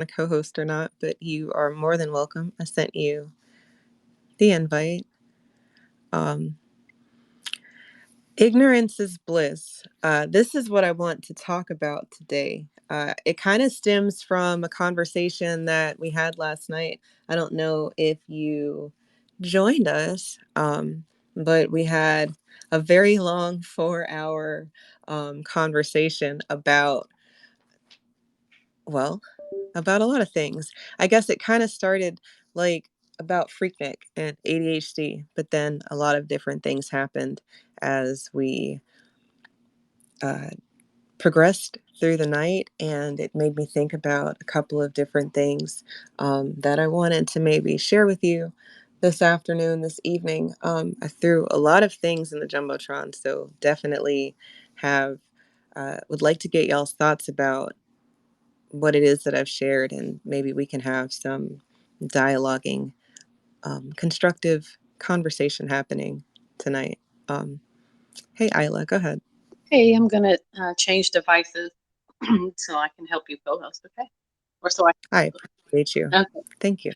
a co-host or not, but you are more than welcome. I sent you the invite. Um, Ignorance is bliss. This is what I want to talk about today. It kind of stems from a conversation that we had last night. I don't know if you joined us, but we had a very long 4 hour conversation well, about a lot of things. I guess it kind of started like about Freaknik and ADHD, but then a lot of different things happened as we uh, progressed through the night, and it made me think about a couple of different things that I wanted to maybe share with you this afternoon, this evening. I threw a lot of things in the Jumbotron, so definitely have would like to get y'all's thoughts about what it is that I've shared, and maybe we can have some dialoguing, constructive conversation happening tonight. Um, hey, Isla, go ahead. Hey, I'm gonna change devices so I can help you co-host, okay? Or so I I appreciate you. okay. Thank you.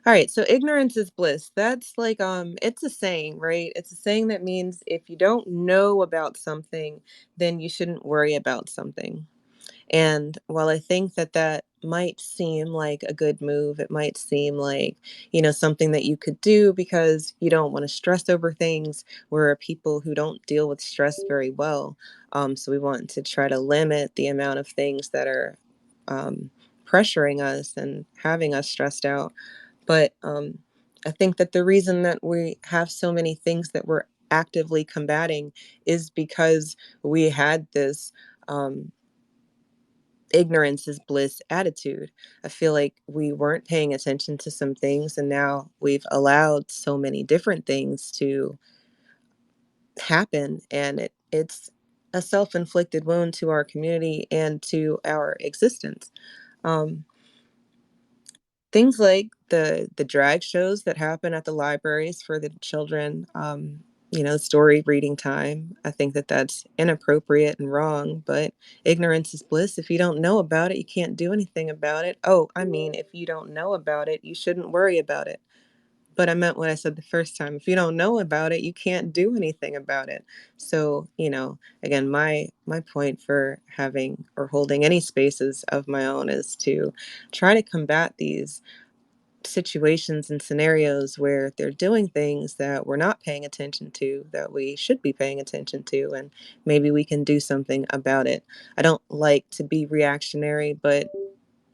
All right, so ignorance is bliss. That's like it's a saying, right? It's a saying that means if you don't know about something, then you shouldn't worry about something. And while I think that that might seem like a good move, it might seem like, something that you could do because you don't want to stress over things. We're people who don't deal with stress very well. So we want to try to limit the amount of things that are pressuring us and having us stressed out. But I think that the reason that we have so many things that we're actively combating is because we had this. Ignorance is bliss attitude. I feel like we weren't paying attention to some things, and now we've allowed so many different things to happen, and it's a self-inflicted wound to our community and to our existence. Um, Things like the drag shows that happen at the libraries for the children, story reading time. I think that that's inappropriate and wrong, but ignorance is bliss. If you don't know about it, you can't do anything about it. Oh, I mean, if you don't know about it, you shouldn't worry about it. But I meant what I said the first time. If you don't know about it, you can't do anything about it. So, again, my point for having or holding any spaces of my own is to try to combat these situations and scenarios where they're doing things that we're not paying attention to, that we should be paying attention to, and maybe we can do something about it. I don't like to be reactionary, but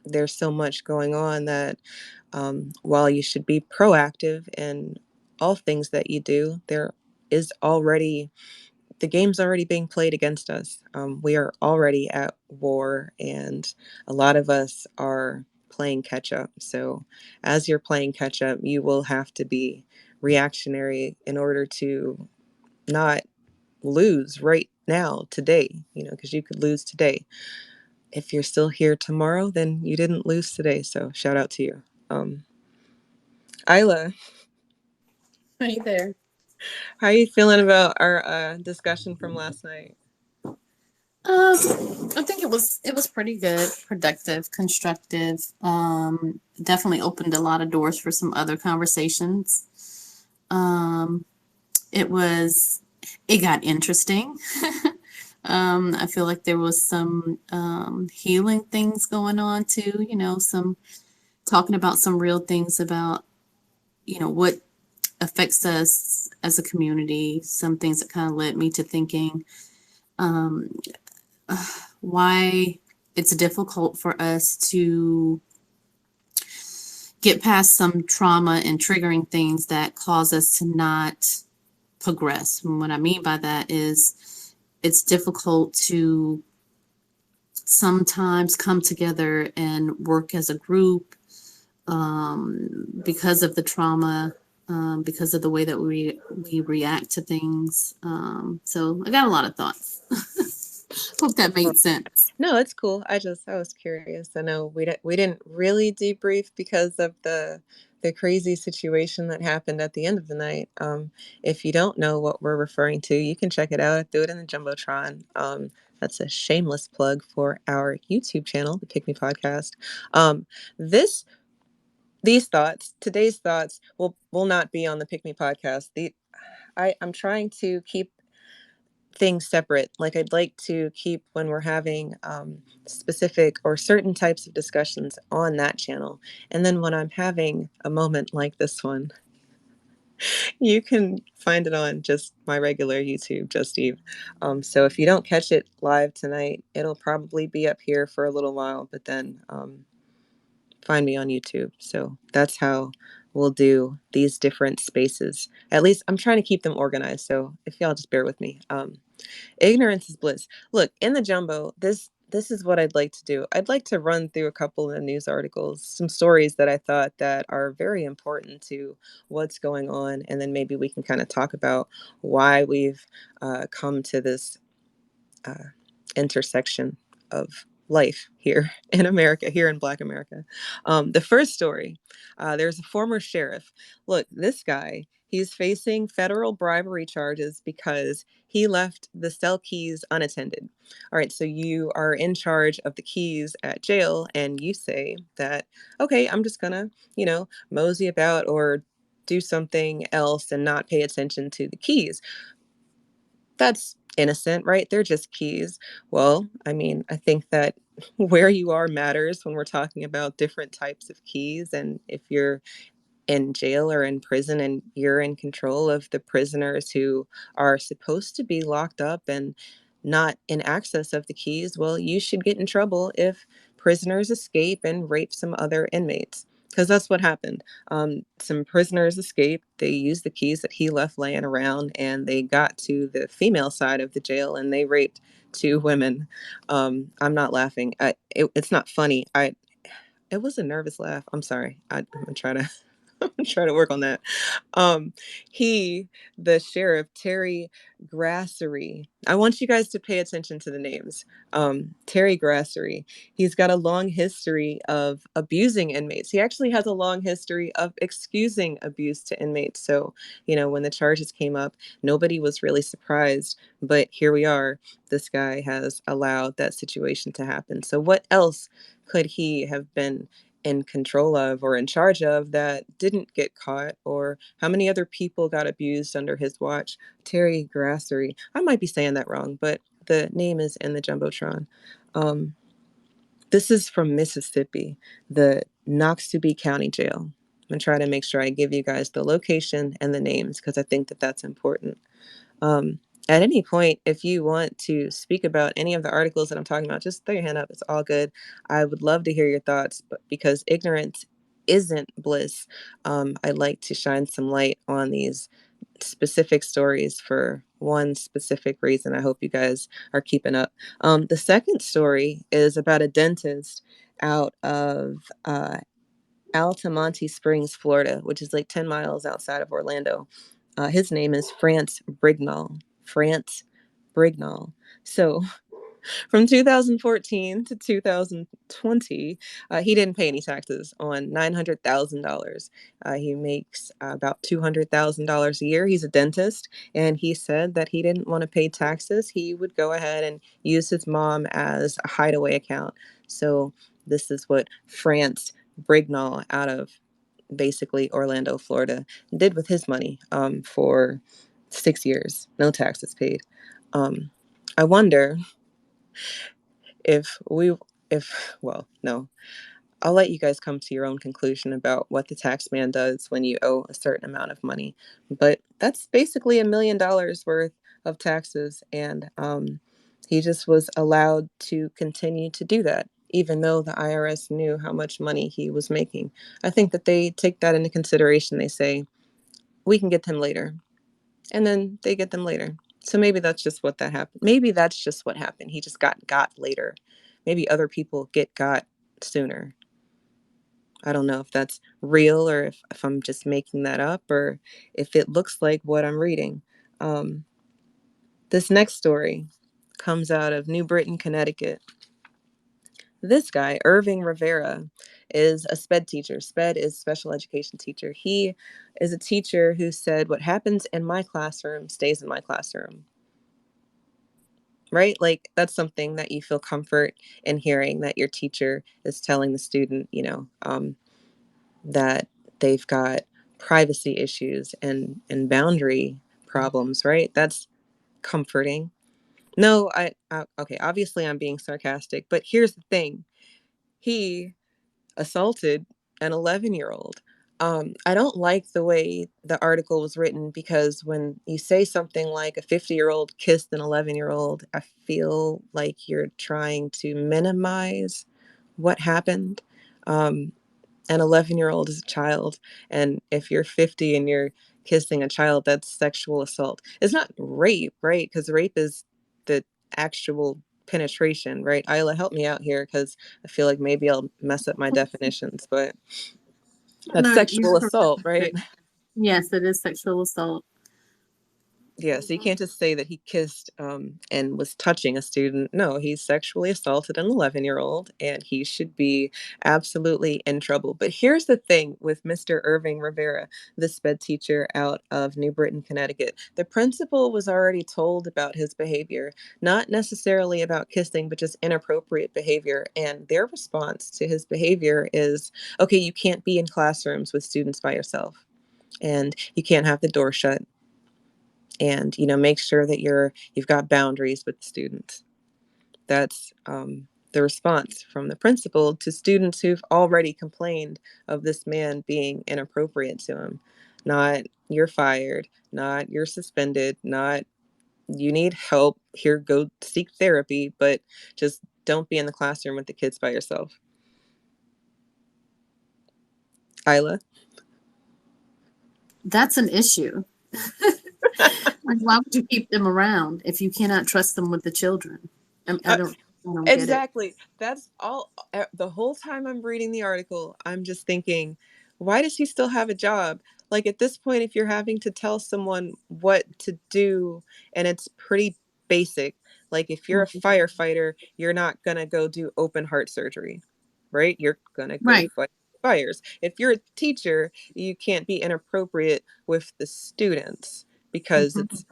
there's so much going on that while you should be proactive in all things that you do, there is already the game's already being played against us. We are already at war, and a lot of us are playing catch up. So, as you're playing catch up, you will have to be reactionary in order to not lose right now, today, because you could lose today. If you're still here tomorrow, then you didn't lose today. So, shout out to you. Isla, Hey there. how are you feeling about our discussion from last night? I think it was pretty good, productive, constructive. Definitely opened a lot of doors for some other conversations. Um, it was it got interesting. I feel like there was some healing things going on too. Some talking about some real things about what affects us as a community. Some things that kind of led me to thinking um, why it's difficult for us to get past some trauma and triggering things that cause us to not progress. And what I mean by that is it's difficult to sometimes come together and work as a group because of the trauma, because of the way that we react to things. So I got a lot of thoughts. Hope that made sense. No, it's cool. I was curious. I know we didn't really debrief because of the crazy situation that happened at the end of the night. If you don't know what we're referring to, you can check it out. I threw it in the jumbotron. That's a shameless plug for our YouTube channel, the Pick Me Podcast. Um, this these thoughts, today's thoughts, will not be on the Pick Me Podcast. I'm trying to keep things separate. Like I'd like to keep when we're having specific or certain types of discussions on that channel, and then when I'm having a moment like this one, you can find it on just my regular YouTube, Just Eve. So if you don't catch it live tonight, it'll probably be up here for a little while, but then find me on YouTube. So that's how we'll do these different spaces. At least I'm trying to keep them organized. So if y'all just bear with me. Ignorance is bliss. Look, in the jumbo, this is what I'd like to do. I'd like to run through a couple of news articles, some stories that I thought that are very important to what's going on, and then maybe we can kind of talk about why we've come to this uh, intersection of life here in America, here in Black America. The first story, there's a former sheriff. Look, this guy, he's facing federal bribery charges because he left the cell keys unattended. All right, so you are in charge of the keys at jail, and you say that, okay, I'm just gonna, mosey about or do something else and not pay attention to the keys. That's innocent, right? They're just keys. Well, I mean, I think that where you are matters when we're talking about different types of keys. And if you're in jail or in prison and you're in control of the prisoners who are supposed to be locked up and not in access of the keys, well, you should get in trouble if prisoners escape and rape some other inmates. Because that's what happened. Some prisoners escaped. They used the keys that he left laying around, and they got to the female side of the jail and they raped two women. I'm not laughing. It's not funny. It was a nervous laugh. I'm sorry. I'm gonna try to try to work on that. Um, he, the sheriff, Terry Grassery. I want you guys to pay attention to the names. Terry Grassery. He's got a long history of abusing inmates. He actually has a long history of excusing abuse to inmates. So, when the charges came up, nobody was really surprised. But here we are. This guy has allowed that situation to happen. So, what else could he have been in control of or in charge of that didn't get caught, or how many other people got abused under his watch? Terry Grassery. I might be saying that wrong, but the name is in the Jumbotron. Um, this is from Mississippi, the Noxubee County Jail. I'm going to try to make sure I give you guys the location and the names because I think that that's important. Um, at any point, if you want to speak about any of the articles that I'm talking about, just throw your hand up. It's all good. I would love to hear your thoughts, but because ignorance isn't bliss, I'd like to shine some light on these specific stories for one specific reason. I hope you guys are keeping up. The second story is about a dentist out of Altamonte Springs, Florida, which is like 10 miles outside of Orlando. His name is France Brignall. France Brignall. So from 2014 to 2020, he didn't pay any taxes on $900,000. He makes about $200,000 a year. He's a dentist, and he said that he didn't want to pay taxes. He would go ahead and use his mom as a hideaway account. So this is what France Brignall out of basically Orlando, Florida, did with his money for 6 years. No taxes paid. I wonder if we if well no, I'll let you guys come to your own conclusion about what the tax man does when you owe a certain amount of money, but that's basically $1 million worth of taxes, and he just was allowed to continue to do that even though the IRS knew how much money he was making. I think that they take that into consideration. They say we can get them later, and then they get them later. So maybe that's just what that happened. Maybe that's just what happened. He just got later. Maybe other people get got sooner. I don't know if that's real or if I'm just making that up or if it looks like what I'm reading. Um, this next story comes out of New Britain, Connecticut. This guy, Irving Rivera, is a SPED teacher. SPED is special education teacher. He is a teacher who said, what happens in my classroom stays in my classroom. right? Like that's something that you feel comfort in hearing, that your teacher is telling the student, that they've got privacy issues and boundary problems, right? That's comforting. No, okay, obviously I'm being sarcastic, but here's the thing. He assaulted an 11-year-old. I don't like the way the article was written, because when you say something like a 50-year-old kissed an 11-year-old, I feel like you're trying to minimize what happened. Um, an 11-year-old is a child, and if you're 50 and you're kissing a child, that's sexual assault. It's not rape, right? Because rape is the actual penetration, right? Isla, help me out here, because I feel like maybe I'll mess up my definitions, but that's No, you're sexual assault, right? correct. Yes, it is sexual assault. Yeah, so you can't just say that he kissed and was touching a student. No, he sexually assaulted an 11-year-old, and he should be absolutely in trouble. But here's the thing with Mr. Irving Rivera, the sped teacher out of New Britain, Connecticut. The principal was already told about his behavior, not necessarily about kissing, but just inappropriate behavior. And their response to his behavior is, okay, you can't be in classrooms with students by yourself, and you can't have the door shut, and make sure that you've got boundaries with the students. That's the response from the principal to students who've already complained of this man being inappropriate to him. Not you're fired, not you're suspended, not you need help, here, go seek therapy, but just don't be in the classroom with the kids by yourself. Isla. That's an issue. Like, why would you keep them around if you cannot trust them with the children? uh, I don't get it. Exactly. That's all. The whole time I'm reading the article, I'm just thinking, why does he still have a job? Like at this point, if you're having to tell someone what to do, and it's pretty basic, like if you're a Mhm. firefighter, you're not going to go do open heart surgery, right? You're going to go Right. fight fires. If you're a teacher, you can't be inappropriate with the students because Mhm. it's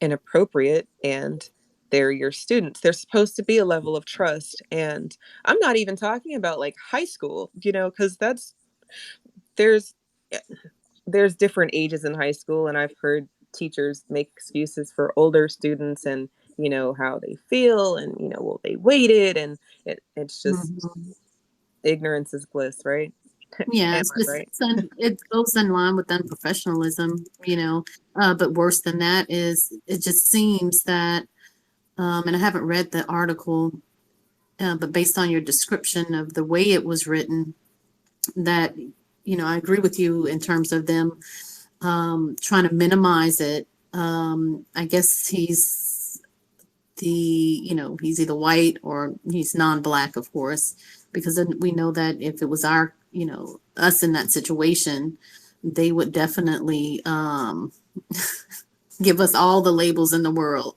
inappropriate, and they're your students. There's supposed to be a level of trust. And I'm not even talking about like high school, because there's there's different ages in high school, and I've heard teachers make excuses for older students, and how they feel, and well, they waited, and it's just Mhm. ignorance is bliss, right? Yeah, Am it's I just right? it goes in line with unprofessionalism, you know. But worse than that is it just seems that, and I haven't read the article, but based on your description of the way it was written, that I agree with you in terms of them trying to minimize it. I guess he's either white or he's non-black, of course, because then we know that if it was us in that situation, they would definitely give us all the labels in the world.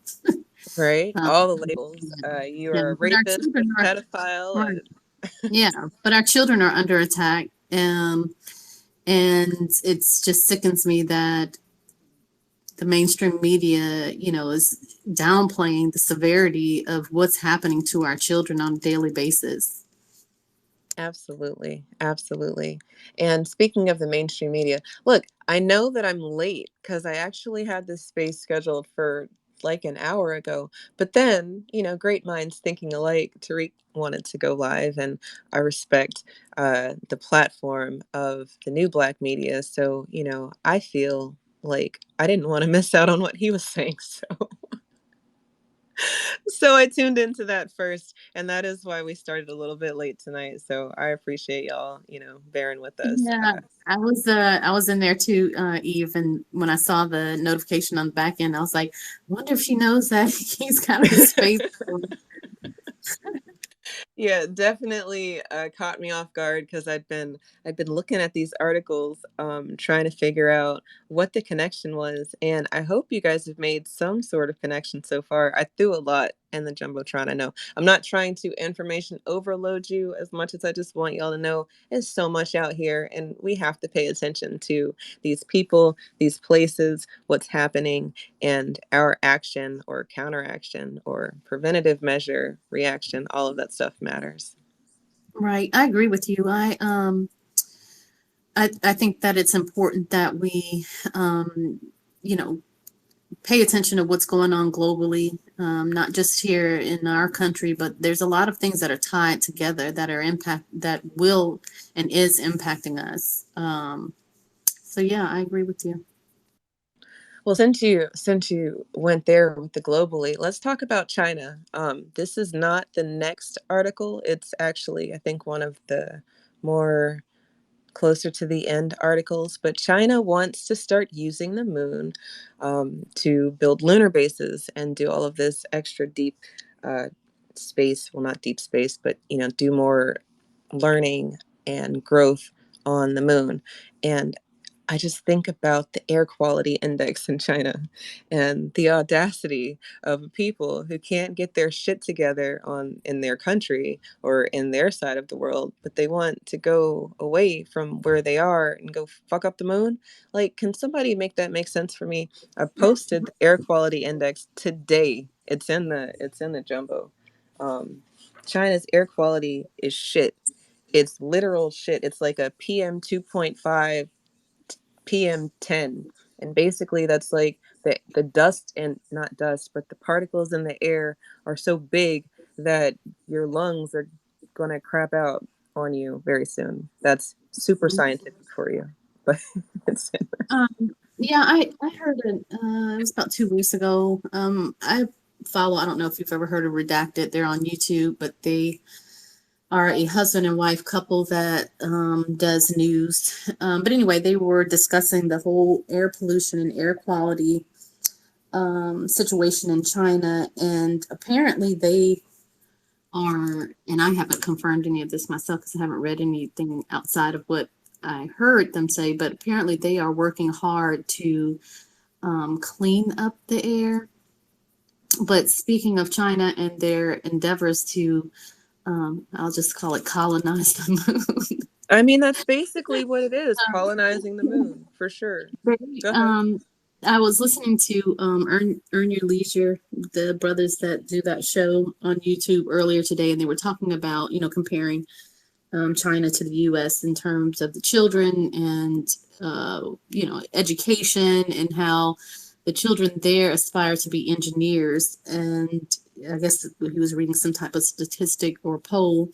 Right, Um, all the labels. You yeah, are a but our rapist, a children are pedophile, right. Yeah, but our children are under attack, and it's just sickens me that the mainstream media, is downplaying the severity of what's happening to our children on a daily basis. Absolutely. Absolutely. And speaking of the mainstream media, look, I know that I'm late because I actually had this space scheduled for like an hour ago. But then, great minds thinking alike, Tariq wanted to go live, and I respect the platform of the new Black media. So, I feel like I didn't want to miss out on what he was saying. So I tuned into that first, and that is why we started a little bit late tonight. So I appreciate y'all, bearing with us. Yeah, I was in there too, Eve, and when I saw the notification on the back end, I was like, wonder if she knows that he's got a space. Yeah, definitely caught me off guard, because I'd been looking at these articles, trying to figure out what the connection was, and I hope you guys have made some sort of connection so far. I threw a lot and the Jumbotron. I know I'm not trying to information overload you as much as I just want y'all to know there's so much out here, and we have to pay attention to these people, these places, what's happening, and our action or counteraction or preventative measure, reaction, all of that stuff matters. Right. I agree with you. I think that it's important that we, you know, pay attention to what's going on globally, not just here in our country, but there's a lot of things that are tied together that are that will and is impacting us. So yeah, I agree with you. Well, since you went there with the globally, let's talk about China. This is not the next article. It's actually, I think, one of the more closer to the end articles, but China wants to start using the moon to build lunar bases and do all of this extra deep uh, space. Well, not deep space, but do more learning and growth on the moon. And I just think about the air quality index in China and the audacity of people who can't get their shit together on in their country or in their side of the world, but they want to go away from where they are and go fuck up the moon. Like, can somebody make that make sense for me? I posted the air quality index today. It's in the jumbo. Um, China's air quality is shit. It's literal shit. It's like a PM 2.5, PM 10. And basically that's like the dust, and not dust, but the particles in the air are so big that your lungs are going to crap out on you very soon. That's super scientific for you. But it's Um, yeah, I heard it. It was about 2 weeks ago. I follow. I don't know if you've ever heard of Redacted. They're on YouTube, but they are a husband and wife couple that does news. But anyway, they were discussing the whole air pollution and air quality situation in China, and apparently they are. And I haven't confirmed any of this myself because I haven't read anything outside of what I heard them say. But apparently they are working hard to clean up the air. But speaking of China and their endeavors to I'll just call it colonize the moon. I mean, that's basically what it is, colonizing the moon, for sure. Go ahead. um, I was listening to Earn Your Leisure, the brothers that do that show on YouTube earlier today, and they were talking about comparing China to the U.S. in terms of the children and education and how the children there aspire to be engineers. And I guess he was reading some type of statistic or poll,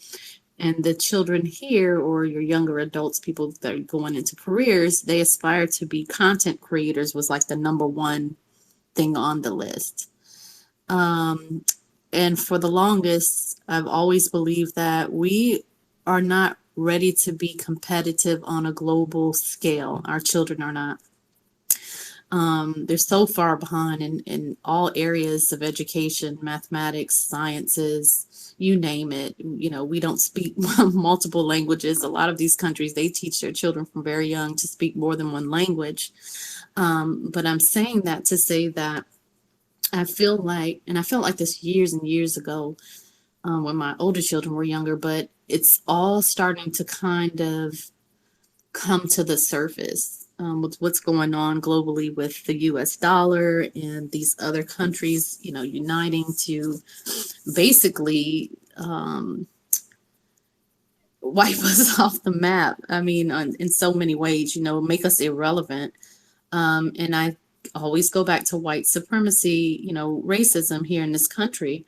and the children here, or your younger adults, people that are going into careers, they aspire to be content creators, was like the number one thing on the list. Um, and for the longest, I've always believed that we are not ready to be competitive on a global scale. Our children are not. They're so far behind in all areas of education, mathematics, sciences, you name it. We don't speak multiple languages. A lot of these countries, they teach their children from very young to speak more than one language. But I'm saying that to say that I feel like, and I felt like this years and years ago when my older children were younger, but it's all starting to kind of come to the surface with what's going on globally with the US dollar and these other countries, uniting to basically wipe us off the map. I mean, in so many ways, make us irrelevant. And I always go back to white supremacy, racism here in this country,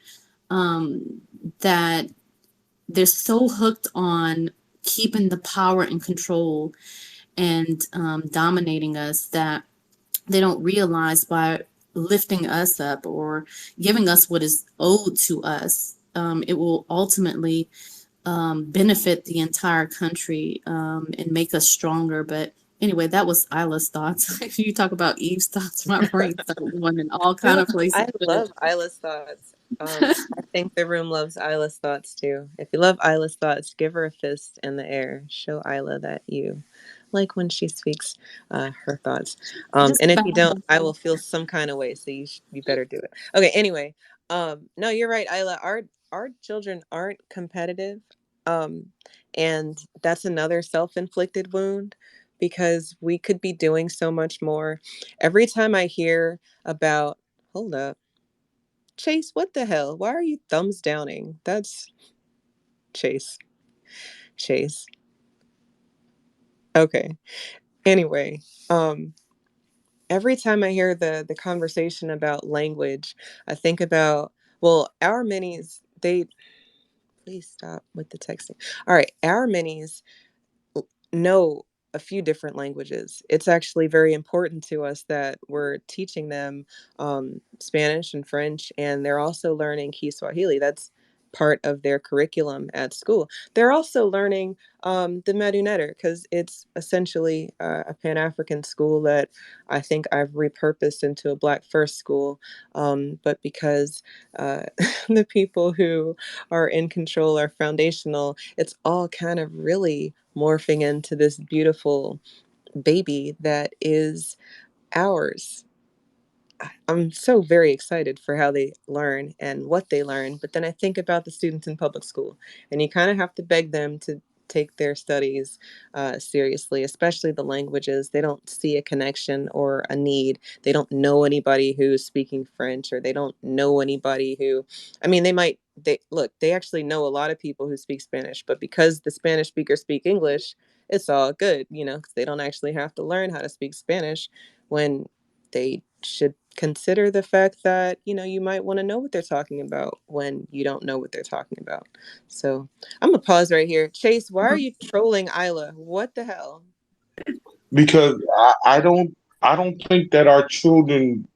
that they're so hooked on keeping the power and control and dominating us that they don't realize by lifting us up or giving us what is owed to us, it will ultimately benefit the entire country and make us stronger. But anyway, that was Isla's thoughts. You talk about Eve's thoughts, my brain started going in all kind No, of places. I love Isla's thoughts. I think the room loves Isla's thoughts too. If you love Isla's thoughts, give her a fist in the air. Show Isla that you like when she speaks her thoughts. Just And if about you don't, I will feel some kind of way. So you better do it. Okay. Anyway, No, you're right, Isla. Our children aren't competitive. Um, and that's another self-inflicted wound because we could be doing so much more. Every time I hear about, hold up, Chase, what the hell? Why are you thumbs downing? That's Chase. Chase. Okay. Anyway, um, every time I hear the conversation about language, I think about, well, our minis, they please stop with the texting. All right, our minis know a few different languages. It's actually very important to us that we're teaching them Spanish and French, and they're also learning Kiswahili. That's part of their curriculum at school. They're also learning the Madunetter because it's essentially a Pan African school that I think I've repurposed into a Black First school. But because the people who are in control are foundational, it's all kind of really morphing into this beautiful baby that is ours. I'm so very excited for how they learn and what they learn. But then I think about the students in public school, and you kind of have to beg them to take their studies seriously, especially the languages. They don't see a connection or a need. They don't know anybody who's speaking French, or they don't know anybody who, I mean, they might, they look, they actually know a lot of people who speak Spanish, but because the Spanish speakers speak English, it's all good, you know, because they don't actually have to learn how to speak Spanish when they should consider the fact that, you know, you might want to know what they're talking about when you don't know what they're talking about. So I'm gonna pause right here. Chase, why are you trolling Isla? What the hell? Because I don't think that our children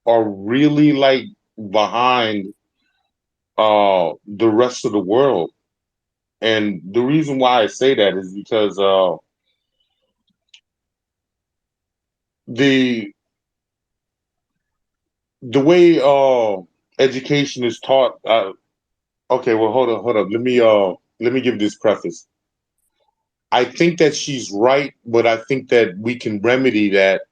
are really like behind the rest of the world. And the reason why I say that is because the the way education is taught. Okay, well, hold up. Let me give this preface. I think that she's right, but I think that we can remedy that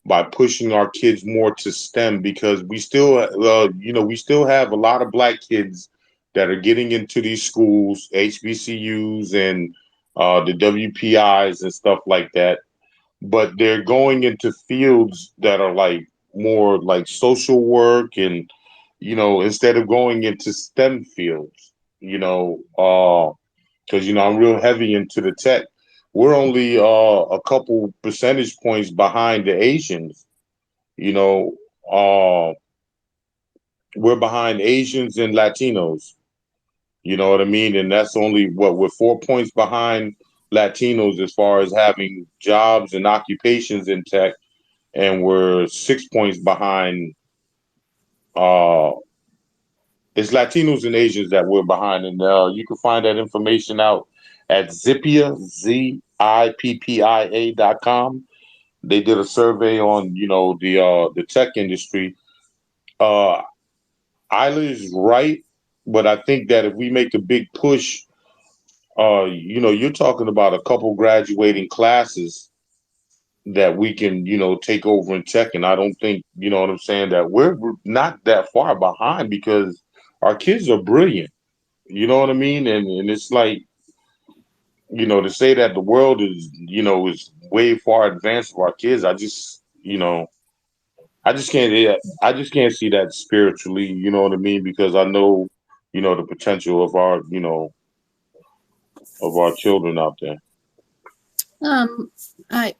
by pushing our kids more to STEM, because we still have a lot of Black kids that are getting into these schools, HBCUs and the WPIs and stuff like that, but they're going into fields that are like more like social work, and instead of going into STEM fields, because I'm real heavy into the tech. We're only a couple percentage points behind the Asians. You know, uh, we're behind Asians and Latinos. You know what I mean? And that's only what we're 4 points behind Latinos as far as having jobs and occupations in tech, and we're 6 points behind. Uh, it's Latinos and Asians that we're behind, and you can find that information out at Zippia ZIPPIA.com. They did a survey on the tech industry. Uh, Isla is right, but I think that if we make a big push, you're talking about a couple graduating classes that we can take over in tech, and I don't think what I'm saying, that we're not that far behind because our kids are brilliant. You know what I mean? And it's like, to say that the world is way far advanced for our kids, I just can't. Yeah, I just can't see that spiritually. You know what I mean? Because I know, the potential of our children out there. Um, I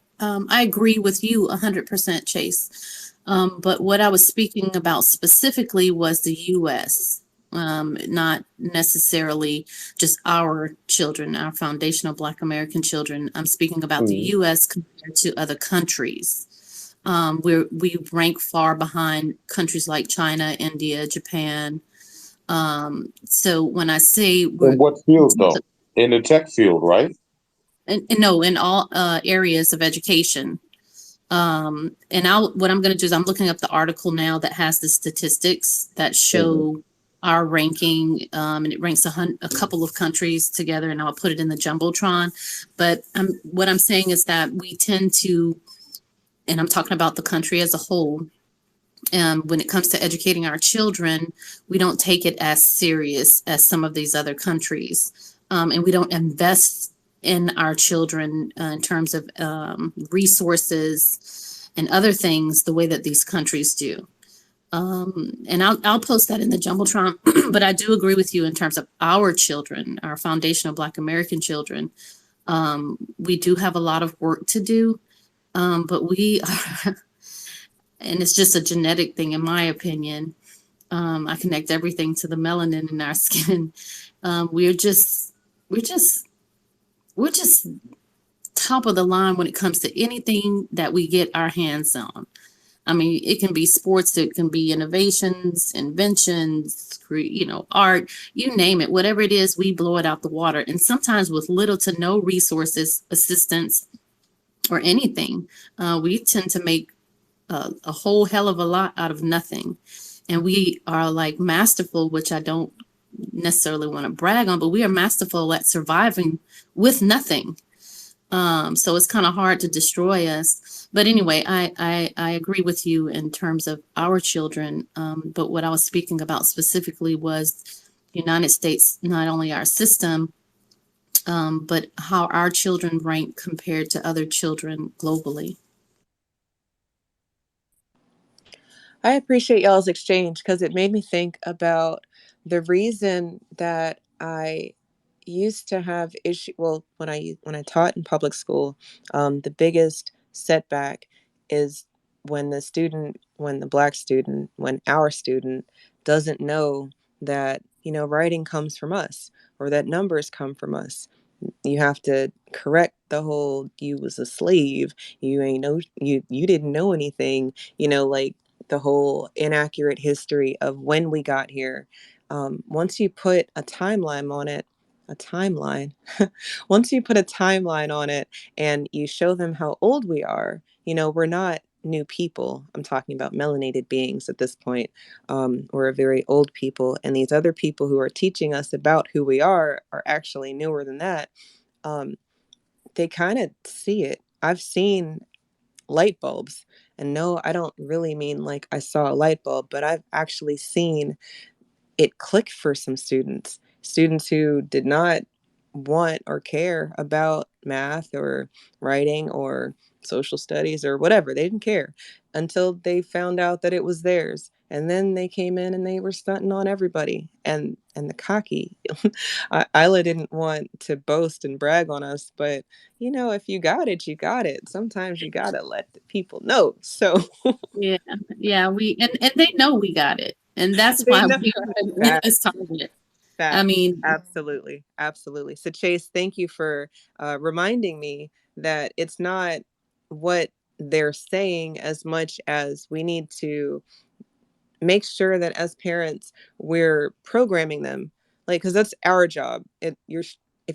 agree with you 100%, Chase. But what I was speaking about specifically was the U.S., not necessarily just our children, our foundational Black American children. I'm speaking about the Mhm. U.S. compared to other countries. We rank far behind countries like China, India, Japan. So when I say In we're what field though? In the tech field, right? and no, in all areas of education. And what I'm going to do is I'm looking up the article now that has the statistics that Hmm. show our ranking, and it ranks a couple of countries together, and I'll put it in the jumbotron. But what I'm saying is that we tend to, and I'm talking about the country as a whole, When it comes to educating our children, we don't take it as serious as some of these other countries. And we don't invest in our children in terms of resources and other things the way that these countries do. And I'll post that in the Jumbotron. But I do agree with you in terms of our children, our foundational Black American children. We do have a lot of work to do, but we are, and it's just a genetic thing, in my opinion. I connect everything to the melanin in our skin. We're just, we're just, we're just top of the line when it comes to anything that we get our hands on. I mean, it can be sports, it can be innovations, inventions, art, you name it. Whatever it is, we blow it out the water. And sometimes with little to no resources, assistance, or anything, we tend to make a whole hell of a lot out of nothing. And we are like masterful, which I don't necessarily want to brag on, but we are masterful at surviving with nothing. So it's kind of hard to destroy us. But anyway, I agree with you in terms of our children. But what I was speaking about specifically was United States, not only our system, but how our children rank compared to other children globally. I appreciate y'all's exchange because it made me think about the reason that I used to have issue. Well, when I taught in public school, the biggest setback is when the Black student, when our student doesn't know that writing comes from us or that numbers come from us. You have to correct the whole "you was a slave, you ain't know, you didn't know anything," like the whole inaccurate history of when we got here. Once you put a timeline on it, a timeline, once you put a timeline on it and you show them how old we are, we're not new people. I'm talking about melanated beings at this point. We're a very old people, and these other people who are teaching us about who we are actually newer than that. um, they kind of see it. I've seen light bulbs. And no, I don't really mean like I saw a light bulb, but I've actually seen it clicked for some students who did not want or care about math or writing or social studies or whatever. They didn't care until they found out that it was theirs. And then they came in and they were stunting on everybody. And the cocky. Isla didn't want to boast and brag on us, but if you got it, you got it. Sometimes you gotta let the people know. So Yeah, yeah, and they know we got it, and that's they why know we are the that. litmus target. I Facts. mean, Absolutely. Absolutely. So, Chase, thank you for reminding me that it's not what they're saying as much as we need to make sure that as parents we're programming them, like, because that's our job. If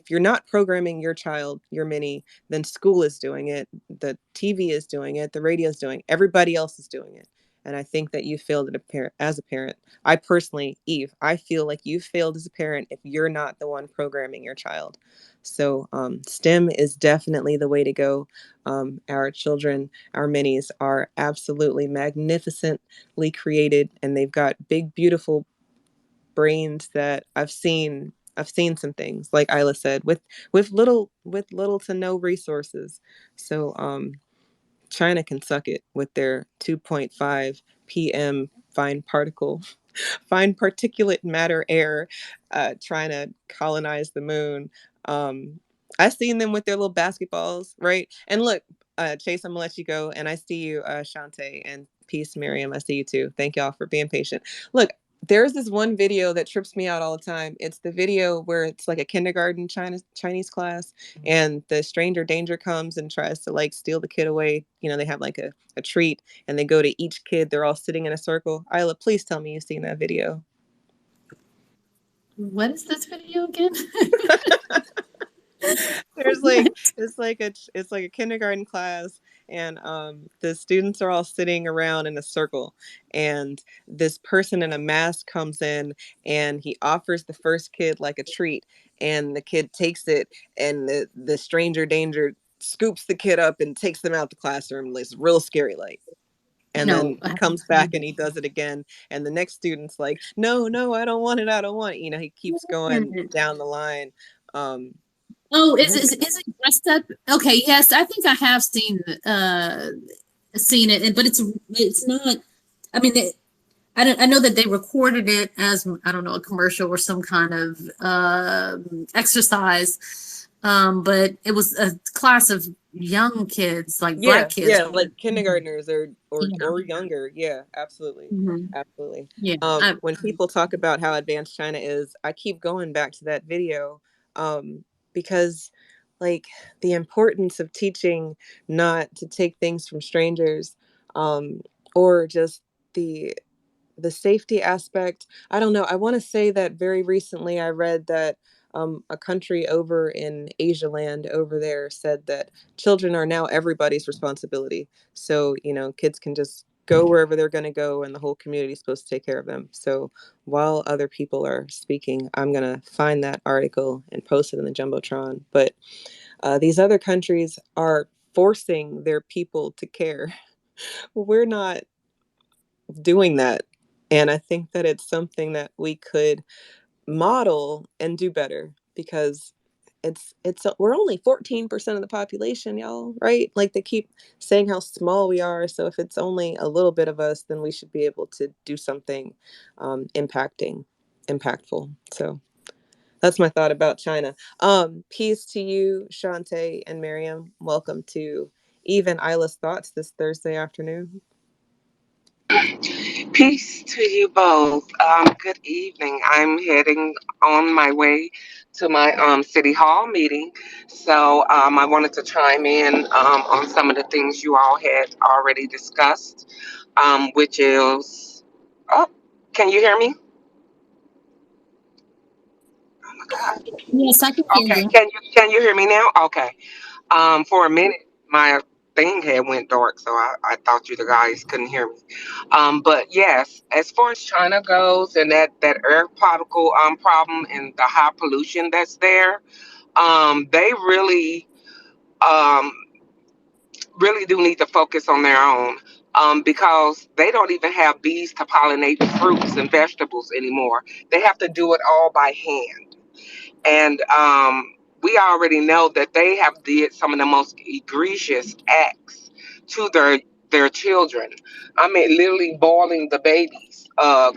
you're not programming your child, your mini, then school is doing it, the TV is doing it, the radio is doing it, everybody else is doing it. And I think that you failed as a parent. I personally, Eve, I feel like you failed as a parent if you're not the one programming your child. So STEM is definitely the way to go. Our children, our minis are absolutely magnificently created, and they've got big, beautiful brains that I've seen some things, like Isla said, with little to no resources. So China can suck it with their 2.5 PM fine particulate matter air, trying to colonize the moon. I seen them with their little basketballs, right? And look, Chase, I'm gonna let you go, and I see you, Shantae, and peace, Miriam. I see you too. Thank y'all for being patient. Look, there's this one video that trips me out all the time. It's the video where it's like a kindergarten Chinese class, and the stranger danger comes and tries to like steal the kid away. They have like a treat, and they go to each kid. They're all sitting in a circle. Isla, please tell me you've seen that video. what is this video again? There's like it's like a kindergarten class, and the students are all sitting around in a circle, and this person in a mask comes in, and he offers the first kid like a treat, and the kid takes it, and the stranger danger scoops the kid up and takes them out the classroom. It's real scary, like. And then No, he comes back and he does it again. And the next student's like, no, no, I don't want it. I don't want it. You know, he keeps going down the line. Um, oh, yeah, is it dressed up? Okay, yes, I think I have seen it, but it's not. I mean, I know that they recorded it as, I don't know, a commercial or some kind of exercise, but it was a class of young kids, like yeah, black kids. yeah, like kindergartners Yeah. or younger. Yeah, absolutely. Hmm. Absolutely. Yeah. When people talk about how advanced China is, I keep going back to that video, because like the importance of teaching not to take things from strangers, or just the the safety aspect. I don't know. I want to say that very recently I read that a country over in Asia land over there said that children are now everybody's responsibility. So, you know, kids can just go wherever they're going to go and the whole community is supposed to take care of them. So while other people are speaking, I'm going to find that article and post it in the Jumbotron. But these other countries are forcing their people to care. We're not doing that. And I think that it's something that we could model and do better because we're only 14% of the population, y'all, right? Like they keep saying how small we are. So if it's only a little bit of us, then we should be able to do something impactful. So that's my thought about China. Peace to you, Shantae and Miriam. Welcome to Even Isla's Thoughts this Thursday afternoon. Peace to you both. Good evening. I'm heading on my way to my city hall meeting. So I wanted to chime in on some of the things you all had already discussed, which is, oh, can you hear me? Oh my God. Yes, I can hear Okay, you. can you hear me now? Okay. For a minute, my thing had went dark, so I thought you the guys couldn't hear me. But yes, as far as China goes and that air particle problem and the high pollution that's there, they um really do need to focus on their own. Because they don't even have bees to pollinate fruits and vegetables anymore. They have to do it all by hand. And we already know that they have did some of the most egregious acts to their children. I mean, literally boiling the babies,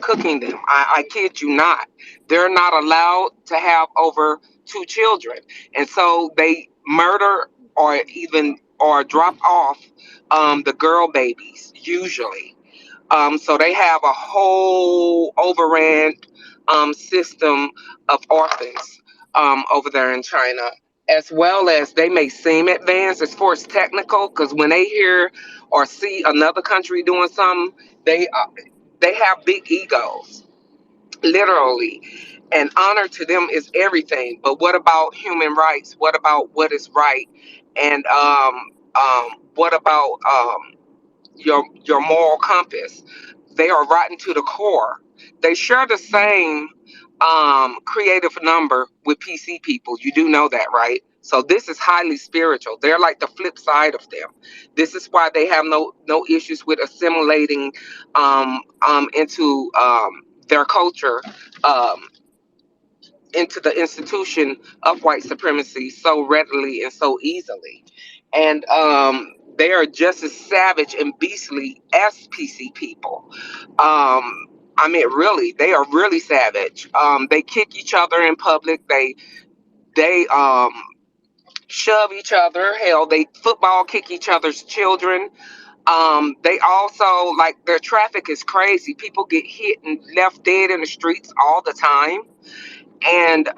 cooking them. I kid you not. They're not allowed to have over two children, and so they murder or drop off the girl babies usually. So they have a whole overran system of orphans over there in China, as well as they may seem advanced as far as technical, because when they hear or see another country doing something, they have big egos, literally. And honor to them is everything. But what about human rights? What about what is right? And what about your moral compass? They are rotten to the core. They share the same creative number with PC people. You do know that, right? So this is highly spiritual. They're like the flip side of them. This is why they have no issues with assimilating into their culture, um, into the institution of white supremacy so readily and so easily. And they are just as savage and beastly as PC people. I mean, really, they are really savage. They kick each other in public. They shove each other. Hell, they football kick each other's children. They also, like, their traffic is crazy. People get hit and left dead in the streets all the time. And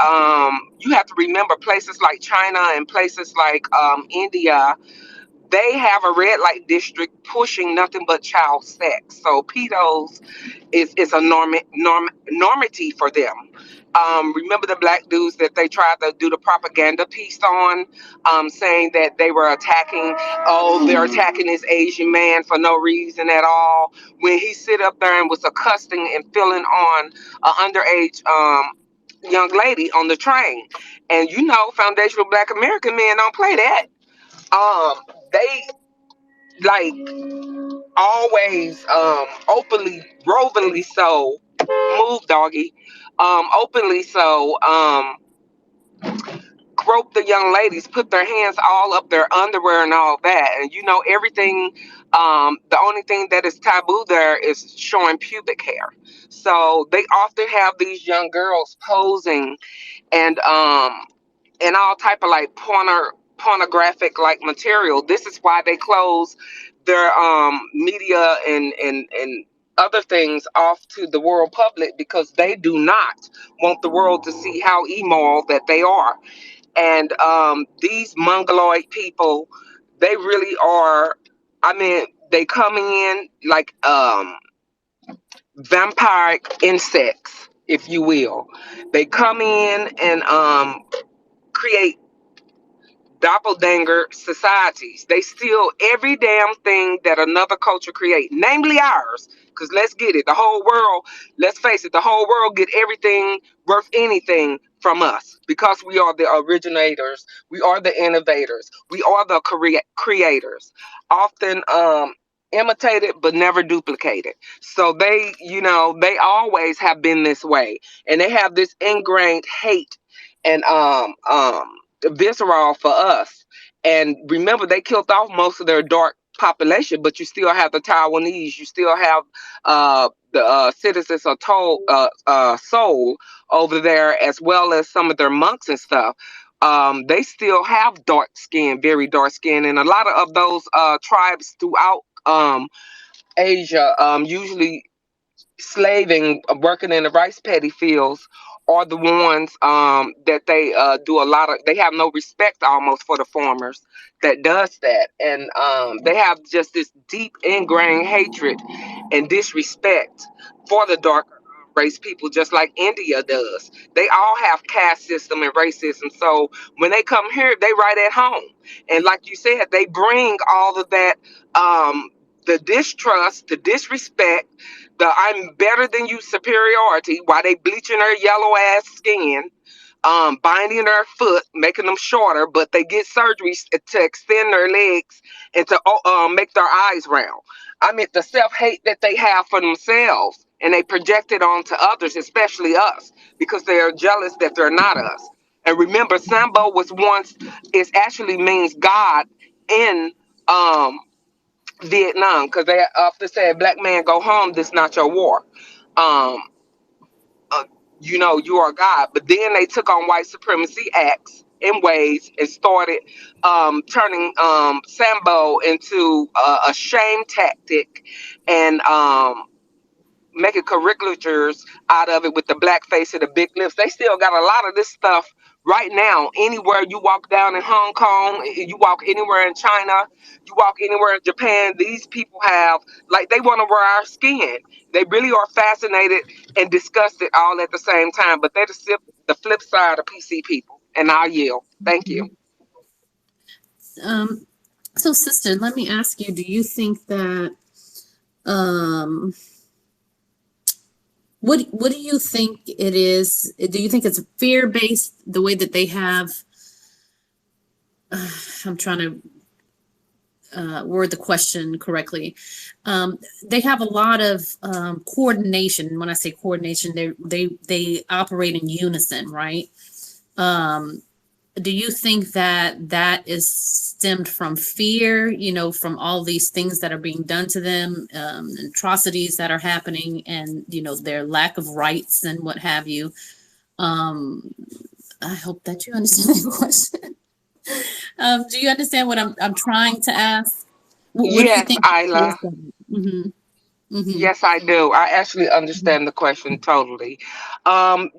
you have to remember places like China and places like India, they have a red light district pushing nothing but child sex. So pedos is a normity for them. Remember the black dudes that they tried to do the propaganda piece on, saying that they were attacking, oh, they're attacking this Asian man for no reason at all. When he sit up there and was accosting and filling on an underage young lady on the train. And you know, foundational black American men don't play that. They like always openly, rovingly so, move doggy, openly so, grope the young ladies, put their hands all up their underwear and all that. And you know, everything, the only thing that is taboo there is showing pubic hair. So they often have these young girls posing and all type of like pornographic like material. This is why they close their media and other things off to the world public, because they do not want the world to see how immoral that they are. And these mongoloid people, they really are, I mean, they come in like vampiric insects, if you will. They come in and create doppelganger societies. They steal every damn thing that another culture create, namely ours. Because let's get it, the whole world, let's face it, the whole world get everything worth anything from us, because we are the originators, we are the innovators, we are the creators, often imitated but never duplicated. So they, you know, they always have been this way, and they have this ingrained hate and visceral for us. And remember, they killed off most of their dark population, but you still have the Taiwanese, you still have the citizens of Seoul over there, as well as some of their monks and stuff. They still have dark skin, very dark skin, and a lot of those tribes throughout Asia, usually slaving, working in the rice paddy fields, are the ones that they do a lot of. They have no respect almost for the farmers that does that, and they have just this deep ingrained hatred and disrespect for the darker race people, just like India does. They all have caste system and racism. So when they come here, they right at home, and like you said, they bring all of that. The distrust, the disrespect, the I'm better than you superiority, while they bleaching their yellow ass skin, binding their foot, making them shorter, but they get surgeries to extend their legs and to make their eyes round. I mean, the self hate that they have for themselves, and they project it onto others, especially us, because they are jealous that they're not us. And remember, Sambo was once, it actually means God in um Vietnam, because they often said, "Black man, go home. This not your war." Um, uh, you know, you are God. But then they took on white supremacy acts in ways and started turning Sambo into a shame tactic, and making caricatures out of it with the black face and the big lips. They still got a lot of this stuff right now. Anywhere you walk down in Hong Kong, you walk anywhere in China, you walk anywhere in Japan, these people have, like, they want to wear our skin. They really are fascinated and disgusted all at the same time. But they're the flip side of PC people. And I'll yield. Thank you. Um, so, sister, let me ask you: do you think that um, what do you think it is? Do you think it's fear based, the way that they have? I'm trying to word the question correctly. They have a lot of coordination. When I say coordination, they operate in unison, right? Um, do you think that that is stemmed from fear, you know, from all these things that are being done to them, atrocities that are happening, and, you know, their lack of rights and what have you? Um, I hope that you understand the question. Do you understand what I'm trying to ask? What do you Yes, think is Isla. that? Mm-hmm. Mm-hmm. Yes, I do. I actually understand the question totally. Um,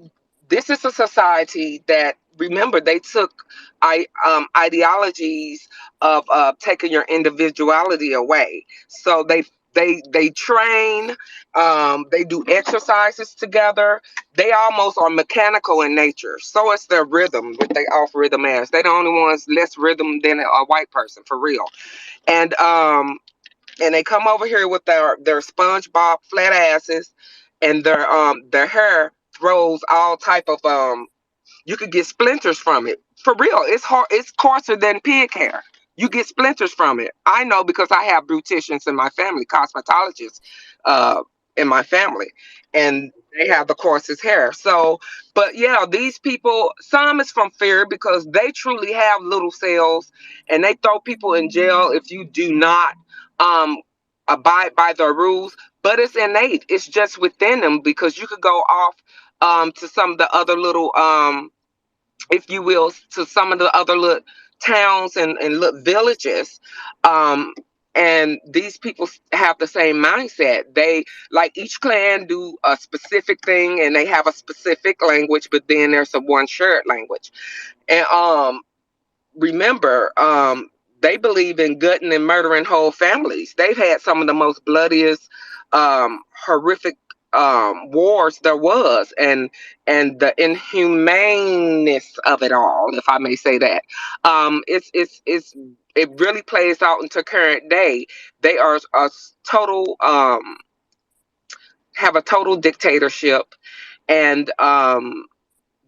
this is a society that, remember, they took ideologies of taking your individuality away. So they train, they do exercises together. They almost are mechanical in nature. So it's their rhythm that they off rhythm as. They the only ones less rhythm than a white person, for real. And they come over here with their SpongeBob flat asses, and their hair throws all type of you could get splinters from it. For real, it's hard. It's coarser than pig hair. You get splinters from it. I know because I have beauticians in my family, cosmetologists uh, in my family, and they have the coarsest hair. So, but yeah, these people, some is from fear because they truly have little cells, and they throw people in jail if you do not um, abide by their rules. But it's innate. It's just within them because you could go off to some of the other little if you will, to some of the other little towns and little villages. Um, and these people have the same mindset. They like each clan do a specific thing and they have a specific language, but then there's a one shared language. And remember, they believe in gutting and murdering whole families. They've had some of the most bloodiest, horrific wars there was, and the inhumaneness of it all, if I may say that. It's it really plays out into current day. They are a total have a total dictatorship, and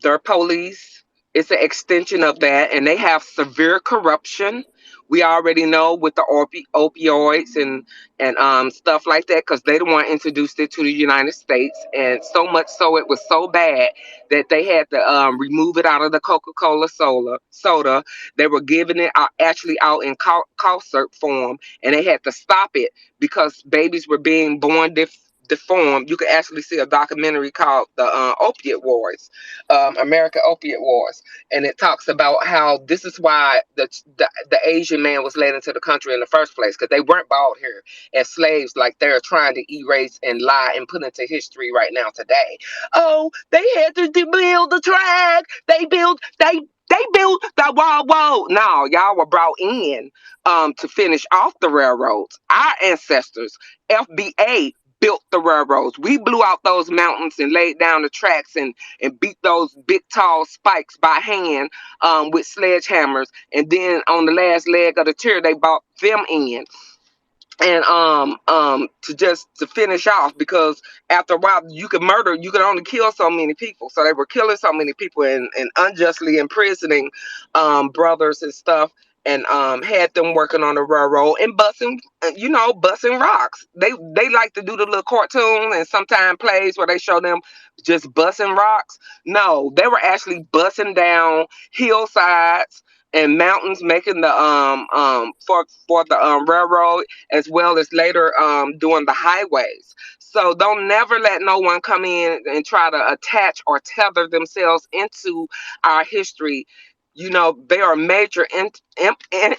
their police is an extension of that, and they have severe corruption. We already know with the opioids and stuff like that because they the one introduced it to the United States, and so much so it was so bad that they had to remove it out of the Coca-Cola soda. They were giving it out, actually out in cough syrup form, and they had to stop it because babies were being born deformed. You can actually see a documentary called the Opiate Wars, American Opiate Wars, and it talks about how this is why the Asian man was led into the country in the first place because they weren't bought here as slaves like they're trying to erase and lie and put into history right now today. Oh, they had to build the track. They built the whoa. No, y'all were brought in to finish off the railroads. Our ancestors, FBA, built the railroads. We blew out those mountains and laid down the tracks and beat those big tall spikes by hand with sledgehammers. And then on the last leg of the tier, they brought them in and to just to finish off because after a while you could only kill so many people, so they were killing so many people and unjustly imprisoning brothers and stuff, and had them working on the railroad and busting rocks. They like to do the little cartoon and sometimes plays where they show them just busting rocks. No, they were actually busting down hillsides and mountains, making the for the railroad, as well as later doing the highways. So don't never let no one come in and try to attach or tether themselves into our history. They are major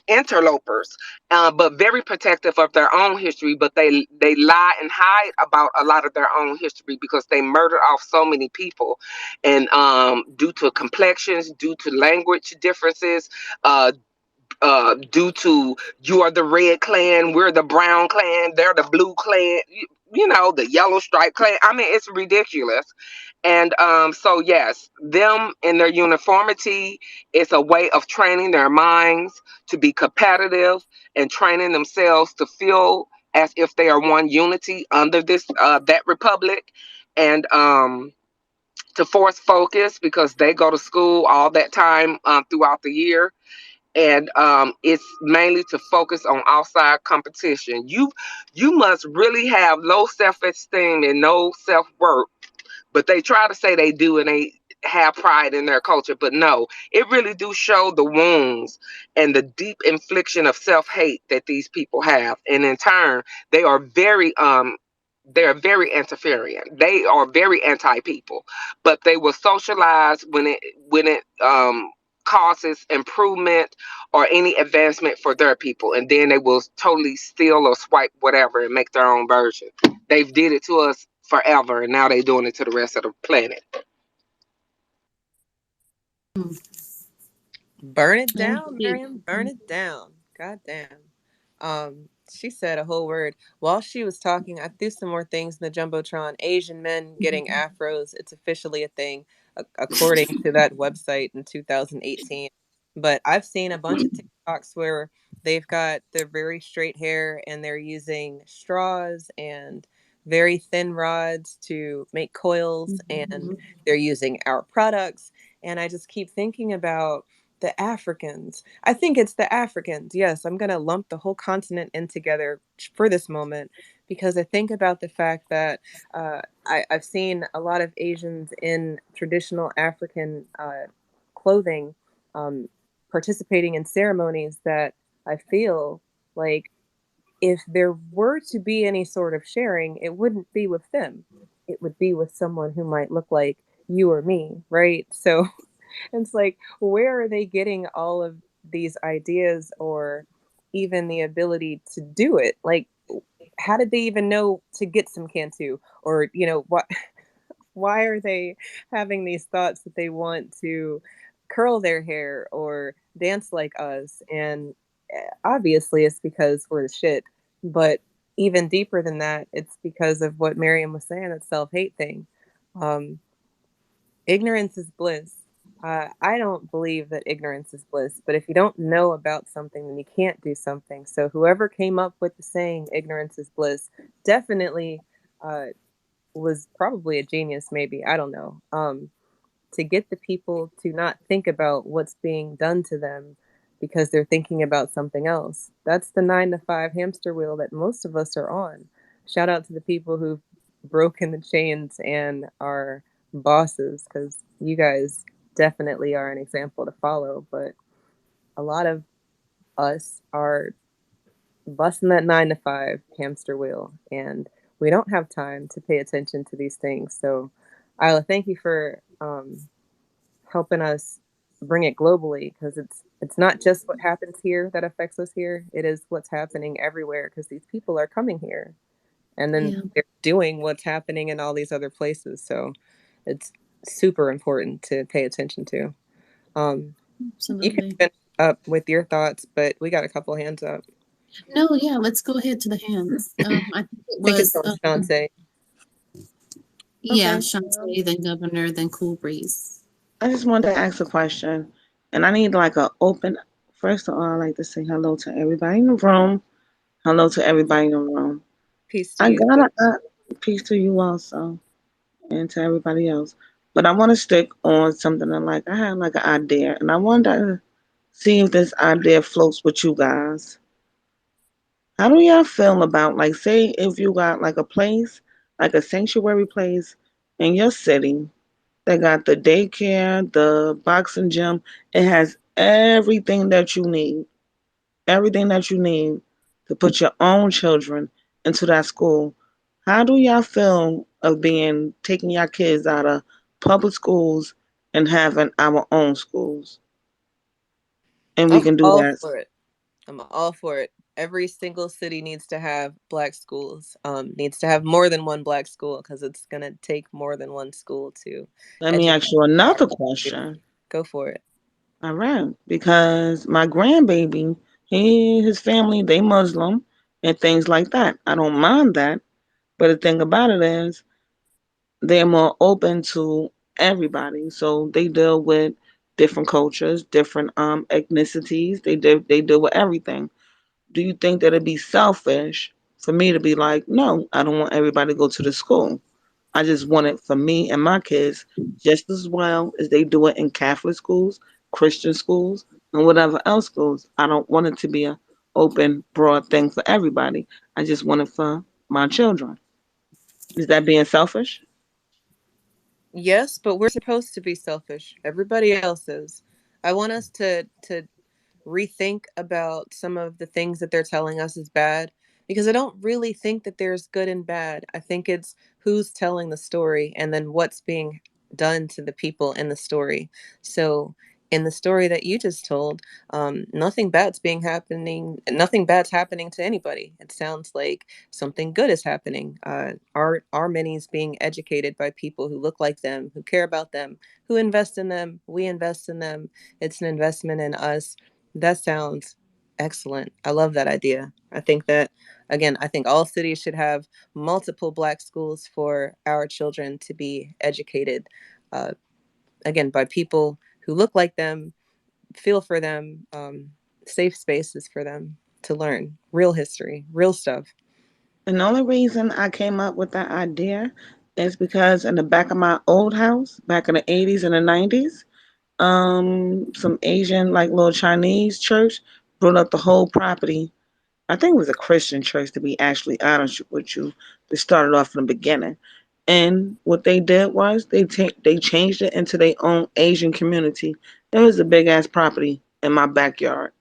interlopers, but very protective of their own history. But they lie and hide about a lot of their own history because they murdered off so many people, and due to complexions, due to language differences, uh, due to you are the red clan, we're the brown clan, they're the blue clan, the yellow stripe clan. I mean, it's ridiculous. And so, yes, them in their uniformity is a way of training their minds to be competitive and training themselves to feel as if they are one unity under this that republic, and to force focus because they go to school all that time throughout the year, and it's mainly to focus on outside competition. You must really have low self-esteem and no self-worth, but they try to say they do and they have pride in their culture, but no, it really do show the wounds and the deep infliction of self-hate that these people have, and in turn they are very interfering. They are very anti people, but they will socialize when it causes improvement or any advancement for their people, and then they will totally steal or swipe whatever and make their own version. They've did it to us forever, and now they're doing it to the rest of the planet. Burn it down, Indeed. Miriam. Burn it down. God damn. She said a whole word. While she was talking, I threw some more things in the Jumbotron. Asian men getting afros. It's officially a thing, according to that website in 2018. But I've seen a bunch of TikToks where they've got their very straight hair and they're using straws and very thin rods to make coils, and they're using our products. And I just keep thinking about The Africans. I think it's the Africans. Yes, I'm going to lump the whole continent in together for this moment because I think about the fact that I've seen a lot of Asians in traditional African clothing um, participating in ceremonies that I feel like if there were to be any sort of sharing, it wouldn't be with them. It would be with someone who might look like you or me, right? So it's like, where are they getting all of these ideas or even the ability to do it? Like, how did they even know to get some Cantu? Or, what why are they having these thoughts that they want to curl their hair or dance like us? And obviously it's because we're the shit. But even deeper than that, it's because of what Miriam was saying, that self-hate thing. Um, Ignorance is bliss. I don't believe that ignorance is bliss, but if you don't know about something, then you can't do something. So whoever came up with the saying "ignorance is bliss" definitely uh, was probably a genius. Maybe I don't know. To get the people to not think about what's being done to them because they're thinking about something else. That's the 9 to 5 hamster wheel that most of us are on. Shout out to the people who've broken the chains and are bosses because you guys definitely are an example to follow. But a lot of us are busting that 9 to 5 hamster wheel and we don't have time to pay attention to these things. So, Isla, thank you for helping us bring it globally because it's not just what happens here that affects us here. It is what's happening everywhere because these people are coming here and then Yeah, they're doing what's happening in all these other places. So it's super important to pay attention to. Um, you can absolutely. finish up with your thoughts, but we got a couple hands up. No, yeah, let's go ahead to the hands. I think it I think it's was, on Shantae. yeah, Okay. Shantae, then Governor, then Cool Breeze. I just wanted to ask a question, and I need like a open. First of all, I'd like to say hello to everybody in the room. Hello to everybody in the room. Peace to I you too. got a piece to you also, and to everybody else. But I want to stick on something that like I had like an idea, and I wanted to see if this idea floats with you guys. How do y'all feel about like say if you got like a place, like a sanctuary place in your city? They got the daycare, the boxing gym. It has everything that you need. Everything that you need to put your own children into that school. How do y'all feel of being taking your kids out of public schools and having our own schools? And we I'm can do all that. for it. I'm all for it. Every single city needs to have black schools. Needs to have more than one black school because it's gonna take more than one school to Let me educate ask you our another youth. question. Go for it. All right, because my grandbaby, his family, they Muslim and things like that. I don't mind that, but the thing about it is they're more open to everybody. So they deal with different cultures, different ethnicities. They deal with everything. Do you think that it'd be selfish for me to be like, no, I don't want everybody to go to the school. I just want it for me and my kids just as well as they do it in Catholic schools, Christian schools, and whatever else schools. I don't want it to be a open, broad thing for everybody. I just want it for my children. Is that being selfish? Yes, but we're supposed to be selfish. Everybody else is. I want us to rethink about some of the things that they're telling us is bad because I don't really think that there's good and bad. I think it's who's telling the story and then what's being done to the people in the story. So in the story that you just told, nothing bad's happening to anybody. It sounds like something good is happening. Our minis being educated by people who look like them, who care about them, who invest in them. We invest in them. It's an investment in us. That sounds excellent. I love that idea. I think that, again, I think all cities should have multiple black schools for our children to be educated, uh, again, by people who look like them, feel for them, safe spaces for them to learn real history, real stuff. And the only reason I came up with that idea is because in the back of my old house, back in the 80s and the 90s, Some Asian, like little Chinese church, brought up the whole property. I think it was a Christian church, to be actually honest with you. They started off from the beginning, and what they did was they changed it into their own Asian community. It was a big ass property in my backyard,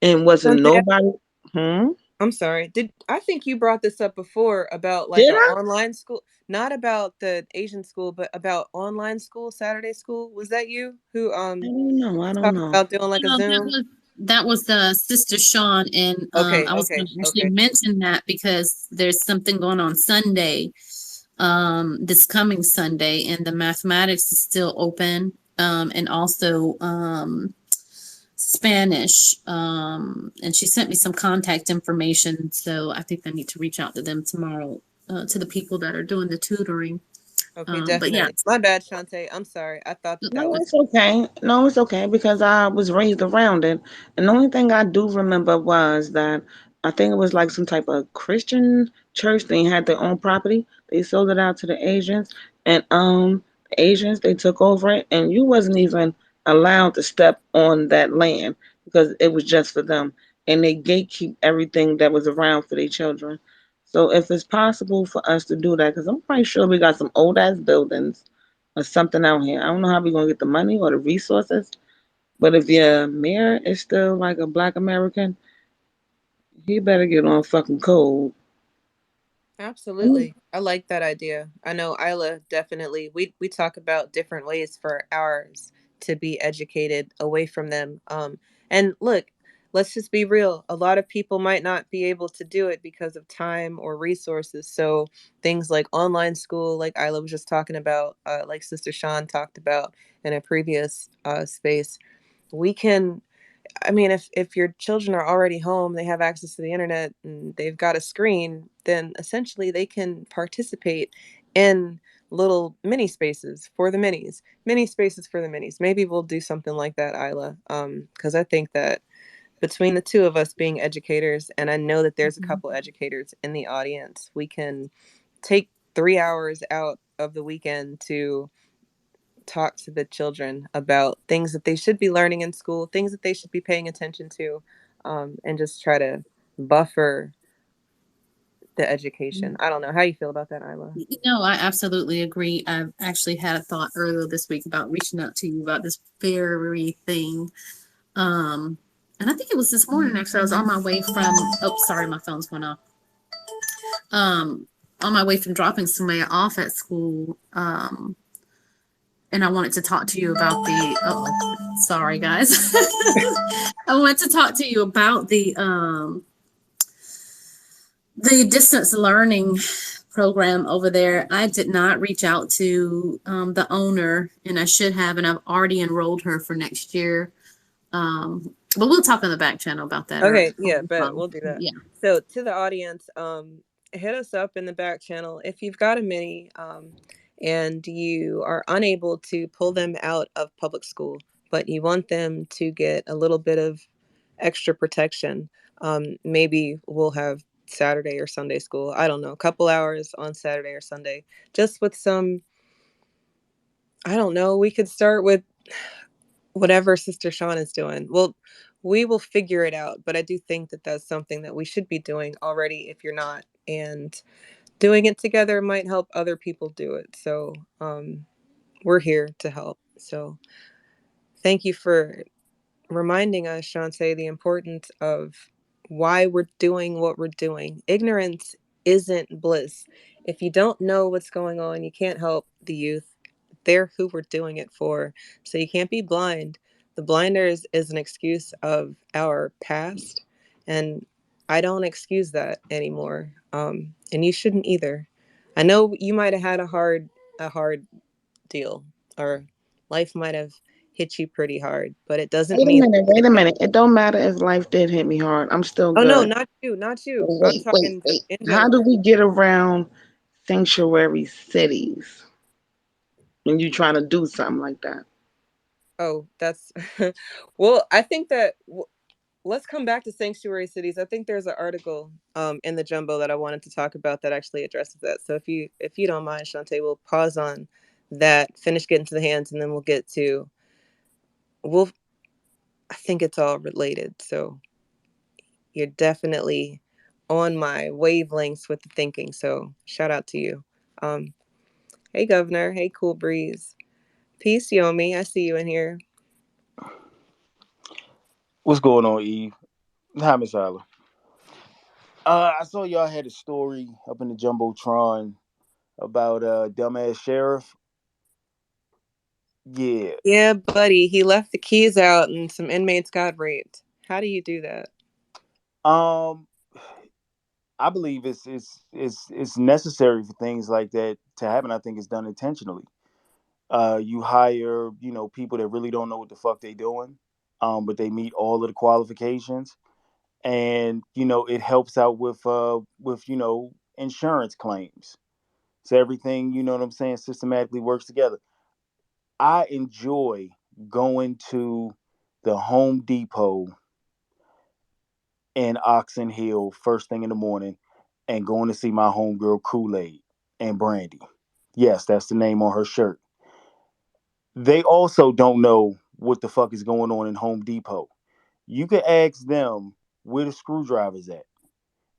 and wasn't Shantae, nobody. Hmm. I'm sorry. Did I think you brought this up before about like Did an I? online school, not about the Asian school, but about online school, Saturday school? Was that you who I don't know. I was don't talking know. about doing like a No, Zoom? that was the Sister Sean, and Okay, I was going okay, to actually okay. mention that because there's something going on Sunday, this coming Sunday, and the mathematics is still open, and also Spanish, and she sent me some contact information, so I think I need to reach out to them tomorrow, to the people that are doing the tutoring. Okay, But yeah, definitely. My bad, Shantae. I'm sorry. I thought that that No, was it's okay. No, it's okay because I was raised around it. And the only thing I do remember was that I think it was like some type of Christian church. They had their own property. They sold it out to the Asians, and the Asians they took over it, and you wasn't even allowed to step on that land because it was just for them, and they gatekeep everything that was around for their children. So if it's possible for us to do that, because I'm quite sure we got some old ass buildings or something out here. I don't know how we're gonna get the money or the resources, but if your mayor is still like a black American, he better get on fucking code. Mm. absolutely. I like that idea. I know Isla definitely. We talk about different ways for ours to be educated away from them. And look, let's just be real. A lot of people might not be able to do it because of time or resources. So things like online school, like Isla was just talking about, like Sister Sean talked about in a previous space, we can, I mean, if your children are already home, they have access to the internet and they've got a screen, then essentially they can participate in little mini spaces for the minis, mini spaces for the minis. Maybe we'll do something like that, Isla. Because I think that between the two of us being educators, and I know that there's a mhm. couple educators in the audience, we can take 3 hours out of the weekend to talk to the children about things that they should be learning in school, things that they should be paying attention to, and just try to buffer the education. I don't know how you feel about that, Isla. No, I absolutely agree. I've actually had a thought earlier this week about reaching out to you about this very thing. Um, and I think it was this morning actually. I was on my way from, oh, sorry, my phone's going off. On my way from dropping somebody off at school. And I wanted to talk to you about the, oh, sorry guys. I wanted to talk to you about the distance learning program over there. I did not reach out to the owner, and I should have, and I've already enrolled her for next year. But we'll talk on the back channel about that, or Okay, over yeah, the bet phone. we'll do that. Yeah. So to the audience, hit us up in the back channel if you've got a mini, and you are unable to pull them out of public school, but you want them to get a little bit of extra protection. Maybe we'll have Saturday or Sunday school. I don't know, a couple hours on Saturday or Sunday, just with some. I don't know. We could start with whatever Sister Sean is doing. Well, we will figure it out, but I do think that that's something that we should be doing already if you're not. And doing it together might help other people do it. So we're here to help. So thank you for reminding us, Shantae, the importance of why we're doing what we're doing. Ignorance isn't bliss. If you don't know what's going on, you can't help the youth. They're who we're doing it for. So you can't be blind. The blinders is an excuse of our past, and I don't excuse that anymore. And you shouldn't either. I know you might have had a hard deal, or life might have hit you pretty hard, but it doesn't Wait a mean minute. Wait a minute. It don't matter if life did hit me hard. I'm still oh no, good. not you, not you. I'm Wait, talking just wait. in How do general. we get around sanctuary cities when you trying to do something like that? Oh, that's well, I think that let's come back to sanctuary cities. I think there's an article in the jumbo that I wanted to talk about that actually addresses that. So if you don't mind, Shantae, we'll pause on that, finish getting to the hands, and then we'll get to we'll I think it's all related. So you're definitely on my wavelengths with the thinking. So shout out to you. Um, hey, Governor. Hey, Cool Breeze. Peace, Yomi. I see you in here. What's going on, Eve? Hi, Miss Isla. I saw y'all had a story up in the jumbotron about dumbass sheriff. Yeah. Yeah, buddy. He left the keys out and some inmates got raped. How do you do that? Um, I believe it's necessary for things like that to happen. I think it's done intentionally. You hire people that really don't know what the fuck they doing, but they meet all of the qualifications, and it helps out with insurance claims. So everything, you know what I'm saying, systematically works together. I enjoy going to the Home Depot in Oxon Hill first thing in the morning and going to see my homegirl Kool-Aid and Brandy. Yes, that's the name on her shirt. They also don't know what the fuck is going on in Home Depot. You can ask them where the screwdriver's at,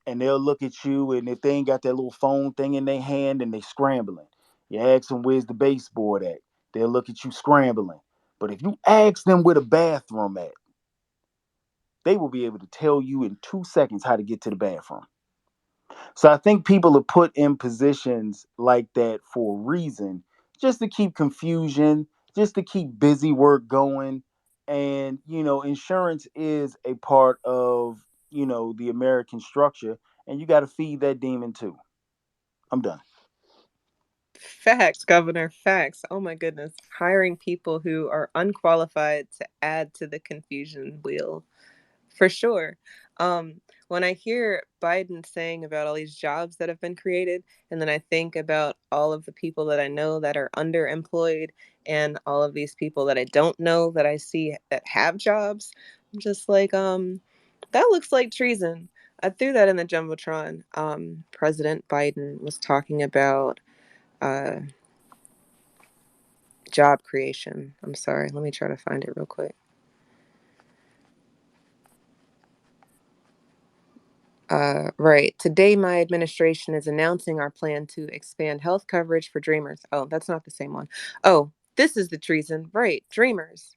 and they'll look at you, and if they ain't got that little phone thing in their hand and they scrambling, you ask them where's the baseboard at, they'll look at you scrambling. But if you ask them where the bathroom at, they will be able to tell you in 2 seconds how to get to the bathroom. So I think people are put in positions like that for a reason, just to keep confusion, just to keep busy work going. And insurance is a part of the American structure, and you got to feed that demon too. I'm done. Facts, Governor. Facts. Oh my goodness. Hiring people who are unqualified to add to the confusion wheel. For sure. When I hear Biden saying about all these jobs that have been created, and then I think about all of the people that I know that are underemployed and all of these people that I don't know that I see that have jobs, I'm just like, that looks like treason. I threw that in the Jumbotron. President Biden was talking about uh, job creation. I'm sorry. Let me try to find it real quick. Right. Today, my administration is announcing our plan to expand health coverage for Dreamers. Oh, that's not the same one. Oh, this is the treason. Right. Dreamers.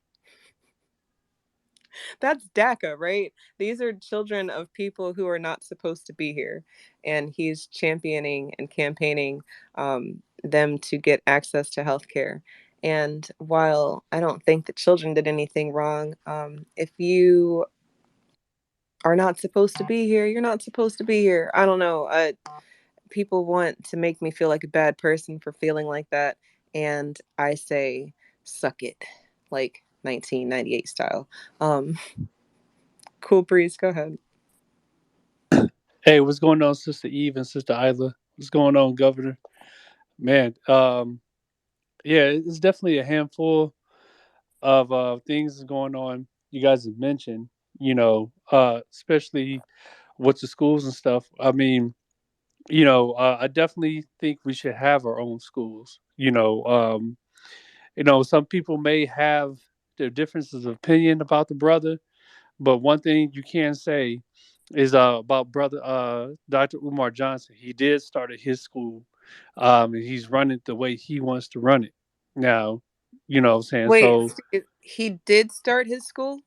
That's DACA, right? These are children of people who are not supposed to be here. And he's championing and campaigning them to get access to health care. And while I don't think the children did anything wrong, if you are not supposed to be here, you're not supposed to be here. I don't know. People want to make me feel like a bad person for feeling like that. And I say, suck it, like 1998 style. Um, cool Breeze, go ahead. Hey, what's going on, Sister Eve and Sister Isla? What's going on, Governor? Man, yeah, it's definitely a handful of things going on. You guys have mentioned, especially with the schools and stuff. I mean, I definitely think we should have our own schools. Some people may have their differences of opinion about the brother, but one thing you can say is about brother Dr. Umar Johnson. He did start at his school, and he's running it the way he wants to run it. Now, you know what I'm saying? Wait, So, he did start his school?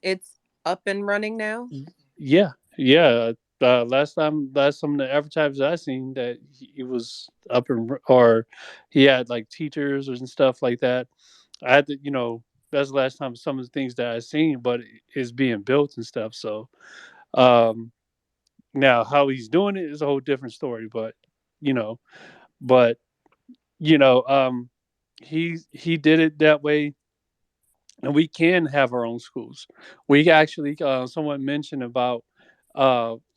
It's up and running now? yeah, yeah. Last some of the advertisements I seen that he was up or he had like teachers and stuff like that. I had to, that's the last time some of the things that I seen, but it's being built and stuff. So, um, now, how he's doing it is a whole different story, you know, but you know, um, he did it that way, and we can have our own schools. We actually, someone mentioned about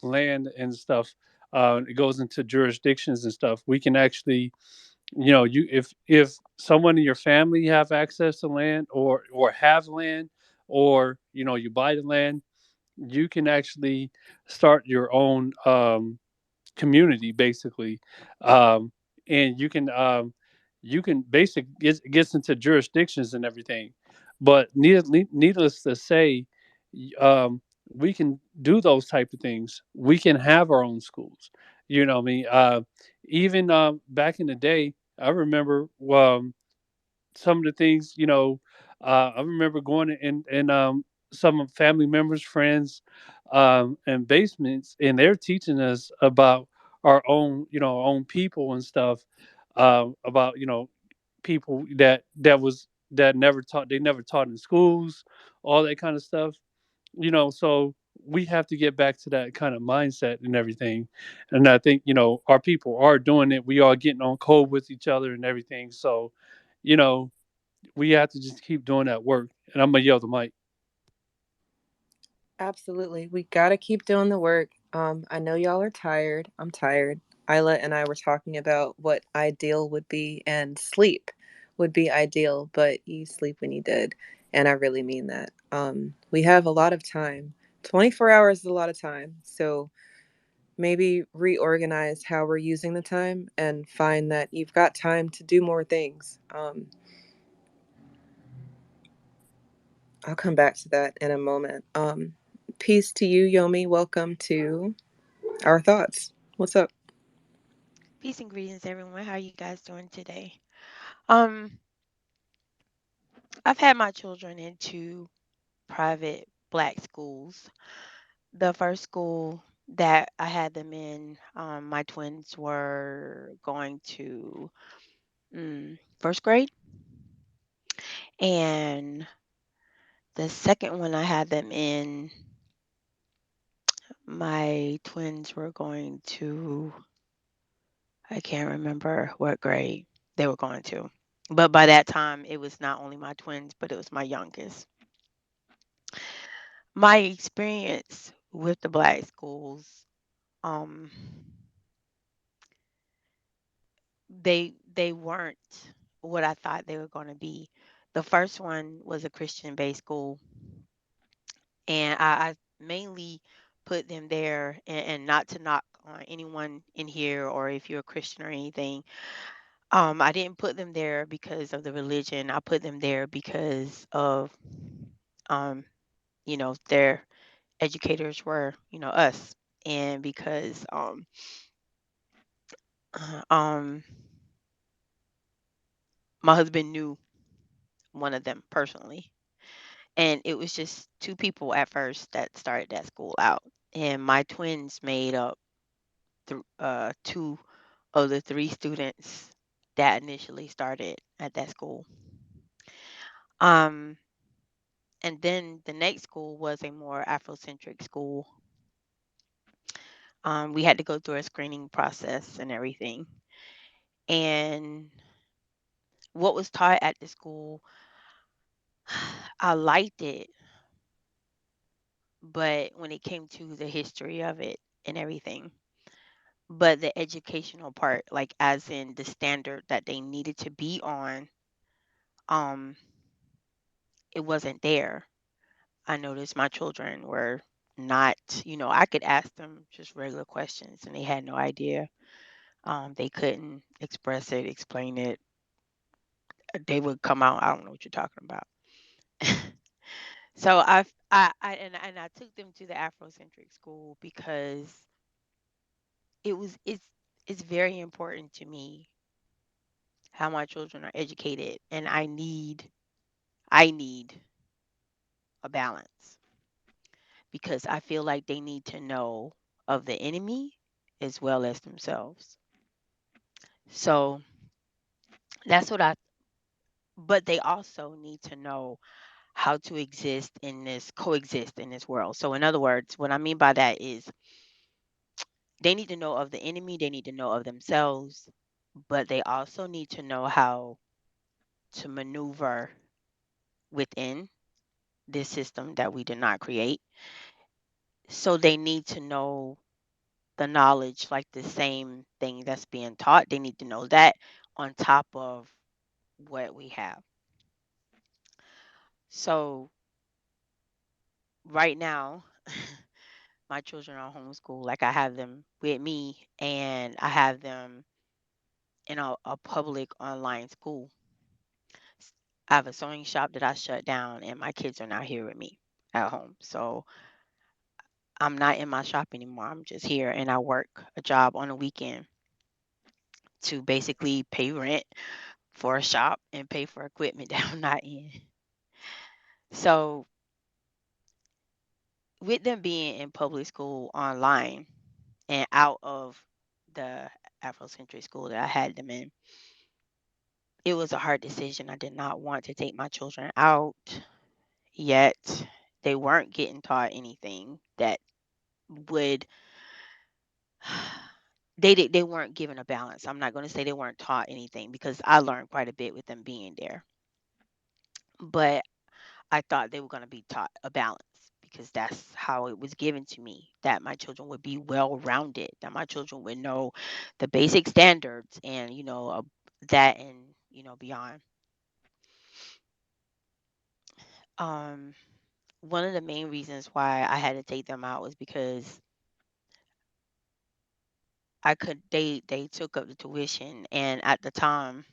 land and stuff. It goes into jurisdictions and stuff. We can actually, you if someone in your family have access to land or have land, or you buy the land, you can actually start your own. Community basically, um, and you can basically gets into jurisdictions and everything, But needless to say, we can do those type of things. We can have our own schools. You know what I mean? Even back in the day, I remember some of the things. I remember going in some of family members, friends, and basements, and they're teaching us about our own, our own people and stuff. About people that never taught, they never taught in schools, all that kind of stuff. So we have to get back to that kind of mindset and everything. And I think our people are doing it. We are getting on code with each other and everything. So you know we have to just keep doing that work. And I'm gonna yell the mic. Absolutely. We got to keep doing the work. I know y'all are tired. I'm tired. Isla and I were talking about what ideal would be, and sleep would be ideal, but you sleep when you did. And I really mean that. We have a lot of time. 24 hours is a lot of time. So maybe reorganize how we're using the time and find that you've got time to do more things. I'll come back to that in a moment. Peace to you, Yomi. Welcome to Our Thoughts. What's up? Peace and greetings, everyone. How are you guys doing today? Um, I've had my children in two private black schools. The first school that I had them in, my twins were going to first grade, and the second one I had them in, my twins were going to, I can't remember what grade they were going to. But by that time, it was not only my twins, but it was my youngest. My experience with the black schools, um, they weren't what I thought they were going to be. The first one was a Christian-based school, and I mainly put them there, and not to knock on anyone in here or if you're a Christian or anything. I didn't put them there because of the religion. I put them there because of, um, their educators were, us, and because um, my husband knew one of them personally, and it was just two people at first that started that school out, and my twins made up two of the three students that initially started at that school. Um, and then the next school was a more Afrocentric school. We had to go through a screening process and everything, and what was taught at the school, I liked it, but when it came to the history of it and everything, but the educational part, like as in the standard that they needed to be on, um, it wasn't there. I noticed my children were not, I could ask them just regular questions and they had no idea. They couldn't express it, explain it. They would come out, I don't know what you're talking about. So I took them to the Afrocentric school because it was it's very important to me how my children are educated, and I need a balance because I feel like they need to know of the enemy as well as themselves. So that's what I but they also need to know how to coexist in this world. So in other words, what I mean by that is they need to know of the enemy, they need to know of themselves, but they also need to know how to maneuver within this system that we did not create. So they need to know the knowledge, like the same thing that's being taught. They need to know that on top of what we have. So right now, my children are homeschooled. Like I have them with me and I have them in a public online school. I have a sewing shop that I shut down, and my kids are now here with me at home. So I'm not in my shop anymore. I'm just here, and I work a job on the weekend to basically pay rent for a shop and pay for equipment that I'm not in. So with them being in public school online and out of the Afrocentric school that I had them in, it was a hard decision. I did not want to take my children out, yet they weren't getting taught anything that would they weren't given a balance. I'm not going to say they weren't taught anything because I learned quite a bit with them being there. But I thought they were going to be taught a balance because that's how it was given to me, that my children would be well rounded, that my children would know the basic standards and, that and, beyond. Um, One of the main reasons why I had to take them out was because they took up the tuition, and at the time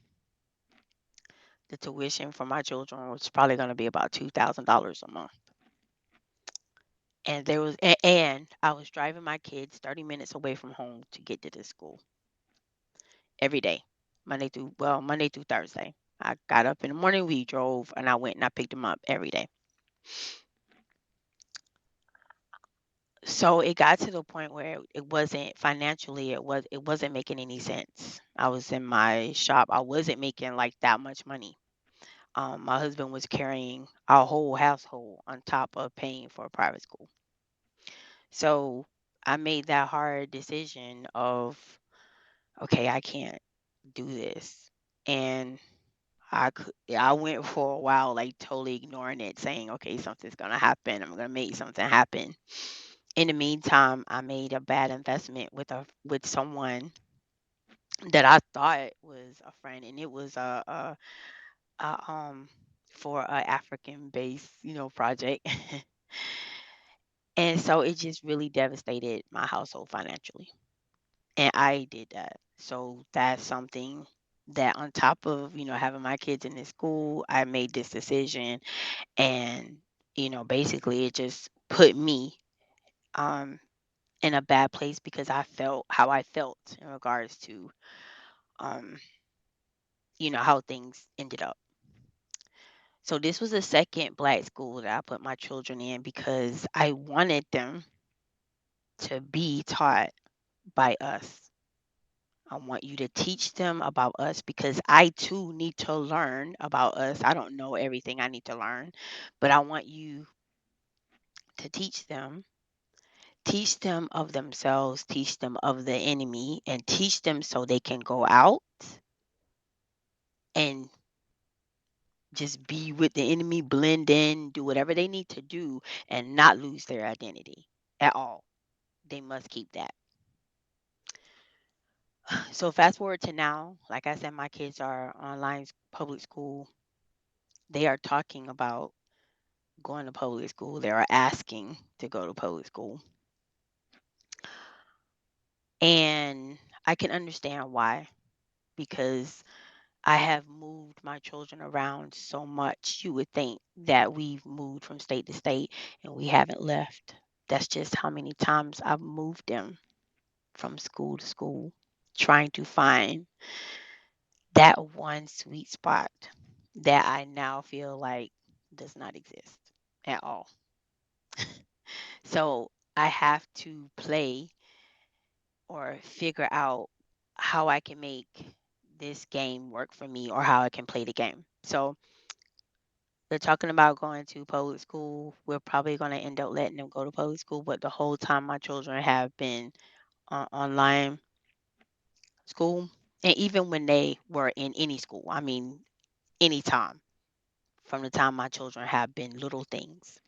the tuition for my children was probably going to be about $2,000 a month. And and I was driving my kids 30 minutes away from home to get to this school every day, Monday through Thursday. I got up in the morning, we drove, and I went and I picked them up every day. So it got to the point where it wasn't financially, it wasn't making any sense. I was in my shop, I wasn't making like that much money. My husband was carrying our whole household on top of paying for a private school. So I made that hard decision of, okay, I can't do this. And I went for a while like totally ignoring it, saying, okay, something's gonna happen. I'm gonna make something happen. In the meantime, I made a bad investment with someone that I thought was a friend, and it was a for a African based, project. And so it just really devastated my household financially. And I did that. So that's something that on top of, having my kids in this school, I made this decision, and, basically it just put me um in a bad place because I felt how I felt in regards to um how things ended up. So this was the second black school that I put my children in because I wanted them to be taught by us. I want you to teach them about us because I too need to learn about us. I don't know everything I need to learn, but I want you to teach them of themselves, teach them of the enemy, and teach them so they can go out and just be with the enemy, blend in, do whatever they need to do, and not lose their identity at all. They must keep that. So fast forward to now, like I said, my kids are online public school. They are talking about going to public school. They are asking to go to public school. And I can understand why, because I have moved my children around so much. You would think that we've moved from state to state and we haven't left. That's just how many times I've moved them from school to school, trying to find that one sweet spot that I now feel like does not exist at all. So I have to play or figure out how I can make this game work for me or how I can play the game. So they're talking about going to public school. We're probably going to end up letting them go to public school, but the whole time my children have been online school, and even when they were in any school, I mean, anytime from the time my children have been little things,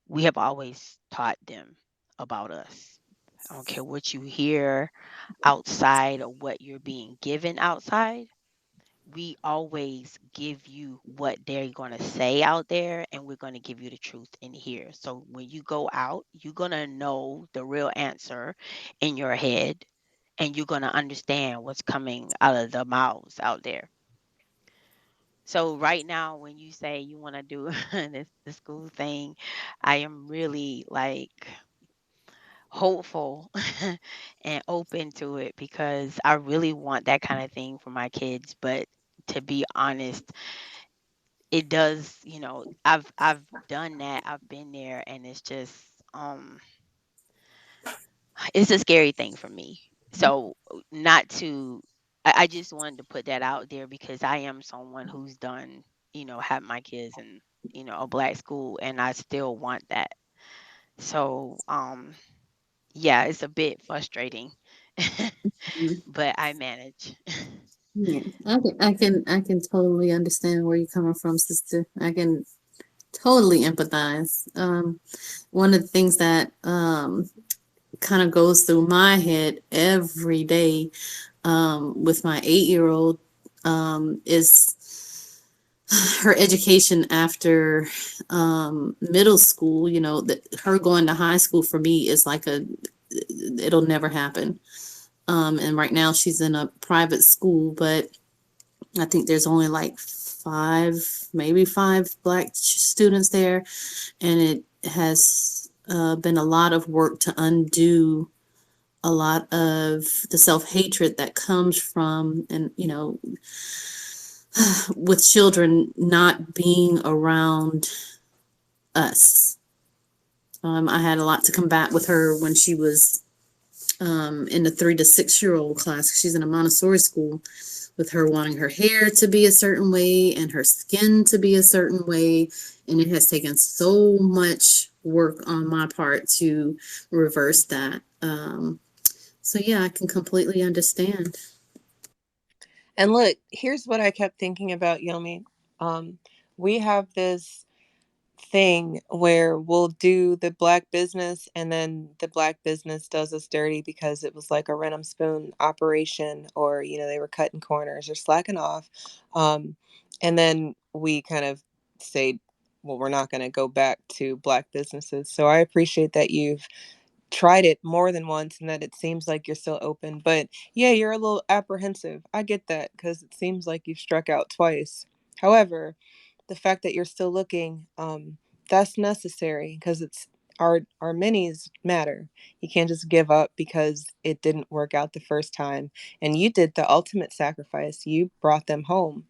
we have always taught them about us. I don't care what you hear outside or what you're being given outside. We always give you what they're going to say out there, and we're going to give you the truth in here. So when you go out, you're going to know the real answer in your head, and you're going to understand what's coming out of the mouths out there. So right now, when you say you want to do the school thing, I am really like hopeful and open to it because I really want that kind of thing for my kids. But to be honest, it does, I've done that. I've been there, and it's just um it's a scary thing for me. So not to I just wanted to put that out there because I am someone who's done, have my kids in, a black school, and I still want that. So yeah, it's a bit frustrating. Mhm. But I manage. Yeah, I can totally understand where you're coming from, sister. I can totally empathize. One of the things that kind of goes through my head every day with my 8-year old is her education after middle school. That her going to high school for me is like it'll never happen. And right now she's in a private school, but I think there's only like five, maybe five black students there, and it has been a lot of work to undo a lot of the self hatred that comes from, and with children not being around us. I had a lot to combat with her when she was in the 3 to 6 year old class. She's in a Montessori school, with her wanting her hair to be a certain way and her skin to be a certain way. And it has taken so much work on my part to reverse that. So, yeah, I can completely understand. And look, here's what I kept thinking about, Yomi. We have this thing where we'll do the black business, and then the black business does us dirty because it was like a rent 'em spoon operation, or they were cutting corners or slacking off. um, and then we kind of say, well, we're not going to go back to black businesses. So I appreciate that you've tried it more than once and that it seems like you're still open. But yeah, you're a little apprehensive. I get that because it seems like you've struck out twice. However, the fact that you're still looking, that's necessary because it's our minis matter. You can't just give up because it didn't work out the first time. And you did the ultimate sacrifice. You brought them home.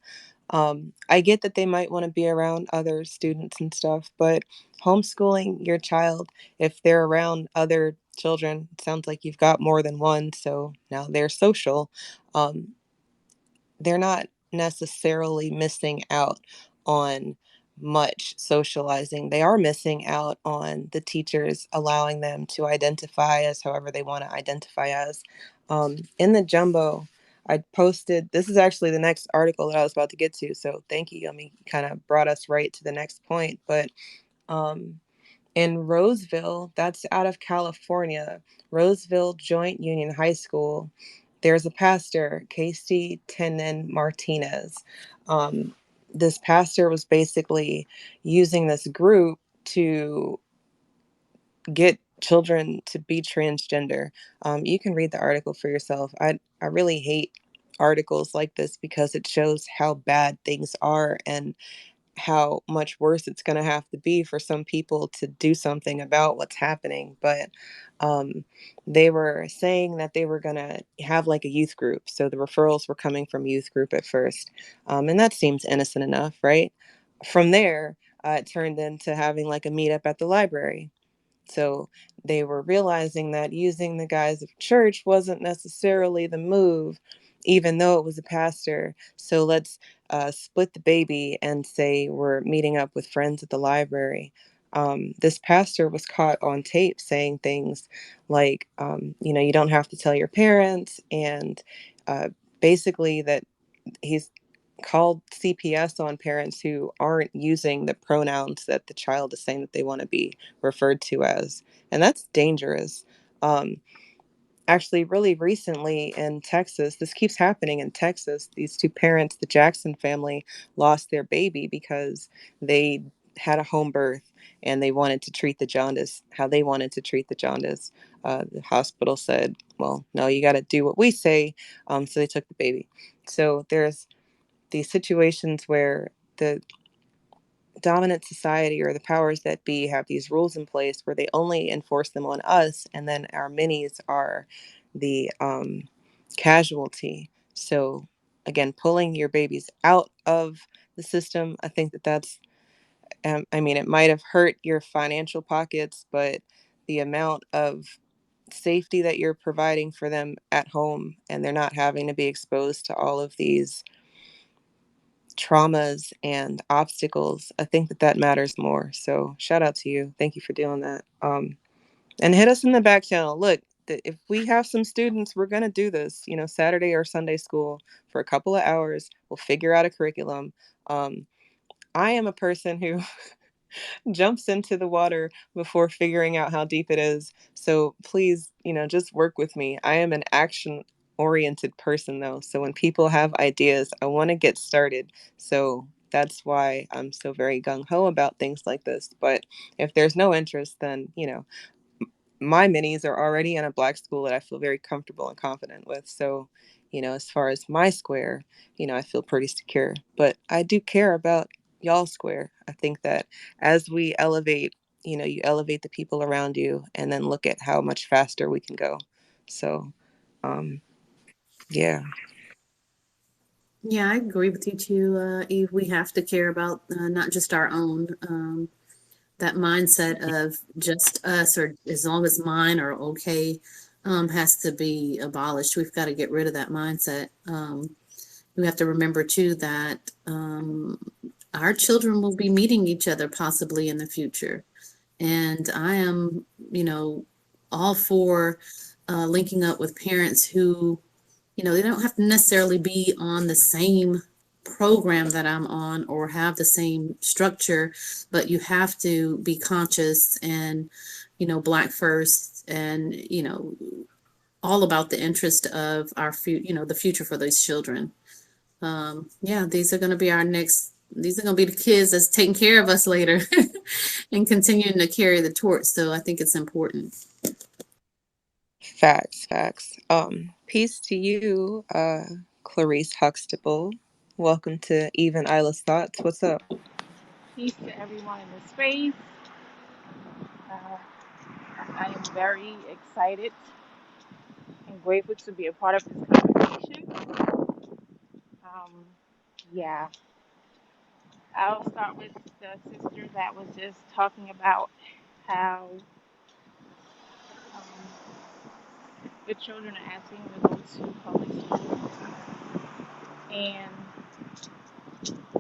I get that they might want to be around other students and stuff, but homeschooling your child, if they're around other children, it sounds like you've got more than one, so now they're social. Um, they're not necessarily missing out on much socializing. They are missing out on the teachers allowing them to identify as however they want to identify as. In the jumbo, I posted, this is actually the next article that I was about to get to. So thank you. I mean, you kind of brought us right to the next point. But um, in Roseville, that's out of California, Roseville Joint Union High School, there's a pastor, Casey Tenon Martinez. Um, this pastor was basically using this group to get children to be transgender. You can read the article for yourself. I really hate articles like this because it shows how bad things are and how much worse it's going to have to be for some people to do something about what's happening. But um, they were saying that they were going to have like a youth group. So the referrals were coming from youth group at first. And that seems innocent enough, right? From there, it turned into having like a meetup at the library. So they were realizing that using the guise of church wasn't necessarily the move, even though it was a pastor. So let's split the baby and say we're meeting up with friends at the library. This pastor was caught on tape saying things like, you don't have to tell your parents, and uh, basically that he's called CPS on parents who aren't using the pronouns that the child is saying that they want to be referred to as. And that's dangerous. Um, Actually, really recently in Texas, this keeps happening in Texas. These two parents, the Jackson family, lost their baby because they had a home birth and they wanted to treat the jaundice how they wanted to treat the jaundice. The hospital said, well, no, you got to do what we say. So they took the baby. So these situations where the dominant society or the powers that be have these rules in place where they only enforce them on us, and then our minis are the casualty. So again, pulling your babies out of the system, I think that that's I mean, it might have hurt your financial pockets, but the amount of safety that you're providing for them at home, and they're not having to be exposed to all of these traumas and obstacles, I think that that matters more. So shout out to you. Thank you for doing that. And hit us in the back channel. Look, if we have some students, we're going to do this, you know, Saturday or Sunday school for a couple of hours. We'll figure out a curriculum. Um, I am a person who jumps into the water before figuring out how deep it is. So please, you know, just work with me. I am an action oriented person though. So when people have ideas, I want to get started. So that's why I'm so very gung ho about things like this. But if there's no interest, then, you know, my minis are already in a black school that I feel very comfortable and confident with. So, you know, as far as my square, you know, I feel pretty secure. But I do care about y'all square. I think that as we elevate, you know, you elevate the people around you and then look at how much faster we can go. So, um, yeah. Yeah, I agree with you too, Eve. We have to care about not just our own. That mindset of just us, or as long as mine are okay, has to be abolished. We've got to get rid of that mindset. We have to remember too that our children will be meeting each other possibly in the future. And I am, you know, all for linking up with parents who, you know, they don't have to necessarily be on the same program that I'm on or have the same structure, but you have to be conscious and, you know, Black first, and, you know, all about the interest of our future, you know, the future for those children. Yeah, these are going to be our next, these are going to be the kids that's taking care of us later and continuing to carry the torch. So I think it's important. Facts, facts. Peace to you, Clarice Huxtable. Welcome to Even Isla's Thoughts. What's up? Peace to everyone in the space. Uh, I am very excited and grateful to be a part of this conversation. Um, yeah, I'll start with the sister that was just talking about how the children are asking to go to public school. And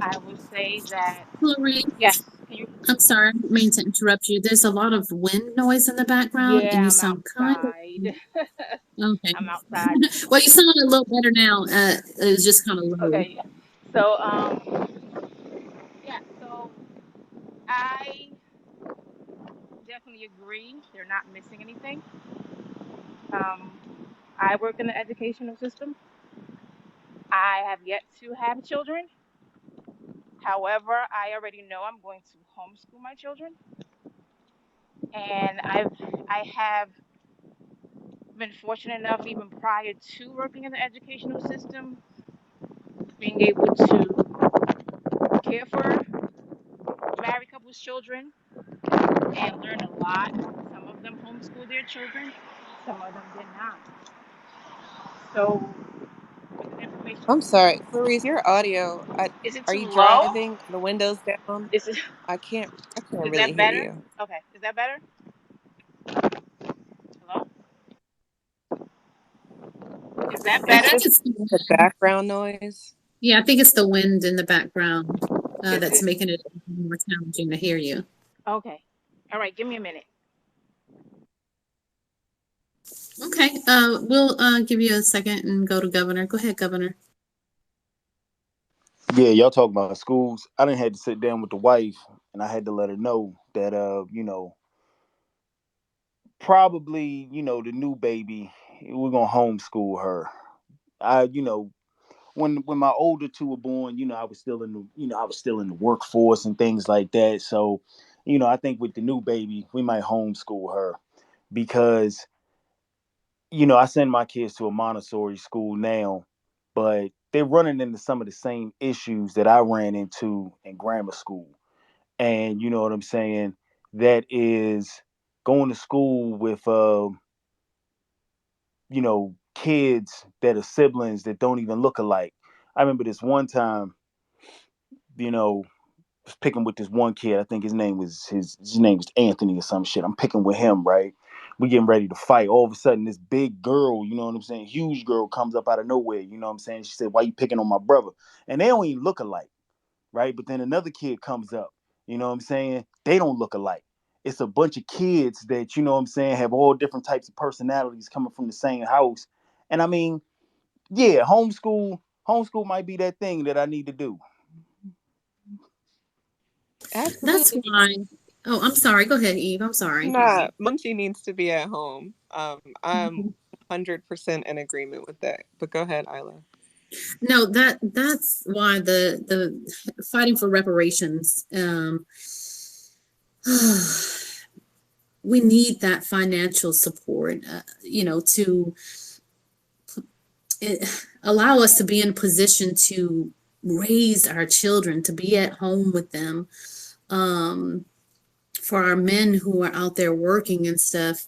I would say that, Hillary, yes, can you, I'm sorry, I didn't mean to interrupt you. There's a lot of wind noise in the background, and yeah, you I'm sound kind of outside. okay. I'm outside. Well, you sound a little better now. It was just kind of low. Okay, yeah. So, yeah, so I definitely agree. They're not missing anything. Um, I work in the educational system. I have yet to have children. However, I already know I'm going to homeschool my children, and I have been fortunate enough, even prior to working in the educational system, being able to care for married couples' children and learn a lot. Some of them homeschool their children, some of them did not. So, with the information, I'm sorry, Clarice, your audio. is it Are too you low? driving? The windows down? Is it? I can't Is really that hear better? you. Okay. Is that better? Hello? Is that I It's think better? just it's the background noise. yeah, I think it's the wind in the background Is that's it? making it more challenging to hear you. Okay. All right. Give me a minute. Okay, we'll give you a second and go to Governor. Go ahead, Governor. Yeah, y'all talk about schools. I didn't had to sit down with the wife, and I had to let her know that probably the new baby, we're gonna homeschool her. I when my older two were born, I was still in the I was still in the workforce and things like that. So, I think with the new baby, we might homeschool her because I send my kids to a Montessori school now, but they're running into some of the same issues that I ran into in grammar school. And you know what I'm saying? That is going to school with kids that are siblings that don't even look alike. I remember this one time, you know, was picking with this one kid. I think his name was Anthony or some shit. I'm picking with him, right? We getting ready to fight. All of a sudden, this big girl, you know what I'm saying, huge girl comes up out of nowhere. You know what I'm saying? She said, "Why you picking on my brother?" And they don't even look alike, right? But then another kid comes up. You know what I'm saying? They don't look alike. It's a bunch of kids that, you know what I'm saying, have all different types of personalities coming from the same house. And I mean, yeah, homeschool might be that thing that I need to do. That's Absolutely. why. Oh, I'm sorry. Go ahead, Eve. I'm sorry. Nah, Munchie needs to be at home. I'm 100% in agreement with that. But go ahead, Isla. No, that's why the fighting for reparations. We need that financial support, to allow us to be in a position to raise our children, to be at home with them. Um, for our men who are out there working and stuff.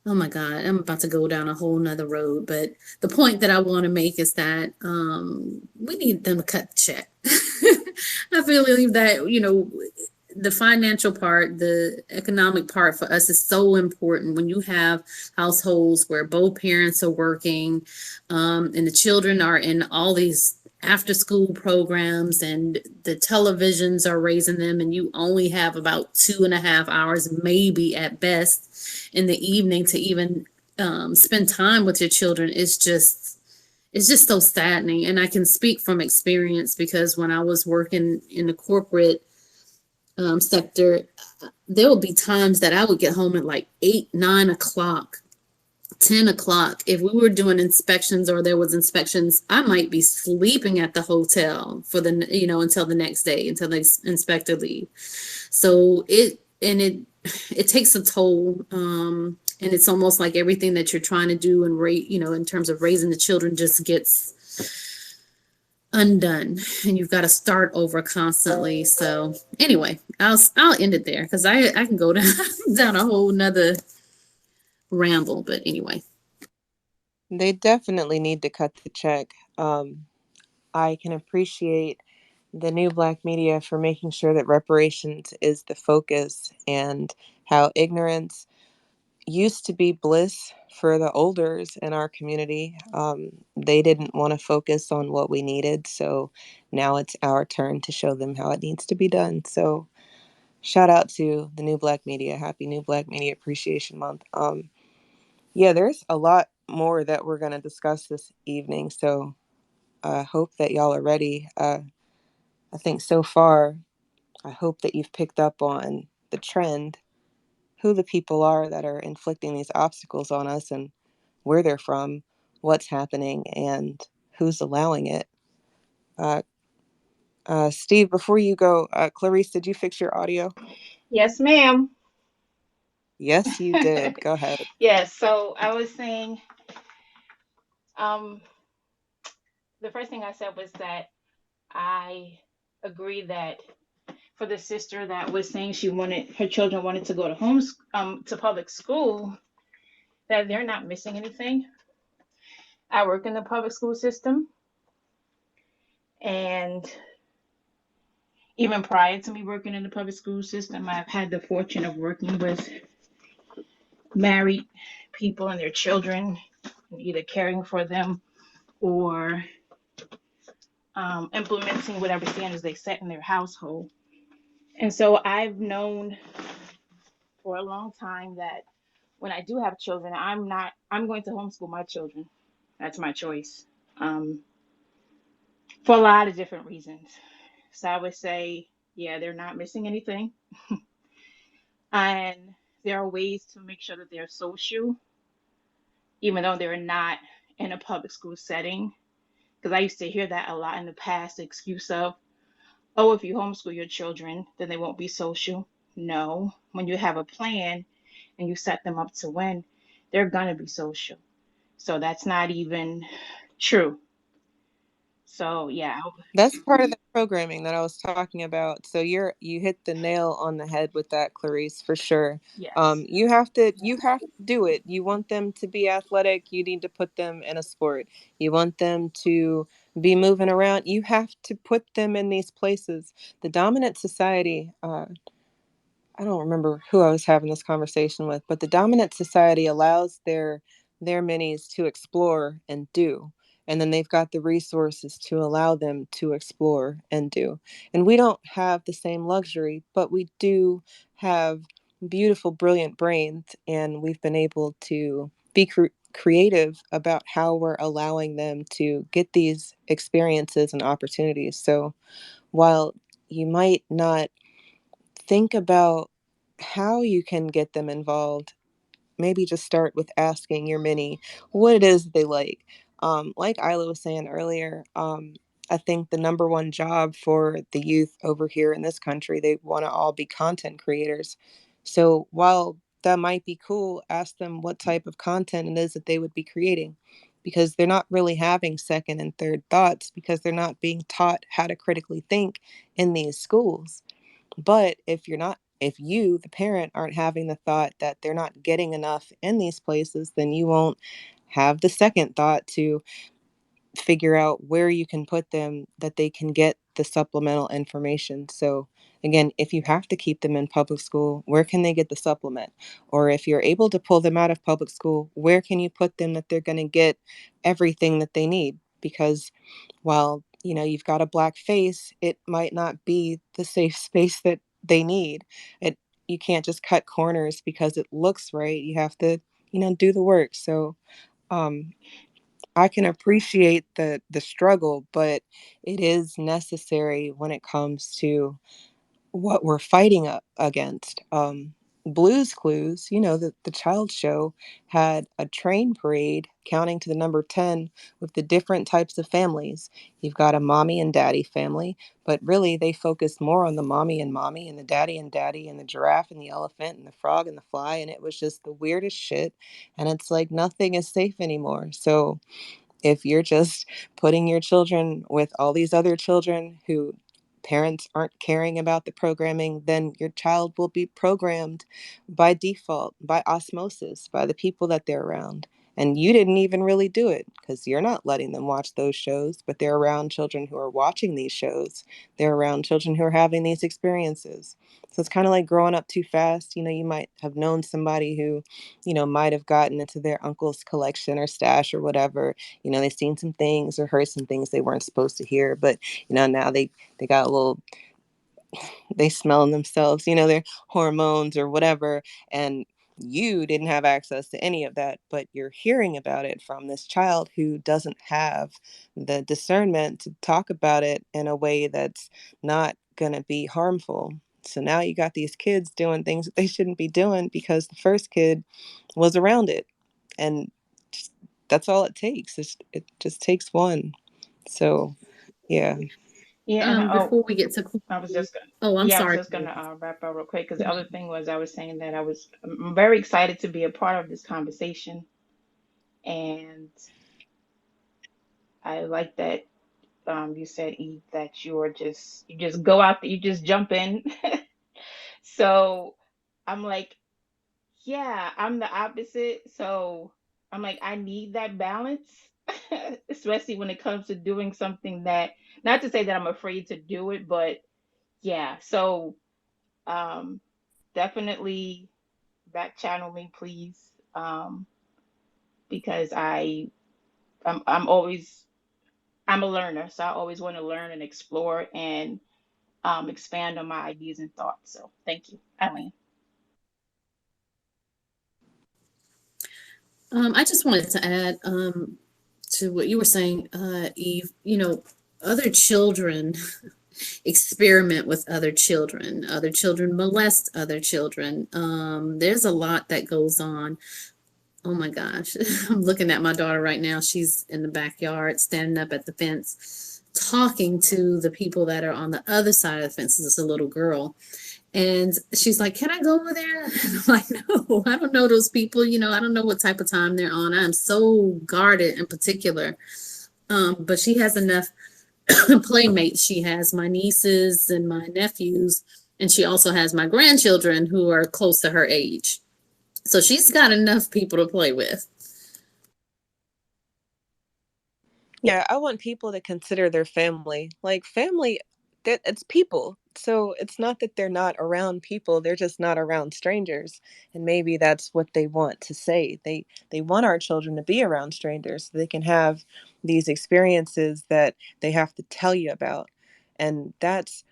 Oh my God, I'm about to go down a whole nother road. But the point that I want to make is that we need them to cut the check. I believe that, the financial part, the economic part for us is so important when you have households where both parents are working, and the children are in all these after school programs and the televisions are raising them, and you only have about 2.5 hours maybe at best in the evening to even spend time with your children. It's just so saddening. And I can speak from experience because when I was working in the corporate sector, there would be times that I would get home at like 8, 9 o'clock, 10 o'clock. If we were doing inspections or there was inspections, I might be sleeping at the hotel for until the next day, until the inspector leave. So it takes a toll. And it's almost like everything that you're trying to do and in terms of raising the children just gets undone, and you've got to start over constantly. So anyway, I'll end it there because I can go down a whole nother ramble. But anyway. They definitely need to cut the check. I can appreciate the new Black media for making sure that reparations is the focus, and how ignorance used to be bliss for the elders in our community. They didn't want to focus on what we needed, so now it's our turn to show them how it needs to be done. So shout out to the new Black media. Happy New Black Media Appreciation Month. Yeah, there's a lot more that we're going to discuss this evening, so I hope that y'all are ready. I think so far, I hope that you've picked up on the trend, who the people are that are inflicting these obstacles on us, and where they're from, what's happening, and who's allowing it. Uh, Steve, before you go, Clarice, did you fix your audio? Yes, ma'am. Yes, you did. Go ahead. Yes, so I was saying, um, the first thing I said was that I agree that for the sister that was saying her children wanted to go to to public school, that they're not missing anything. I work in the public school system, and even prior to me working in the public school system, I've had the fortune of working with married people and their children, either caring for them or implementing whatever standards they set in their household. And so I've known for a long time that when I do have children, I'm going to homeschool my children. That's my choice, um, for a lot of different reasons. So I would say, yeah, they're not missing anything. And there are ways to make sure that they're social, even though they're not in a public school setting. Because I used to hear that a lot in the past, the excuse of, oh, if you homeschool your children, then they won't be social. No, when you have a plan and you set them up to win, they're going to be social. So that's not even true. So yeah, That's part of the programming that I was talking about. So you hit the nail on the head with that, Clarice, for sure. yes. You have to do it. You want them to be athletic, you need to put them in a sport. You want them to be moving around, you have to put them in these places. The dominant society, I don't remember who I was having this conversation with, but the dominant society allows their minis to explore and do. And then they've got the resources to allow them to explore and do. And we don't have the same luxury, but we do have beautiful, brilliant brains. And we've been able to be creative about how we're allowing them to get these experiences and opportunities. So while you might not think about how you can get them involved. Maybe just start with asking your mini what it is they like Isla was saying earlier, I think the number one job for the youth over here in this country, they want to all be content creators. So while that might be cool, ask them what type of content it is that they would be creating, because they're not really having second and third thoughts because they're not being taught how to critically think in these schools. But if you, the parent, aren't having the thought that they're not getting enough in these places, then you won't have the second thought to figure out where you can put them that they can get the supplemental information. So again, if you have to keep them in public school, where can they get the supplement? Or if you're able to pull them out of public school, where can you put them that they're going to get everything that they need? Because while, you've got a black face, it might not be the safe space that they need. It You can't just cut corners because it looks right. You have to, do the work. So um I can appreciate the struggle, but it is necessary when it comes to what we're fighting against. Blues Clues, the child show, had a train parade counting to the number 10 with the different types of families. You've got a mommy and daddy family, but really they focused more on the mommy and the daddy and the giraffe and the elephant and the frog and the fly. And it was just the weirdest shit. And it's like nothing is safe anymore. So if you're just putting your children with all these other children who parents aren't caring about the programming, then your child will be programmed by default, by osmosis, by the people that they're around. And you didn't even really do it because you're not letting them watch those shows, but they're around children who are watching these shows. They're around children who are having these experiences. So it's kind of like growing up too fast. You might have known somebody who, might have gotten into their uncle's collection or stash or whatever. They've seen some things or heard some things they weren't supposed to hear, but now they got a little, they smell in themselves, their hormones or whatever, and you didn't have access to any of that, but you're hearing about it from this child who doesn't have the discernment to talk about it in a way that's not going to be harmful. So now you got these kids doing things that they shouldn't be doing because the first kid was around it. And just, that's all it takes. It just takes one. So, yeah. Yeah, and Before we get to I was just gonna, oh, I'm yeah, I was sorry. just gonna wrap up real quick because the other thing was I was saying that I'm very excited to be a part of this conversation, and I like that you said, Eve, that you just go out there, you just jump in. So I'm like, yeah, I'm the opposite. So I'm like, I need that balance, especially when it comes to doing something that, not to say that I'm afraid to do it, but yeah. So um, definitely back channel me, please, because I'm always, I'm a learner, so I always want to learn and explore and expand on my ideas and thoughts. So thank you, Eileen. I just wanted to add to what you were saying, Eve. Other children experiment with other children. Other children molest other children. There's a lot that goes on. Oh my gosh. I'm looking at my daughter right now. She's in the backyard, standing up at the fence, talking to the people that are on the other side of the fence. It's a little girl. And she's like, "Can I go over there?" And I'm like, "No, I don't know those people. I don't know what type of time they're on. I'm so guarded and particular." But she has enough. playmates she has, my nieces and my nephews, and she also has my grandchildren who are close to her age. So she's got enough people to play with. Yeah, I want people to consider their family. Like family, that it's people. So it's not that they're not around people, they're just not around strangers. And maybe that's what they want to say. They want our children to be around strangers so they can have these experiences that they have to tell you about. And that's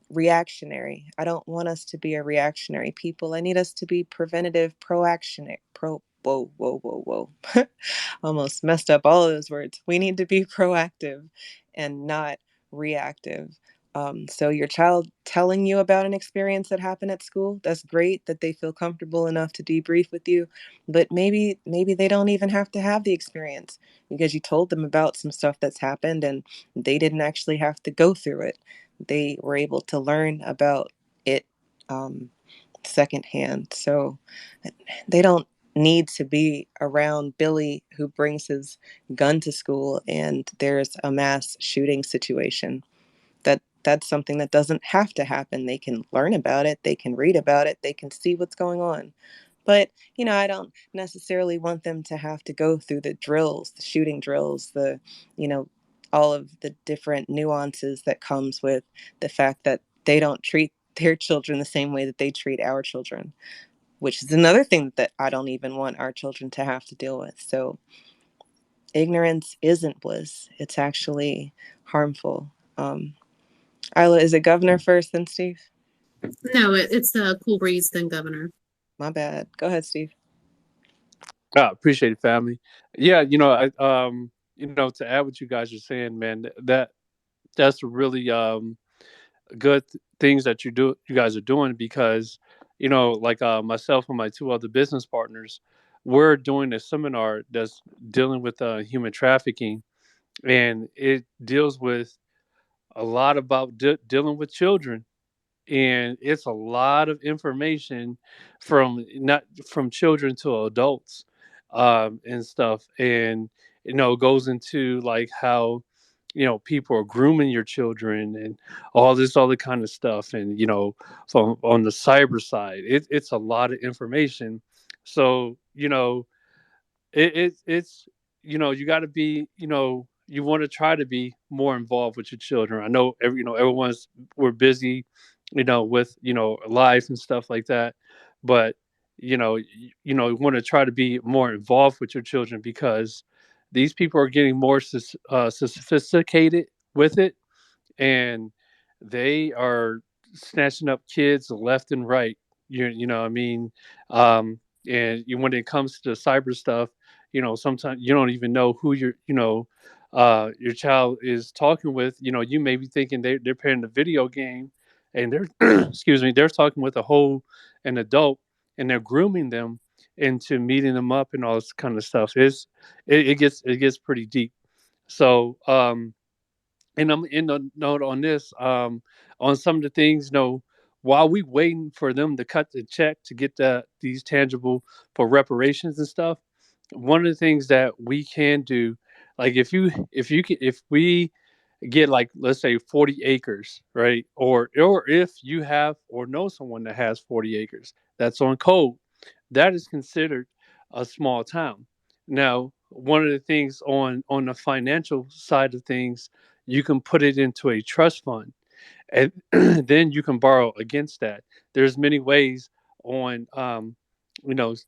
reactionary. I don't want us to be a reactionary people. I need us to be preventative, proactionary. Whoa. Almost messed up all of those words. We need to be proactive and not reactive. So your child telling you about an experience that happened at school, that's great that they feel comfortable enough to debrief with you, but maybe they don't even have to have the experience because you told them about some stuff that's happened and they didn't actually have to go through it. They were able to learn about it um, secondhand. So they don't need to be around Billy who brings his gun to school and there's a mass shooting situation. That's something that doesn't have to happen. They can learn about it, they can read about it, they can see what's going on. But, I don't necessarily want them to have to go through the drills, the shooting drills, you know, all of the different nuances that comes with the fact that they don't treat their children the same way that they treat our children, which is another thing that I don't even want our children to have to deal with. So ignorance isn't bliss. It's actually harmful. Isla, is it governor first, then Steve? No, it's Cool Breeze, then Governor. My bad. Go ahead, Steve. Appreciate it, family. Yeah, to add what you guys are saying, man, that's really good things that you guys are doing because like myself and my two other business partners, we're doing a seminar that's dealing with human trafficking, and it deals with a lot about dealing with children, and it's a lot of information from not from children to adults, and stuff, and goes into like how people are grooming your children and all this other kind of stuff, and so on the cyber side, it's a lot of information. So it's you got to be you want to try to be more involved with your children. I know everyone's we're busy with life and stuff like that, but you want to try to be more involved with your children because these people are getting more sophisticated with it, and they are snatching up kids left and right. You know what I mean? And when it comes to cyber stuff, sometimes you don't even know who your child is talking with. You may be thinking they're playing a video game, and they're excuse me, they're talking with an adult, and they're grooming them into meeting them up and all this kind of stuff. It gets pretty deep. So and I'm in the note on this, on some of the things, while we waiting for them to cut the check to get these tangible for reparations and stuff. One of the things that we can do, like if we get like let's say 40 acres, right? Or if you have or know someone that has 40 acres that's on code, that is considered a small town. Now, one of the things on the financial side of things, you can put it into a trust fund, and then you can borrow against that. There's many ways on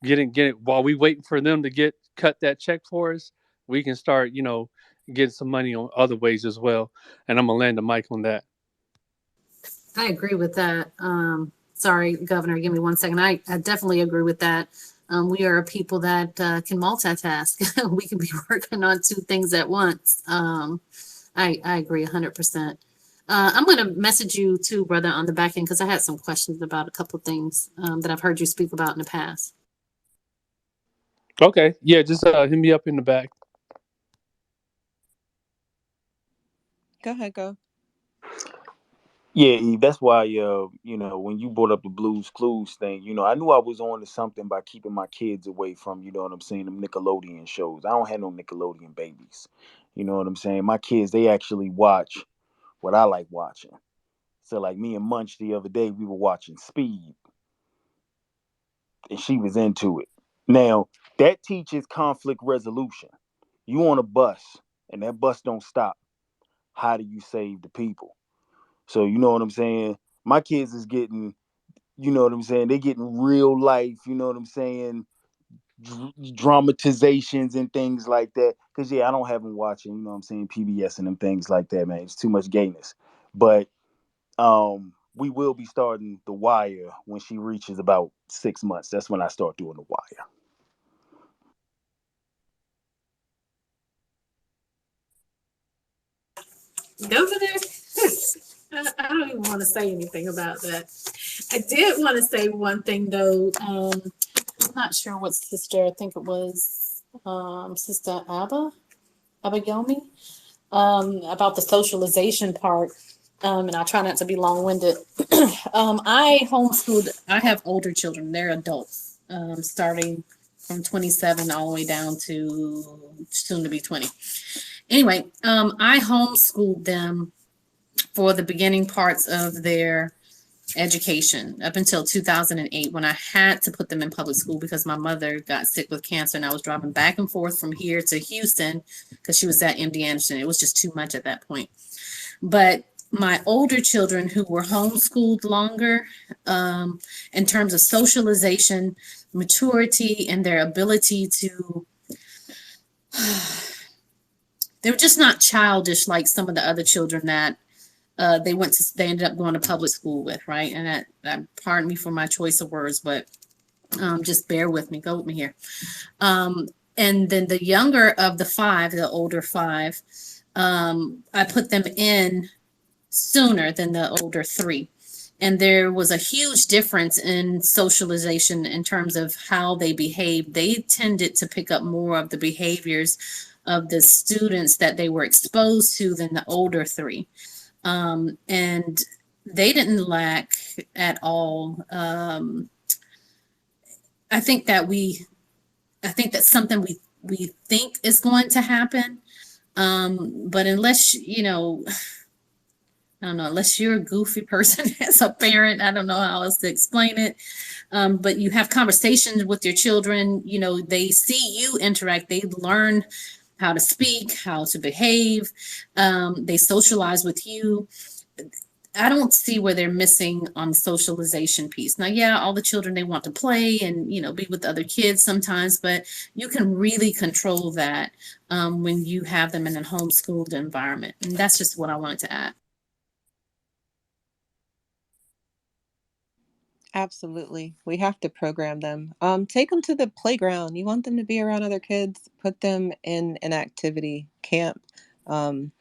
getting while we waiting for them to get cut that check for us, we can start getting some money on other ways as well. And I'm gonna land the mic on that. I agree with that. Sorry, Governor, give me 1 second. I definitely agree with that. We are a people that can multitask. We can be working on two things at once. I agree 100%. I'm going to message you too, brother, on the back end because I had some questions about a couple of things that I've heard you speak about in the past. Okay, yeah, just hit me up in the back. Go ahead, go. Yeah, Eve, that's why when you brought up the Blues Clues thing, I knew I was on to something by keeping my kids away from, what I'm saying, them Nickelodeon shows. I don't have no Nickelodeon babies. You know what I'm saying? My kids, they actually watch what I like watching. So like me and Munch the other day, we were watching Speed, and she was into it. Now that teaches conflict resolution. You on a bus, and that bus don't stop. How do you save the people? So you know what I'm saying? My kids is getting, you know what I'm saying? They getting real life, you know what I'm saying? Dramatizations and things like that. Cause yeah, I don't have them watching, you know what I'm saying, PBS and them things like that, man. It's too much gayness. But we will be starting The Wire when she reaches about 6 months. That's when I start doing The Wire. Governor, I don't even want to say anything about that. I did want to say one thing though. I'm not sure what sister. I think it was Sister Abba Yomi, about the socialization part. And I try not to be long winded. I homeschooled. I have older children. They're adults, starting from 27 all the way down to soon to be 20. Anyway, I homeschooled them for the beginning parts of their education up until 2008 when I had to put them in public school because my mother got sick with cancer and I was driving back and forth from here to Houston because she was at MD Anderson. It was just too much at that point. But my older children who were homeschooled longer, in terms of socialization, maturity, and their ability to, they were just not childish like some of the other children that they ended up going to public school with, right? And that pardon me for my choice of words, but just bear with me, go with me here. And then the younger of the five, the older five, I put them in sooner than the older three. And there was a huge difference in socialization in terms of how they behaved. They tended to pick up more of the behaviors of the students that they were exposed to than the older three. And they didn't lack at all. I think that something we think is going to happen. But unless, I don't know, unless you're a goofy person as a parent, I don't know how else to explain it. But you have conversations with your children, they see you interact, they learn how to speak, how to behave, they socialize with you. I don't see where they're missing on the socialization piece. Now, yeah, all the children, they want to play and, be with other kids sometimes, but you can really control that when you have them in a homeschooled environment. And that's just what I wanted to add. Absolutely. We have to program them. Take them to the playground. You want them to be around other kids, put them in an activity camp. Um,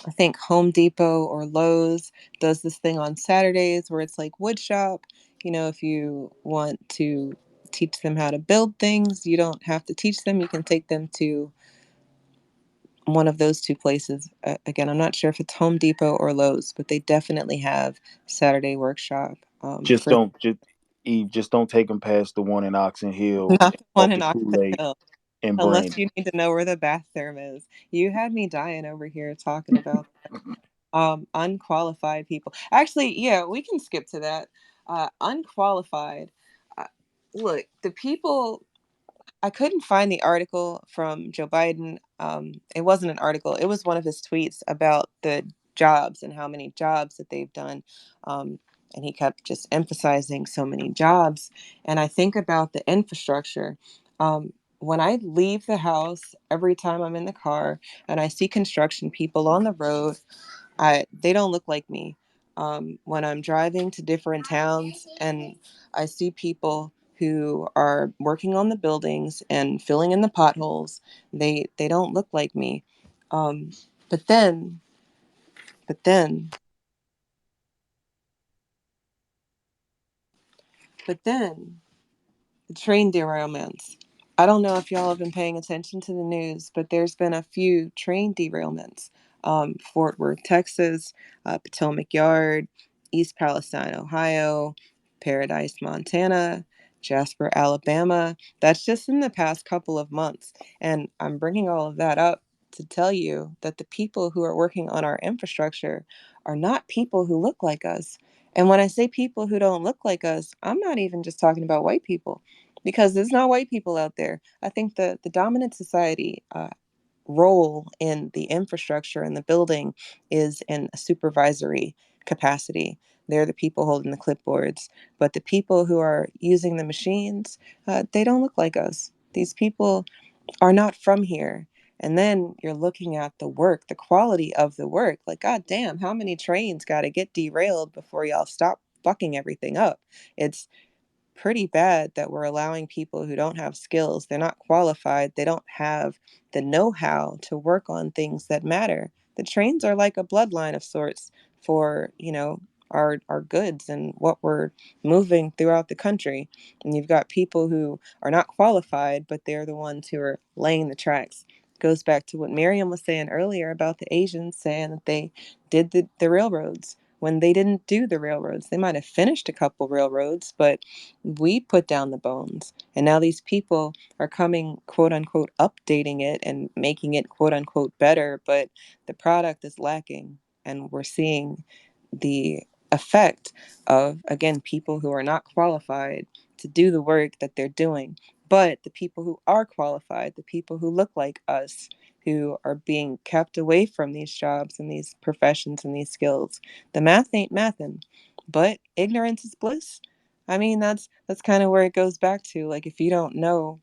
I think Home Depot or Lowe's does this thing on Saturdays where it's like wood shop. If you want to teach them how to build things, you don't have to teach them. You can take them to one of those two places. Again, I'm not sure if it's Home Depot or Lowe's, but they definitely have Saturday workshop Just for don't just Eve, just don't take them past the one in Oxon Hill not and the one off in the Oxon Kool-Aid Hill. and Unless Brandy. you need to know where the bathroom is. You had me dying over here talking about unqualified people. Actually, yeah, we can skip to that. Unqualified. Uh, Look, the people. I couldn't find the article from Joe Biden. It wasn't an article. It was one of his tweets about the jobs and how many jobs that they've done. And he kept just emphasizing so many jobs. And I think about the infrastructure. When I leave the house, every time I'm in the car and I see construction people on the road, they don't look like me. When I'm driving to different towns and I see people who are working on the buildings and filling in the potholes, they don't look like me. Um, but then, but then, but then the train derailments. I don't know if y'all have been paying attention to the news, but there's been a few train derailments. Fort Worth, Texas, Potomac Yard, East Palestine, Ohio, Paradise, Montana, Jasper, Alabama. That's just in the past couple of months. And I'm bringing all of that up to tell you that the people who are working on our infrastructure are not people who look like us. And when I say people who don't look like us, I'm not even just talking about white people, because there's not white people out there. I think the dominant society role in the infrastructure and the building is in a supervisory capacity. They're the people holding the clipboards, but the people who are using the machines, they don't look like us. These people are not from here. And then you're looking at the work, the quality of the work. Like, God damn, how many trains got to get derailed before y'all stop fucking everything up? It's pretty bad that we're allowing people who don't have skills, they're not qualified, they don't have the know-how to work on things that matter. The trains are like a bloodline of sorts for, our goods and what we're moving throughout the country. And you've got people who are not qualified, but they're the ones who are laying the tracks. Goes back to what Miriam was saying earlier about the Asians saying that they did the railroads when they didn't do the railroads. They might have finished a couple railroads, but we put down the bones. And now these people are coming, quote unquote, updating it and making it, quote unquote, better, but the product is lacking. And we're seeing the effect of, again, people who are not qualified to do the work that they're doing. But the people who are qualified, the people who look like us, who are being kept away from these jobs and these professions and these skills, the math ain't mathin', but ignorance is bliss. I mean, that's kind of where it goes back to. Like, if you don't know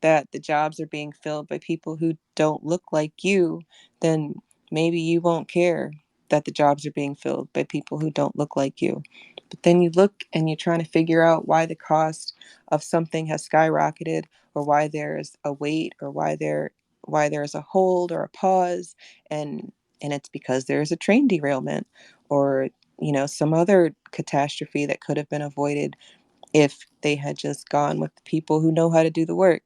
that the jobs are being filled by people who don't look like you, then maybe you won't care that the jobs are being filled by people who don't look like you. But then you look and you're trying to figure out why the cost of something has skyrocketed, or why there's a wait, or why there's a hold or a pause, and it's because there's a train derailment, or some other catastrophe that could have been avoided if they had just gone with the people who know how to do the work.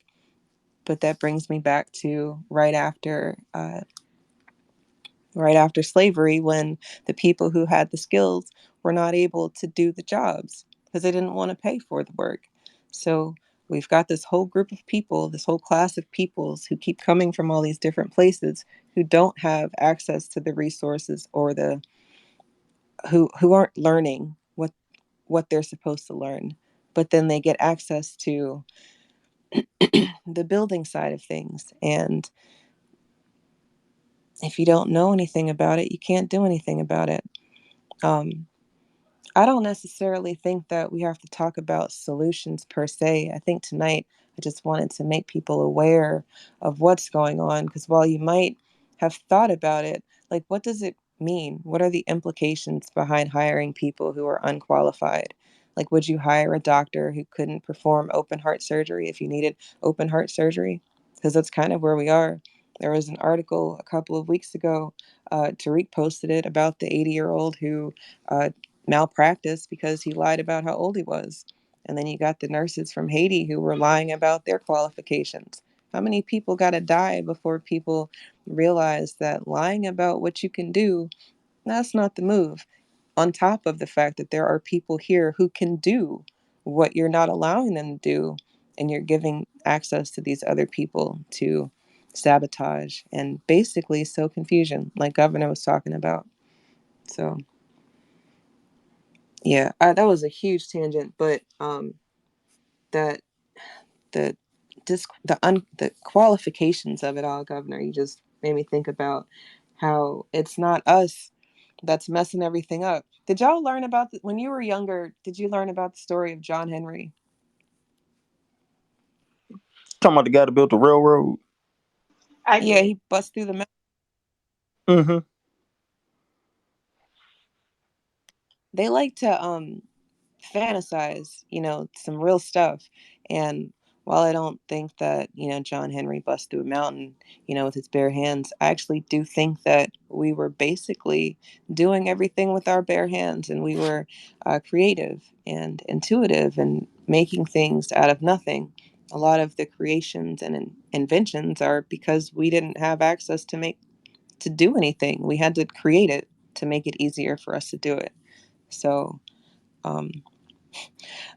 But that brings me back to right after slavery, when the people who had the skills were not able to do the jobs because they didn't want to pay for the work. So we've got this whole group of people, this whole class of peoples who keep coming from all these different places, who don't have access to the resources, or the who aren't learning what they're supposed to learn. But then they get access to the building side of things. And if you don't know anything about it, you can't do anything about it. Um, I don't necessarily think that we have to talk about solutions per se. I think tonight I just wanted to make people aware of what's going on, because while you might have thought about it, like, what does it mean? What are the implications behind hiring people who are unqualified? Like, would you hire a doctor who couldn't perform open heart surgery if you needed open heart surgery? Because that's kind of where we are. There was an article a couple of weeks ago, Tariq posted it, about the 80-year-old who uh, malpractice because he lied about how old he was. And then you got the nurses from Haiti who were lying about their qualifications. How many people got to die before people realize that lying about what you can do, that's not the move? On top of the fact that there are people here who can do what you're not allowing them to do, and you're giving access to these other people to sabotage and basically sow confusion, like Governor was talking about. So yeah, that was a huge tangent, but that the the qualifications of it all, Governor, you just made me think about how it's not us that's messing everything up. Did y'all learn about when you were younger? Did you learn about the story of John Henry? Talking about the guy that built the railroad. I Yeah, did. he bust through the mountain. Mm-hmm. They like to fantasize, some real stuff. And while I don't think that, John Henry bust through a mountain, with his bare hands, I actually do think that we were basically doing everything with our bare hands, and we were creative and intuitive and making things out of nothing. A lot of the creations and inventions are because we didn't have access to do anything. We had to create it to make it easier for us to do it. So, um,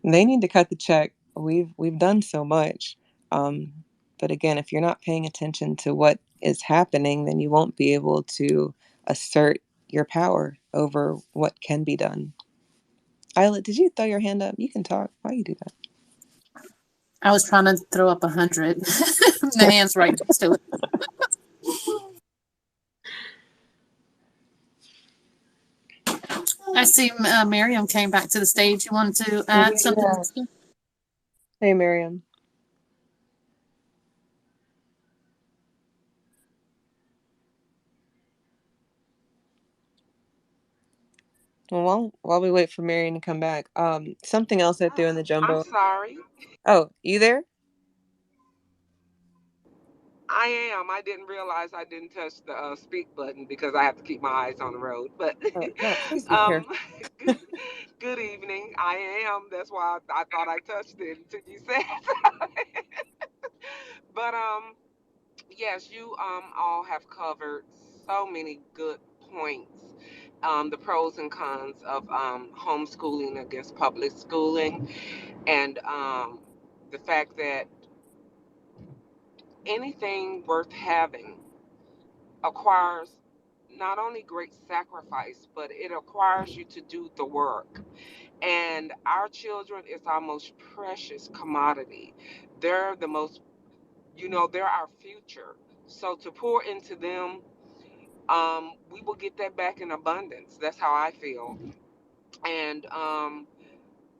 they need to cut the check. We've done so much. Um, but again, if you're not paying attention to what is happening, then you won't be able to assert your power over what can be done. Isla, did you throw your hand up? You can talk. Why you do I was trying to throw up 100. The that? hand's right next to it. I see Miriam came back to the stage. You wanted to add something? Yeah. Hey, Miriam. Well, while we wait for Miriam to come back, something else I threw in the I'm jumbo. sorry. Oh, you there? I am. I didn't realize I didn't touch the speak button because I have to keep my eyes on the road. But Oh, no, please be um, careful. good, good evening. I am. That's why I thought I touched it until you said. But yes, you all have covered so many good points. The pros and cons of homeschooling against public schooling, and the fact that anything worth having acquires not only great sacrifice, but it requires you to do the work. And our children is our most precious commodity. They're the most, they're our future. So to pour into them, we will get that back in abundance. That's how I feel. And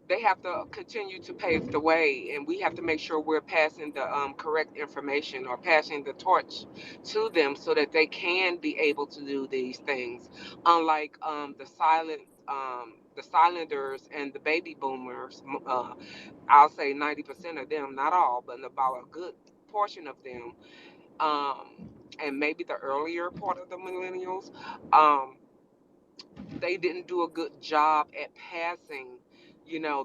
they have to continue to pave the way, and we have to make sure we're passing the correct information or passing the torch to them so that they can be able to do these things. Unlike the silenters and the baby boomers, I'll say 90% of them, not all, but about a good portion of them, and maybe the earlier part of the millennials. They didn't do a good job at passing,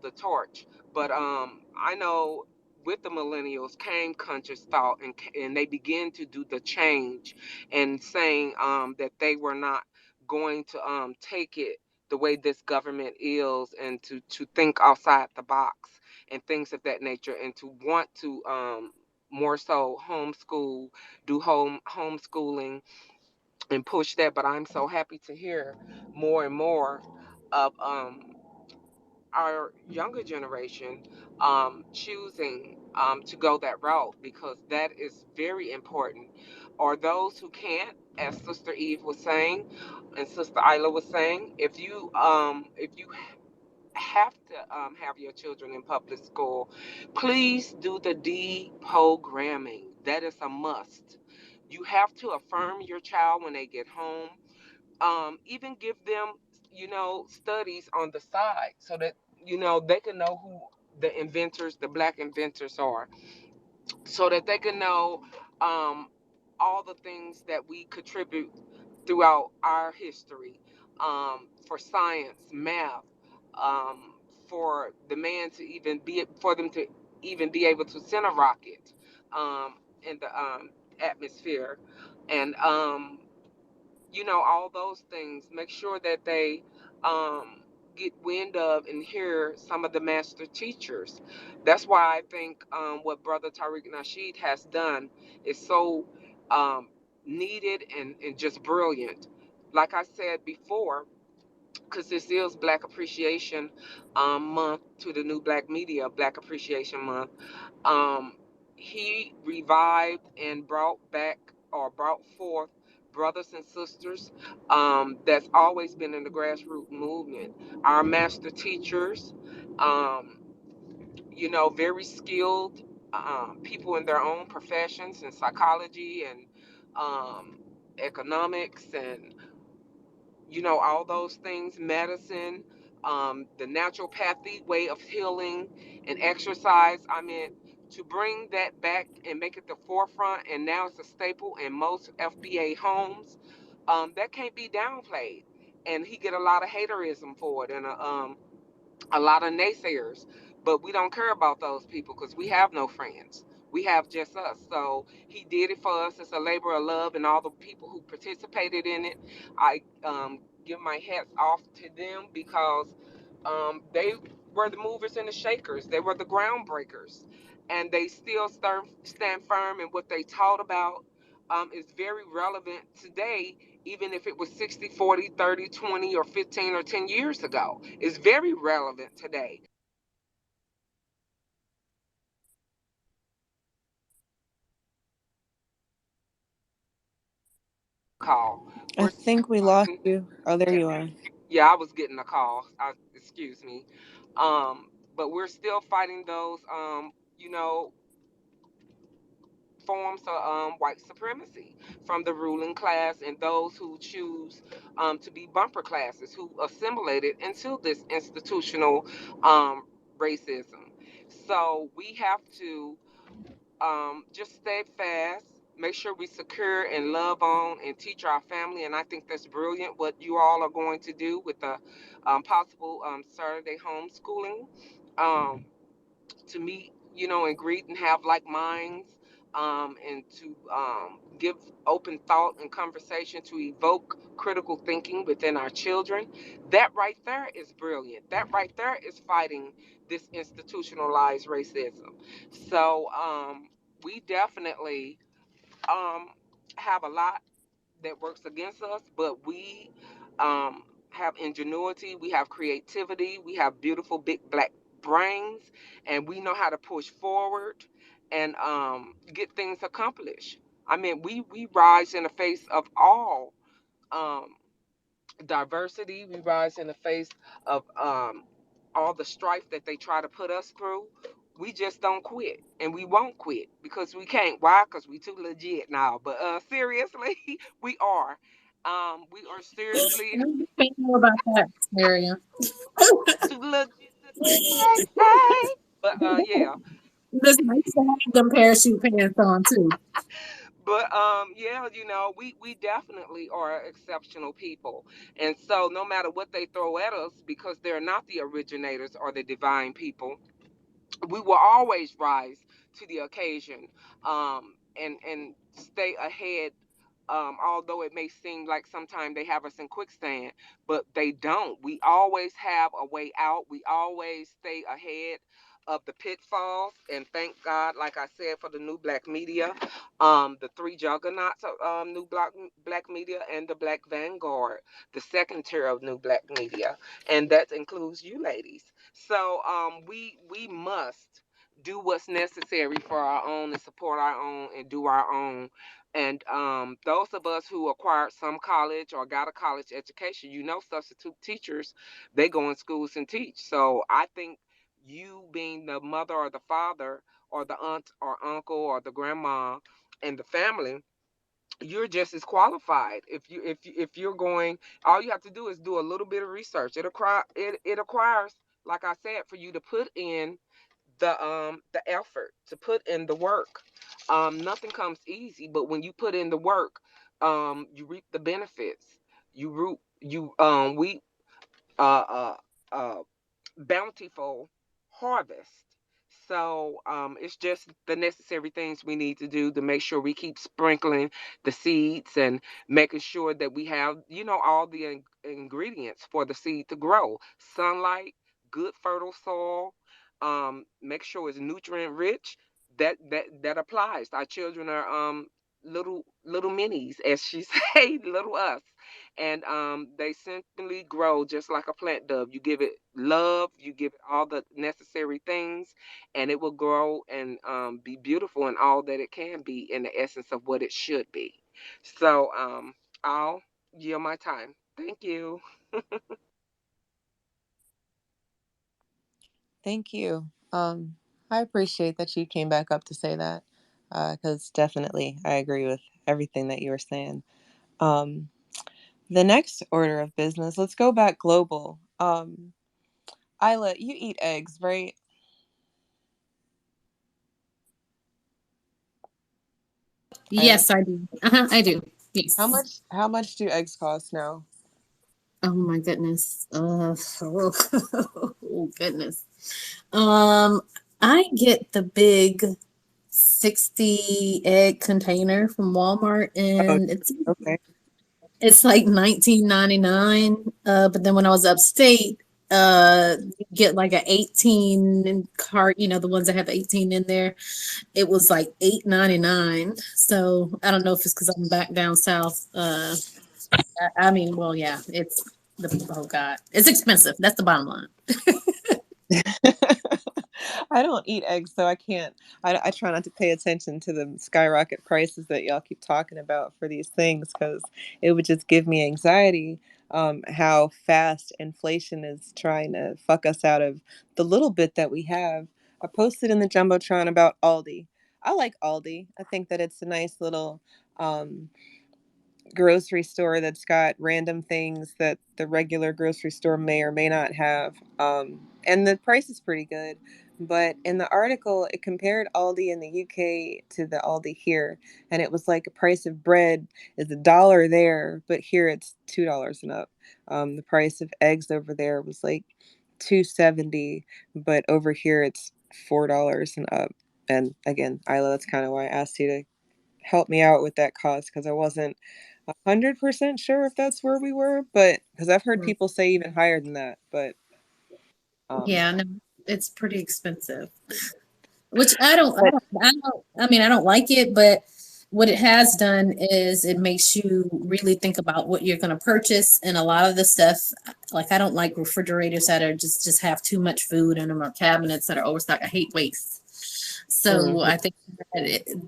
the torch. But I know with the millennials came conscious thought, and they began to do the change, and saying that they were not going to take it the way this government is, and to think outside the box and things of that nature, and to want to more so homeschool, do homeschooling and push that. But I'm so happy to hear more and more of our younger generation choosing to go that route, because that is very important. Or those who can't, as Sister Eve was saying and Sister Isla was saying, if you have to have your children in public school, please do the deprogramming. That is a must. You have to affirm your child when they get home. Even give them, studies on the side so that, they can know who the inventors, the black inventors are, so that they can know all the things that we contribute throughout our history, for science, math, for the man to even be, for them to even be able to send a rocket in the atmosphere, and all those things. Make sure that they um, get wind of and hear some of the master teachers. That's why I think what Brother Tariq Nasheed has done is so um, needed and just brilliant. Like I said before, because this is Black Appreciation Month, to the new Black Media Black Appreciation Month. um, he revived and brought back, or brought forth, brothers and sisters that's always been in the grassroots movement. Our master teachers, um, very skilled people in their own professions, in psychology and economics, and all those things, medicine, the naturopathy way of healing, and exercise. I mean, to bring that back and make it the forefront, and now it's a staple in most FBA homes. That can't be downplayed, and he get a lot of haterism for it, and a lot of naysayers, but we don't care about those people because we have no friends. We have just us. So he did it for us. It's a labor of love, and all the people who participated in it, I give my hats off to them, because they were the movers and the shakers. They were the groundbreakers, and they still stand firm in what they taught about. Is very relevant today, even if it was 60, 40, 30, 20, or 15 or 10 years ago. It's very relevant today. Call. I We're still think we lost fighting. you. Oh, there Yeah, you are. yeah, I was getting a call. Excuse me. But we're still fighting those, you know, forms of white supremacy from the ruling class and those who choose to be bumper classes who assimilated into this institutional racism. So we have to just stay fast, make sure we secure and love on and teach our family. And I think that's brilliant what you all are going to do with the possible Saturday homeschooling. Um, to meet, and greet and have like minds, and to give open thought and conversation to evoke critical thinking within our children. That right there is brilliant. That right there is fighting this institutionalized racism. So we definitely um, have a lot that works against us, but we have ingenuity, we have creativity, we have beautiful big black brains, and we know how to push forward and get things accomplished. I mean, we rise in the face of all um, diversity. We rise in the face of all the strife that they try to put us through. We just don't quit, and we won't quit because we can't. Why? Because we too legit now. But seriously, we are. We are seriously I know about that area. too legit to quit. Hey. But yeah. Listen, I used to have them parachute pants on too. But yeah, we definitely are exceptional people. And so no matter what they throw at us, because they're not the originators or the divine people, we will always rise to the occasion, and stay ahead. Although it may seem like sometimes they have us in quicksand, but they don't. We always have a way out. We always stay ahead of the pitfalls. And thank God, like I said, for the new black media, the three juggernauts of new black media, and the Black Vanguard, the second tier of new black media, and that includes you ladies. So we must do what's necessary for our own and support our own and do our own. And those of us who acquired some college or got a college education, substitute teachers, they go in schools and teach. So I think you being the mother or the father or the aunt or uncle or the grandma and the family, you're just as qualified. If you're going, all you have to do is do a little bit of research. It acquires, like I said, for you to put in the effort, to put in the work. Nothing comes easy, but when you put in the work, you reap the benefits. You root you we uh uh bountiful harvest. So it's just the necessary things we need to do to make sure we keep sprinkling the seeds and making sure that we have, all the ingredients for the seed to grow. Sunlight, good fertile soil, make sure it's nutrient rich. That applies. Our children are little minis, as she say, little us, and they simply grow just like a plant does. You give it love, you give it all the necessary things, and it will grow and be beautiful in all that it can be in the essence of what it should be. So I'll yield my time. Thank you. Thank you. I appreciate that you came back up to say that, because definitely I agree with everything that you were saying. Um, the next order of business, let's go back global. Isla, you eat eggs, right? Isla, Yes, I do. I do. Yes. how much do eggs cost now? Oh my goodness. Oh goodness. I get the big 60 egg container from Walmart, Oh, and okay. it's like 19.99. But then when I was upstate, you get like a 18 cart, the ones that have 18 in there. It was like 8.99. So I don't know if it's because I'm back down south. I mean, well, yeah, it's oh God, it's expensive. That's the bottom line. I don't eat eggs, so I can't. I try not to pay attention to the skyrocket prices that y'all keep talking about for these things because it would just give me anxiety. How fast inflation is trying to fuck us out of the little bit that we have. I posted in the jumbotron about Aldi. I like Aldi. I think that it's a nice little um, grocery store that's got random things that the regular grocery store may or may not have. And the price is pretty good. But in the article, it compared Aldi in the UK to the Aldi here. And it was like a price of bread is $1 there, but here it's $2 and up. The price of eggs over there was like 2.70, but over here it's $4 and up. And again, Isla, that's kind of why I asked you to help me out with that cost because I wasn't 100% sure if that's where we were, but because I've heard people say even higher than that, but um Yeah, no, it's pretty expensive. Which I don't, I but don't, I don't, I mean, I don't like it, but what it has done is it makes you really think about what you're going to purchase. And a lot of the stuff, like I don't like refrigerators that are just have too much food in them or cabinets that are overstocked. I hate waste. So mhm. I think that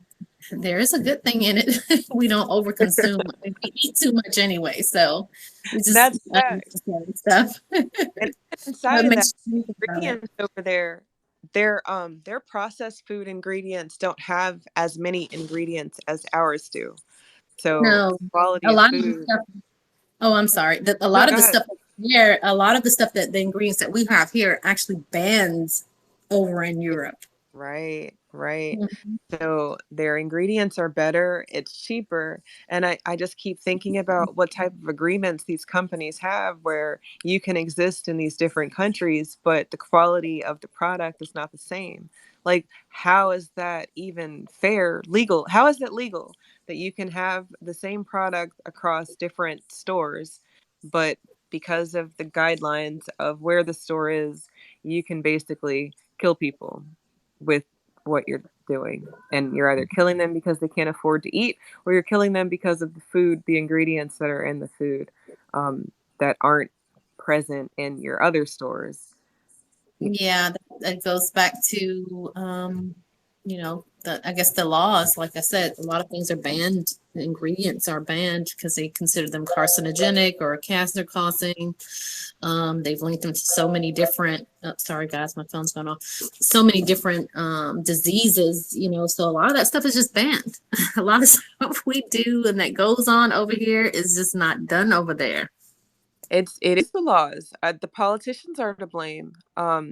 there is a good thing in it. We don't overconsume. We eat too much anyway, so we just That's eat a fact. unnecessary stuff. And But inside it of that, makes you think about it. ingredients over there, their processed food ingredients don't have as many ingredients as ours do. So No, quality a of lot of the food. stuff. Oh, I'm sorry. A No, lot of go the ahead. stuff here, a lot of the stuff that the ingredients that we have here actually bans over in Europe. Right, right. Mhm. So their ingredients are better, it's cheaper. And I just keep thinking about what type of agreements these companies have where you can exist in these different countries, but the quality of the product is not the same. Like, how is that even fair, legal? How is it legal that you can have the same product across different stores, but because of the guidelines of where the store is, you can basically kill people with what you're doing. And you're either killing them because they can't afford to eat, or you're killing them because of the food, the ingredients that are in the food that aren't present in your other stores. Yeah, that goes back to I guess the laws. Like I said, a lot of things are banned. The ingredients are banned because they consider them carcinogenic or cancer causing. They've linked them to so many different. Sorry, guys, my phone's going off. So many different diseases. So a lot of that stuff is just banned. A lot of stuff we do and that goes on over here is just not done over there. It is the laws. The politicians are to blame.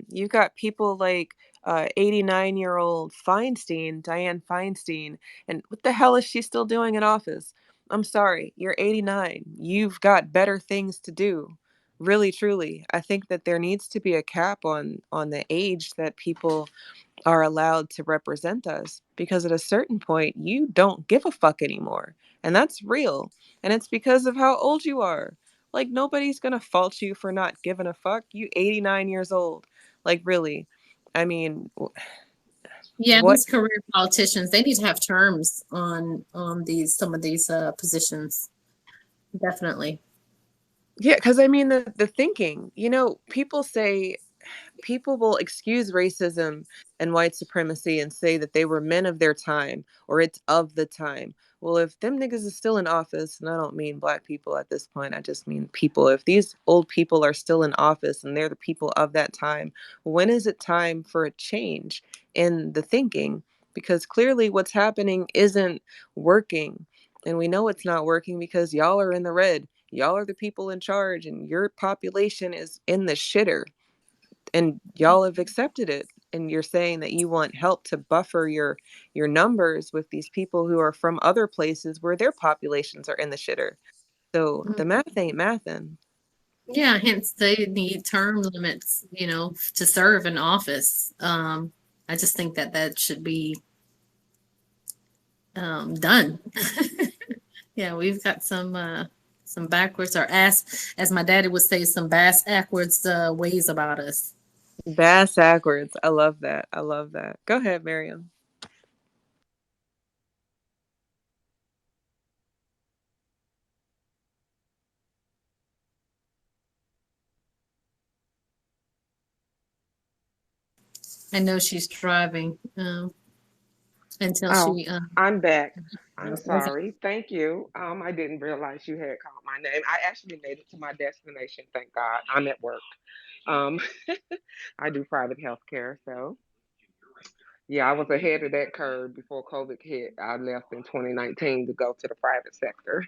You've got people like 89-year-old Feinstein, Dianne Feinstein, and what the hell is she still doing in office? I'm sorry, you're 89. You've got better things to do. Really, truly, I think that there needs to be a cap on the age that people are allowed to represent us because at a certain point you don't give a fuck anymore. And that's real. And it's because of how old you are. Like nobody's going to fault you for not giving a fuck. You 89 years old. Like really. I mean, Yeah, what these career politicians, they need to have terms on these some of these positions. Definitely. yeah, cuz I mean the thinking, people say people will excuse racism and white supremacy and say that they were men of their time or it's of the time. Well, if them niggas is still in office, and I don't mean black people at this point, I just mean people. If these old people are still in office and they're the people of that time, when is it time for a change in the thinking? Because clearly what's happening isn't working. And we know it's not working because y'all are in the red. Y'all are the people in charge, and your population is in the shitter and y'all have accepted it, and you're saying that you want help to buffer your numbers with these people who are from other places where their populations are in the shitter. So the math ain't mathin'. Yeah, hence they need term limits, to serve in office. I just think that that should be done. Yeah, we've got some backwards or ass, as my daddy would say, some bass backwards ways about us. Bass backwards. I love that. I love that. Go ahead, Miriam. I know she's driving until Oh, she. I'm back. I'm Okay. sorry. Thank you. I didn't realize you had called my name. I actually made it to my destination. Thank God. I'm at work. Um, I do private health care, so yeah, I was ahead of that curve before COVID hit. I left in 2019 to go to the private sector.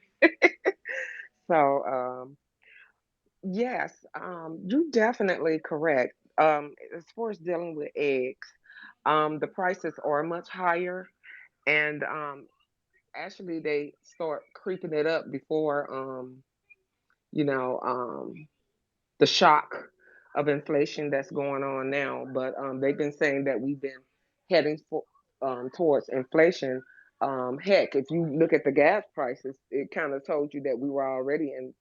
So, yes, you definitely correct. As far as dealing with eggs, the prices are much higher, and actually they start creeping it up before you know the shock of inflation that's going on now. But they've been saying that we've been heading towards inflation. Heck, if you look at the gas prices, it kind of told you that we were already in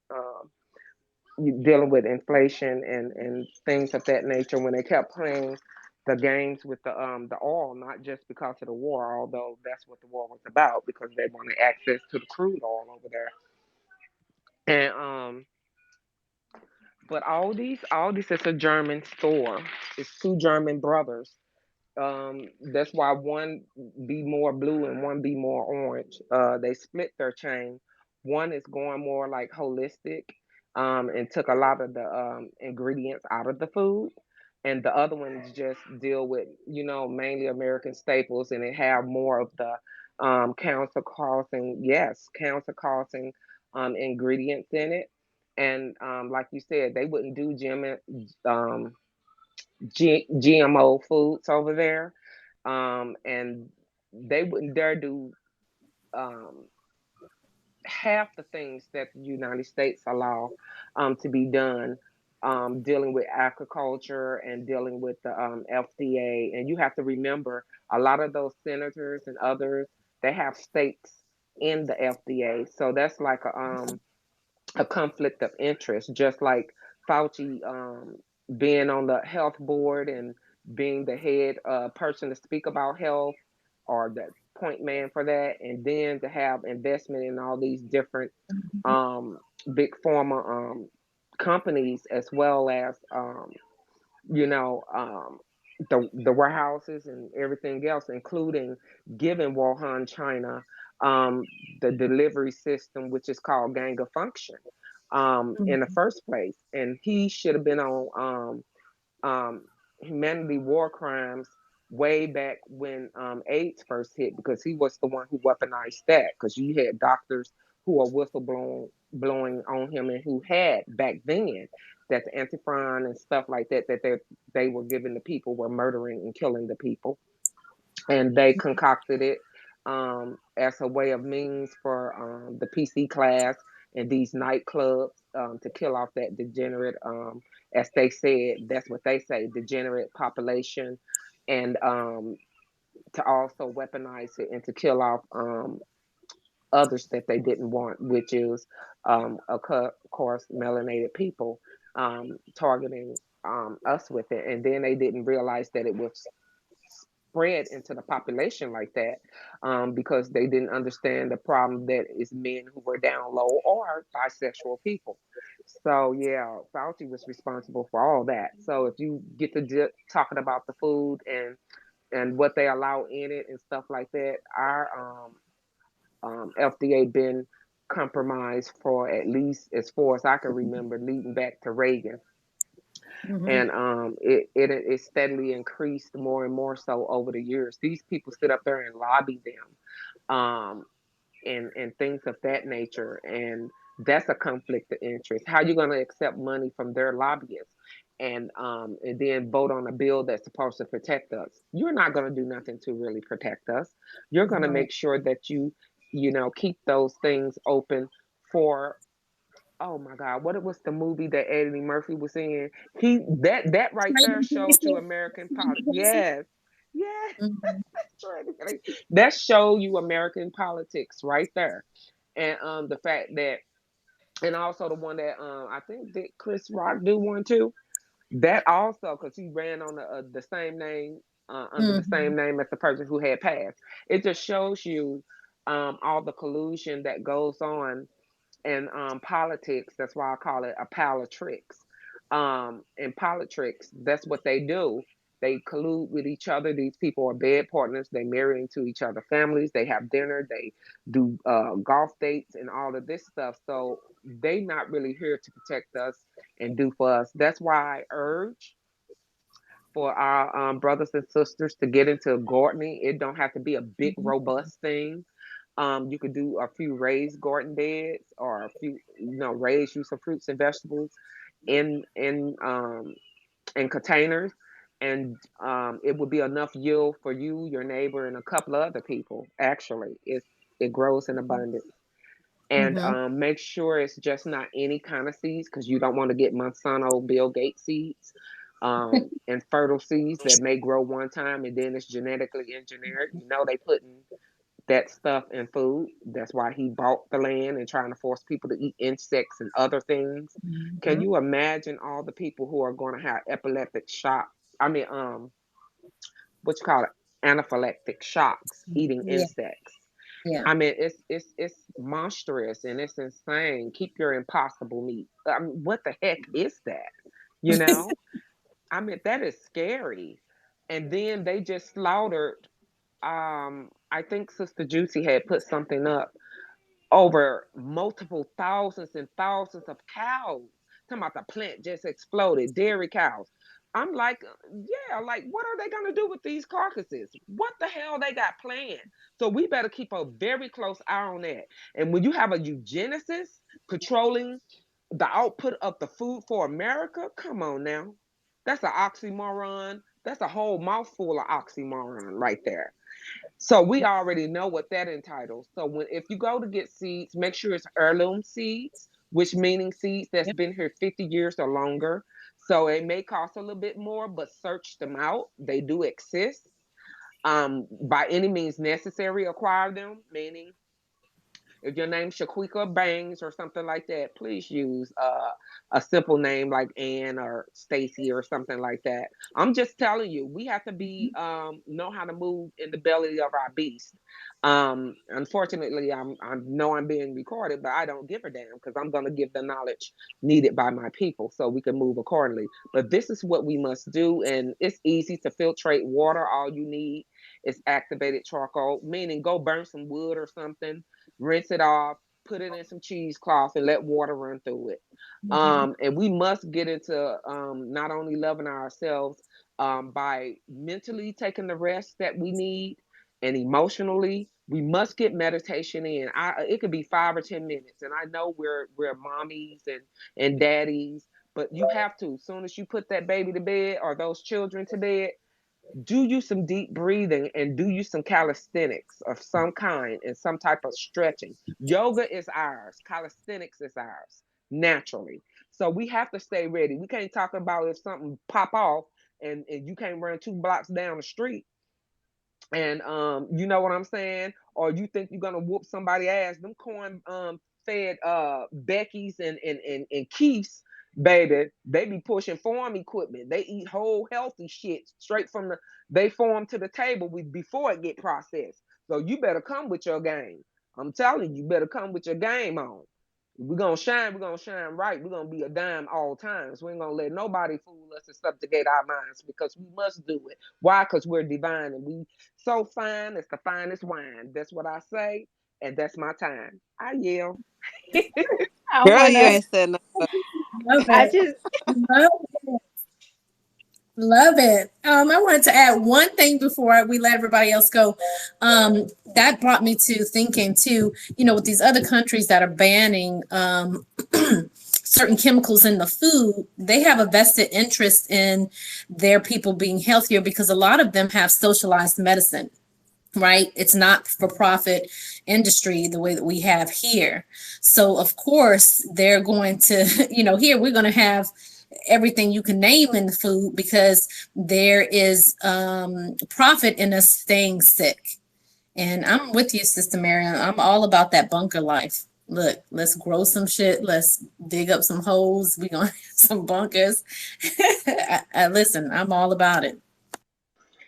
dealing with inflation and things of that nature when they kept playing the games with the oil, not just because of the war, although that's what the war was about because they wanted access to the crude oil over there. And but all these is a German store. It's two German brothers. That's why one be more blue and one be more orange. They split their chain. One is going more like holistic, and took a lot of the ingredients out of the food, and the other ones just deal with mainly American staples, and it have more of the cancer causing ingredients in it. And like you said, they wouldn't do um, GMO foods over there, and they wouldn't dare do um, half the things that the United States allow to be done, dealing with agriculture and dealing with the FDA. And you have to remember, a lot of those senators and others, they have stakes in the FDA, so that's like a conflict of interest, just like Fauci being on the health board and being the head person to speak about health or the point man for that, and then to have investment in all these different um, big pharma companies as well as you know, the warehouses and everything else, including giving Wuhan, China, um, the delivery system, which is called gang of function, in the first place. And he should have been on humanity war crimes way back when AIDS first hit, because he was the one who weaponized that. Because you had doctors who are blowing on him, and who had back then that the antiphon and stuff like that they were giving the people were murdering and killing the people, and they concocted it as a way of means for the PC class and these nightclubs to kill off that degenerate, as they said, that's what they say, degenerate population, and to also weaponize it and to kill off others that they didn't want, which is, of course, melanated people, targeting us with it. And then they didn't realize that it was spread into the population like that, because they didn't understand the problem that is men who were down low or bisexual people. So yeah, Fauci was responsible for all that. So if you get to talking about the food and what they allow in it and stuff like that, our FDA been compromised for at least as far as I can remember, leading back to Reagan. Mm-hmm. And it steadily increased more and more so over the years. These people sit up there and lobby them, and things of that nature, and that's a conflict of interest. How you going to accept money from their lobbyists and then vote on a bill that's supposed to protect us? You're not going to do nothing to really protect us. You're going to Right. make sure that you keep those things open for, oh my God, what it was the movie that Eddie Murphy was in? He that right there showed you American politics. Yes, yes, Mhm. that's right. That showed you American politics right there, and the fact that, and also the one that I think did Chris Rock do one too. That also, because he ran on the same name, under the same Mhm. name as the person who had passed. It just shows you all the collusion that goes on in politics. That's why I call it a pile of tricks. In politics, that's what they do. They collude with each other. These people are bed partners. They marry into each other's families. They have dinner. They do golf dates and all of this stuff. So they not really here to protect us and do for us. That's why I urge for our brothers and sisters to get into gardening. It don't have to be a big, robust thing. You could do a few raised garden beds or a few, raised use of fruits and vegetables in containers, and it would be enough yield for you, your neighbor, and a couple of other people. Actually, it grows in abundance. And Mm-hmm. make sure it's just not any kind of seeds, because you don't want to get Monsanto, Bill Gates seeds, and fertile seeds that may grow one time and then it's genetically engineered. They putting that stuff in food. That's why he bought the land and trying to force people to eat insects and other things. Can Mm-hmm. you imagine all the people who are going to have epileptic shock? I mean, what you call it, anaphylactic shocks eating Yeah, insects. yeah. I mean, it's monstrous and it's insane. Keep your impossible meat. I mean, what the heck is that? You know, I mean, that is scary. And then they just slaughtered. I think Sister Juicy had put something up over multiple thousands and thousands of cows. Talking about the plant just exploded, dairy cows. I'm like, yeah, like what are they gonna do with these carcasses? What the hell they got planned? So we better keep a very close eye on that. And when you have a eugenicist controlling the output of the food for America, come on now. That's an oxymoron. That's a whole mouthful of oxymoron right there. So we already know what that entitles. So if you go to get seeds, make sure it's heirloom seeds, which meaning seeds that's Yep. been here 50 years or longer. So it may cost a little bit more, but search them out. They do exist. By any means necessary, acquire them, meaning if your name's Shaquika Bangs or something like that, please use a simple name like Ann or Stacy or something like that. I'm just telling you, we have to be know how to move in the belly of our beast. Unfortunately, I know I'm being recorded, but I don't give a damn because I'm going to give the knowledge needed by my people so we can move accordingly. But this is what we must do, and it's easy to filtrate water. All you need is activated charcoal, meaning go burn some wood or something, rinse it off, put it in some cheesecloth, and let water run through it. Mm-hmm. And we must get into not only loving ourselves by mentally taking the rest that we need, and emotionally, we must get meditation in. It could be 5 or 10 minutes, and I know we're mommies and daddies, but you have to. As soon as you put that baby to bed or those children to bed, do you some deep breathing and do you some calisthenics of some kind and some type of stretching. Yoga is ours, calisthenics is ours naturally. So we have to stay ready. We can't talk about if something pop off and you can't run 2 blocks down the street, and you know what I'm saying, or you think you're gonna whoop somebody ass. Them corn fed Becky's and Keith's, baby, they be pushing farm equipment. They eat whole healthy shit straight from they farm to the table before it get processed. So you better come with your game. I'm telling you, you better come with your game on. We're gonna shine right. We're gonna be a dime all times. We ain't gonna let nobody fool us and subjugate our minds, because we must do it. Why? Because we're divine and we so fine. It's the finest wine. That's what I say, and that's my time. I yell. I Girl, you wanna. ain't said nothing. Love I it. just. Love it. Love it. I wanted to add one thing before we let everybody else go. That brought me to thinking too, with these other countries that are banning certain chemicals in the food, they have a vested interest in their people being healthier because a lot of them have socialized medicine, right? It's not for profit industry the way that we have here. So of course they're going to, here we're going to have everything you can name in the food because there is profit in us staying sick. And I'm with you, Sister Marion. I'm all about that bunker life. Look, let's grow some shit. Let's dig up some holes. We're going to have some bunkers. Listen, I'm all about it.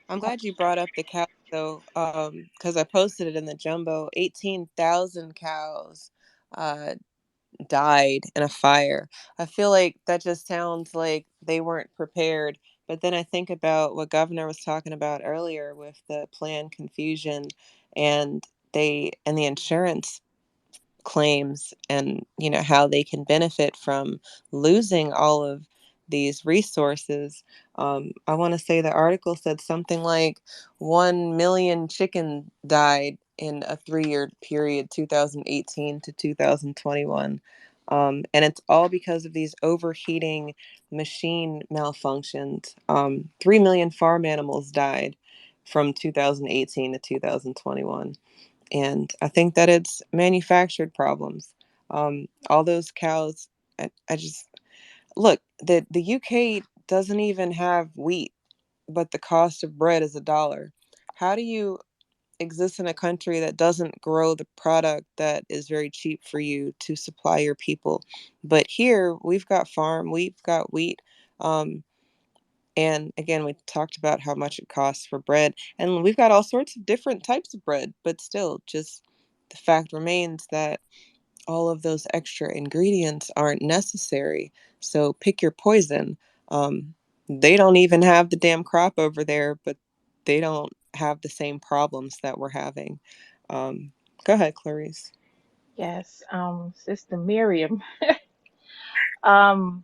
I'm glad you brought up the cows though, because I posted it in the jumbo. 18,000 cows uh, died in a fire. I feel like that just sounds like they weren't prepared But then I think about what Governor was talking about earlier with the plan confusion and the insurance claims, and how they can benefit from losing all of these resources. I want to say the article said something like 1 million chicken died in a 3-year period, 2018 to 2021. And it's all because of these overheating machine malfunctions. 3 million farm animals died from 2018 to 2021. And I think that it's manufactured problems. All those cows, I just look, the UK doesn't even have wheat, but the cost of bread is $1. How do you exist in a country that doesn't grow the product that is very cheap for you to supply your people? But here we've got wheat. And again, we talked about how much it costs for bread, and we've got all sorts of different types of bread, but still, just the fact remains that all of those extra ingredients aren't necessary. So pick your poison. They don't even have the damn crop over there, but they don't have the same problems that we're having. Um, Go ahead, Clarice. Yes, Sister Miriam. Um,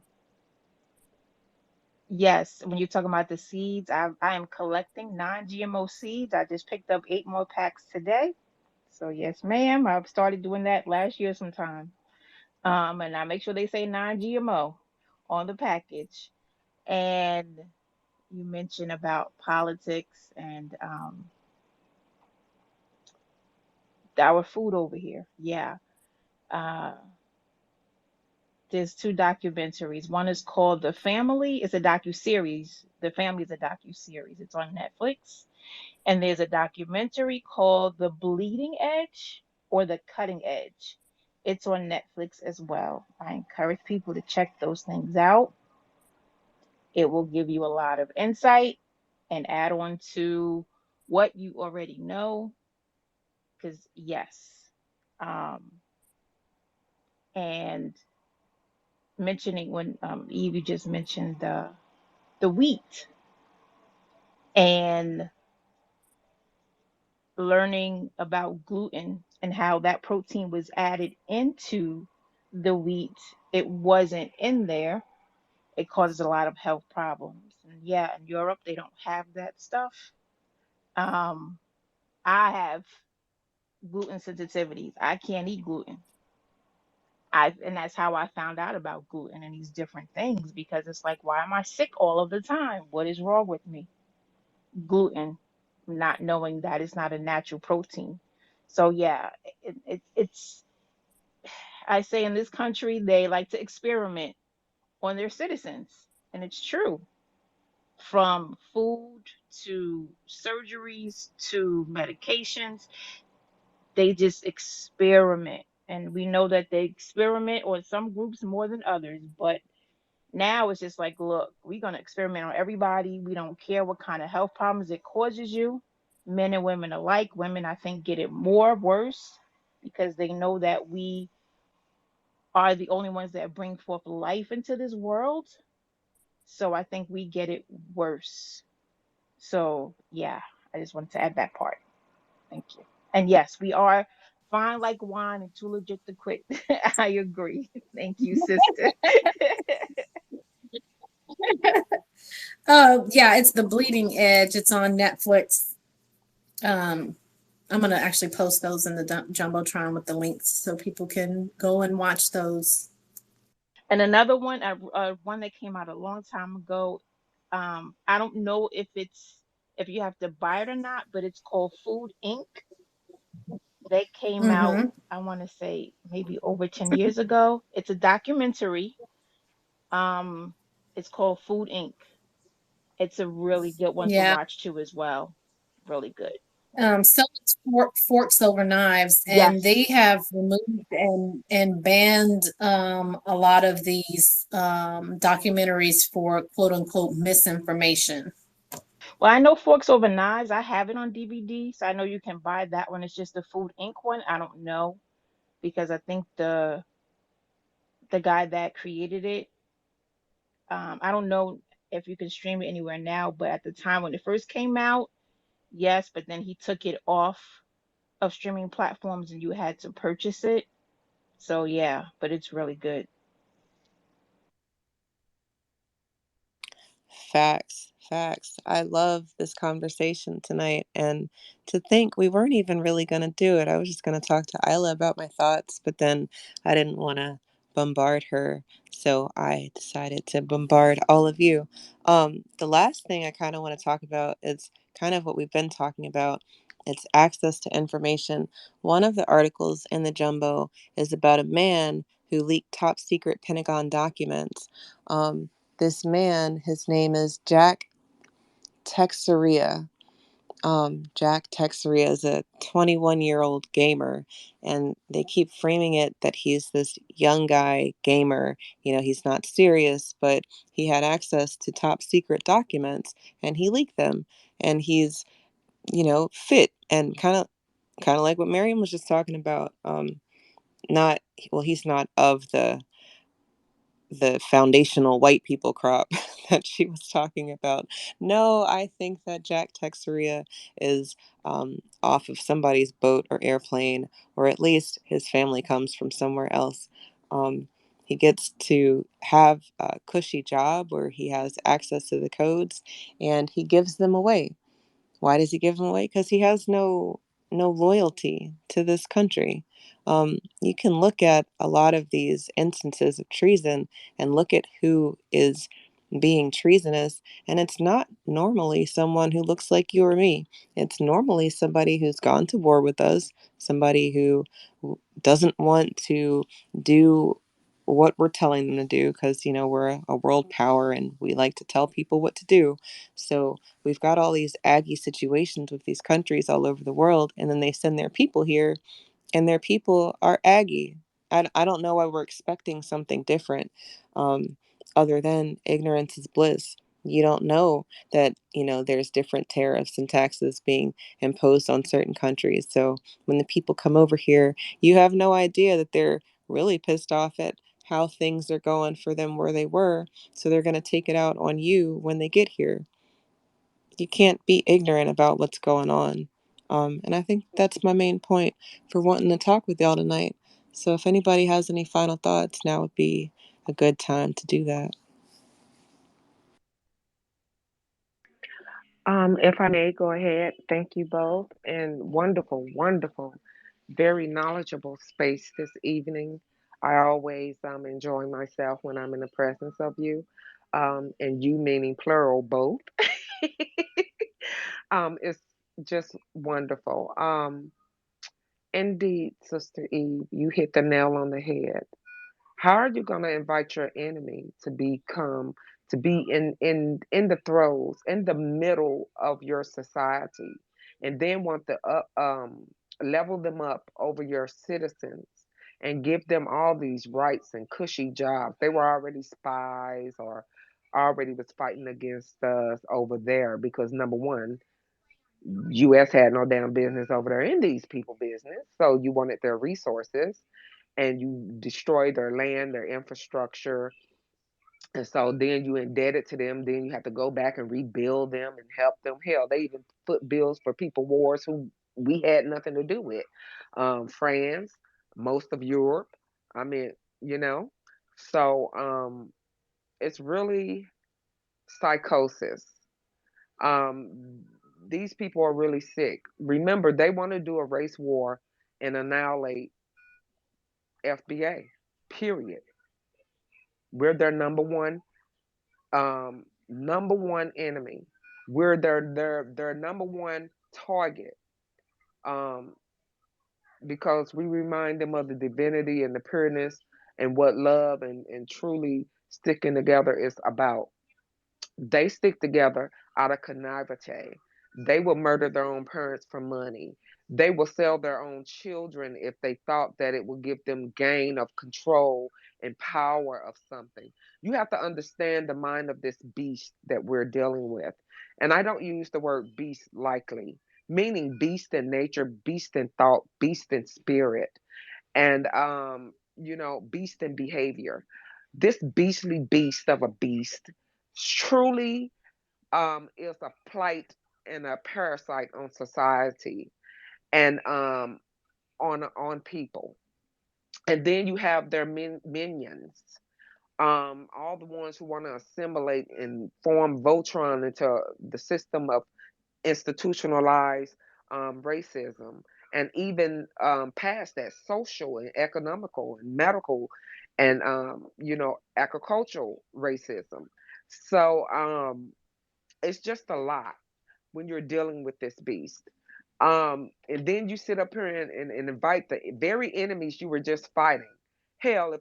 yes, when you're talking about the seeds, I am collecting non-GMO seeds. I just picked up 8 more packs today. So yes, ma'am, I've started doing that last year sometime. And I make sure they say non-GMO on the package. And you mentioned about politics and our food over here. Yeah. Uh, there's 2 documentaries. One is called The Family. It's a docu-series. The Family is a docu-series. It's on Netflix. And there's a documentary called The Bleeding Edge or The Cutting Edge. It's on Netflix as well. I encourage people to check those things out. It will give you a lot of insight and add on to what you already know. Because, yes. Um, and mentioning when Eve, you just mentioned the wheat and learning about gluten and how that protein was added into the wheat. It wasn't in there. It causes a lot of health problems. And yeah, in Europe they don't have that stuff. Um, I have gluten sensitivities. I can't eat gluten. And that's how I found out about gluten and these different things because it's like, why am I sick all of the time? What is wrong with me? Gluten, not knowing that it's not a natural protein. So yeah, it's I say in this country they like to experiment on their citizens, and it's true. From food to surgeries to medications, they just experiment. And we know that they experiment on some groups more than others, but now it's just like, look, we're going to experiment on everybody. We don't care what kind of health problems it causes you. Men and women alike. Women, I think, get it more worse because they know that we are the only ones that bring forth life into this world. So I think we get it worse. So yeah, I just wanted to add that part. Thank you. And yes, we are fine like wine and too legit to quit. I agree. Thank you, sister. Yeah, it's The Bleeding Edge. It's on Netflix. Um, I'm gonna actually post those in the jumbotron with the links so people can go and watch those. And another one, one that came out a long time ago. I don't know if you have to buy it or not, but it's called Food Inc. They came out, Mm-hmm. I want to say maybe over 10 years ago. It's a documentary. Um, it's called Food Inc. It's a really good one to Yeah. watch too as well. Really good. Selling forks over knives, and they Yes. have removed and banned a lot of these documentaries for quote unquote misinformation. Well, I know Forks Over Knives. I have it on DVD, so I know you can buy that one. It's just the Food Inc. one. I don't know because I think the guy that created it, I don't know if you can stream it anywhere now, but at the time when it first came out, yes, but then he took it off of streaming platforms and you had to purchase it. So yeah, but it's really good. Facts, facts. I love this conversation tonight. And to think we weren't even really going to do it. I was just going to talk to Isla about my thoughts, but then I didn't want to bombard her. So I decided to bombard all of you. The last thing I kind of want to talk about is kind of what we've been talking about. It's access to information. One of the articles in the Jumbo is about a man who leaked top secret Pentagon documents. This man, his name is Jack Texeria. Jack Texeria is a 21-year-old gamer, and they keep framing it that he's this young guy gamer. You know, he's not serious, but he had access to top secret documents, and he leaked them. And he's, fit and kind of like what Miriam was just talking about. Not well, he's not of the foundational white people crop that she was talking about. No, I think that Jack Texeria is off of somebody's boat or airplane, or at least his family comes from somewhere else. He gets to have a cushy job where he has access to the codes and he gives them away. Why does he give them away? Because he has no loyalty to this country. You can look at a lot of these instances of treason and look at who is being treasonous, and it's not normally someone who looks like you or me. It's normally somebody who's gone to war with us, somebody who doesn't want to do what we're telling them to do because we're a world power and we like to tell people what to do. So we've got all these Aggie situations with these countries all over the world, and then they send their people here, and their people are Aggie. I don't know why we're expecting something different, um, other than ignorance is bliss. You don't know that, there's different tariffs and taxes being imposed on certain countries. So when the people come over here, you have no idea that they're really pissed off at how things are going for them where they were. So they're going to take it out on you when they get here. You can't be ignorant about what's going on. And I think that's my main point for wanting to talk with y'all tonight. So if anybody has any final thoughts, now would be a good time to do that. If I may go ahead, thank you both, and wonderful, wonderful, very knowledgeable space this evening. I always enjoy myself when I'm in the presence of you, and you meaning plural, both. It's just wonderful. Indeed, Sister Eve, you hit the nail on the head. How are you going to invite your enemy to be in the throes, in the middle of your society, and then want to level them up over your citizens and give them all these rights and cushy jobs? They were already spies or already was fighting against us over there because number one, U.S. had no damn business over there in these people business. So you wanted their resources and you destroy their land, their infrastructure. And so then you indebted to them. Then you have to go back and rebuild them and help them. Hell, they even put bills for people wars who we had nothing to do with. France, most of Europe. I mean, you know. So it's really psychosis. Um, these people are really sick. Remember, they want to do a race war and annihilate FBA. Period. We're their number one enemy. We're their number one target. Um, because we remind them of the divinity and the pureness and what love and truly sticking together is about. They stick together out of connivance. They will murder their own parents for money. They will sell their own children if they thought that it would give them gain of control and power of something. You have to understand the mind of this beast that we're dealing with. And I don't use the word beast lightly, meaning beast in nature, beast in thought, beast in spirit, and beast in behavior. This beastly beast of a beast truly is a plight and a parasite on society and on people. And then you have their minions, all the ones who want to assimilate and form Voltron into the system of institutionalized racism, and even past that, social and economical and medical and agricultural racism. So it's just a lot when you're dealing with this beast. And then you sit up here and invite the very enemies you were just fighting. Hell,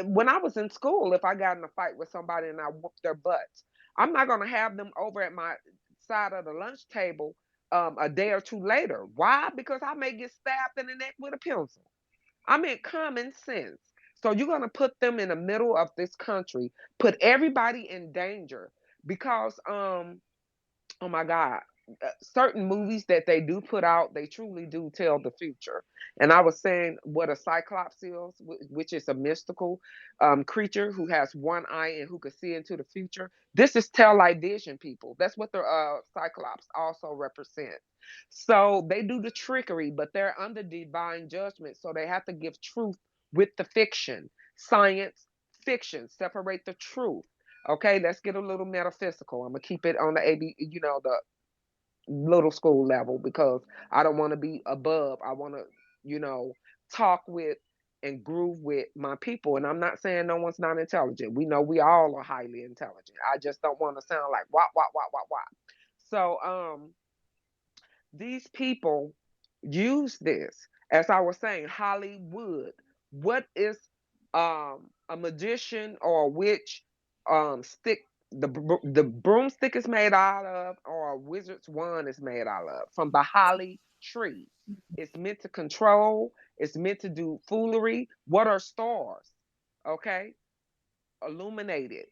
when I was in school, if I got in a fight with somebody and I whooped their butts, I'm not gonna have them over at my side of the lunch table a day or two later. Why? Because I may get stabbed in the neck with a pencil. I mean, common sense. So you're gonna put them in the middle of this country, put everybody in danger because oh my God, certain movies that they do put out, they truly do tell the future. And I was saying what a cyclops is, which is a mystical creature who has one eye and who can see into the future. This is tell light vision, people. That's what the cyclops also represent. So they do the trickery, but they're under divine judgment. So they have to give truth with the fiction, science, fiction, separate the truth. Okay, let's get a little metaphysical. I'm gonna keep it on the the little school level because I don't want to be above. I want to, talk with and groove with my people. And I'm not saying no one's not intelligent. We know we all are highly intelligent. I just don't want to sound like what. So these people use this, as I was saying, Hollywood. What is a magician or a witch stick the broomstick is made out of, or a wizard's wand is made out of? From the holly tree. It's meant to control, it's meant to do foolery. What are stars? Okay, illuminated,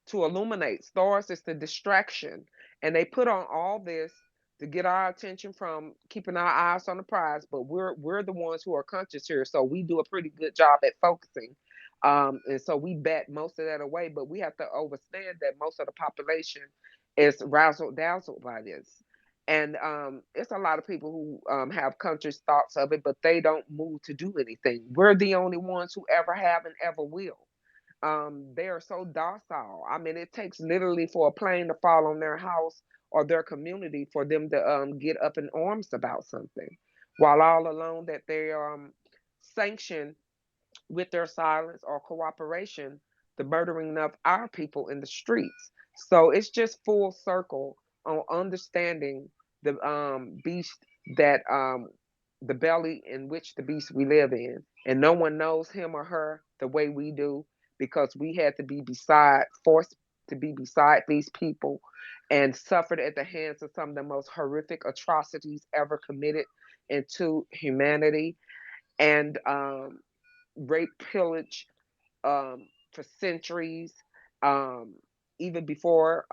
to illuminate. Stars is the distraction. And they put on all this to get our attention from keeping our eyes on the prize, but we're the ones who are conscious here. So we do a pretty good job at focusing. And so we bat most of that away, but we have to understand that most of the population is razzled dazzled by this. And it's a lot of people who have conscious thoughts of it, but they don't move to do anything. We're the only ones who ever have and ever will. They are so docile. I mean, it takes literally for a plane to fall on their house or their community for them to get up in arms about something, while all alone that they sanction with their silence or cooperation the murdering of our people in the streets. So it's just full circle on understanding the beast that the belly in which the beast we live in, and no one knows him or her the way we do because we had to be forced to be beside these people and suffered at the hands of some of the most horrific atrocities ever committed into humanity, and rape, pillage, for centuries, um, even before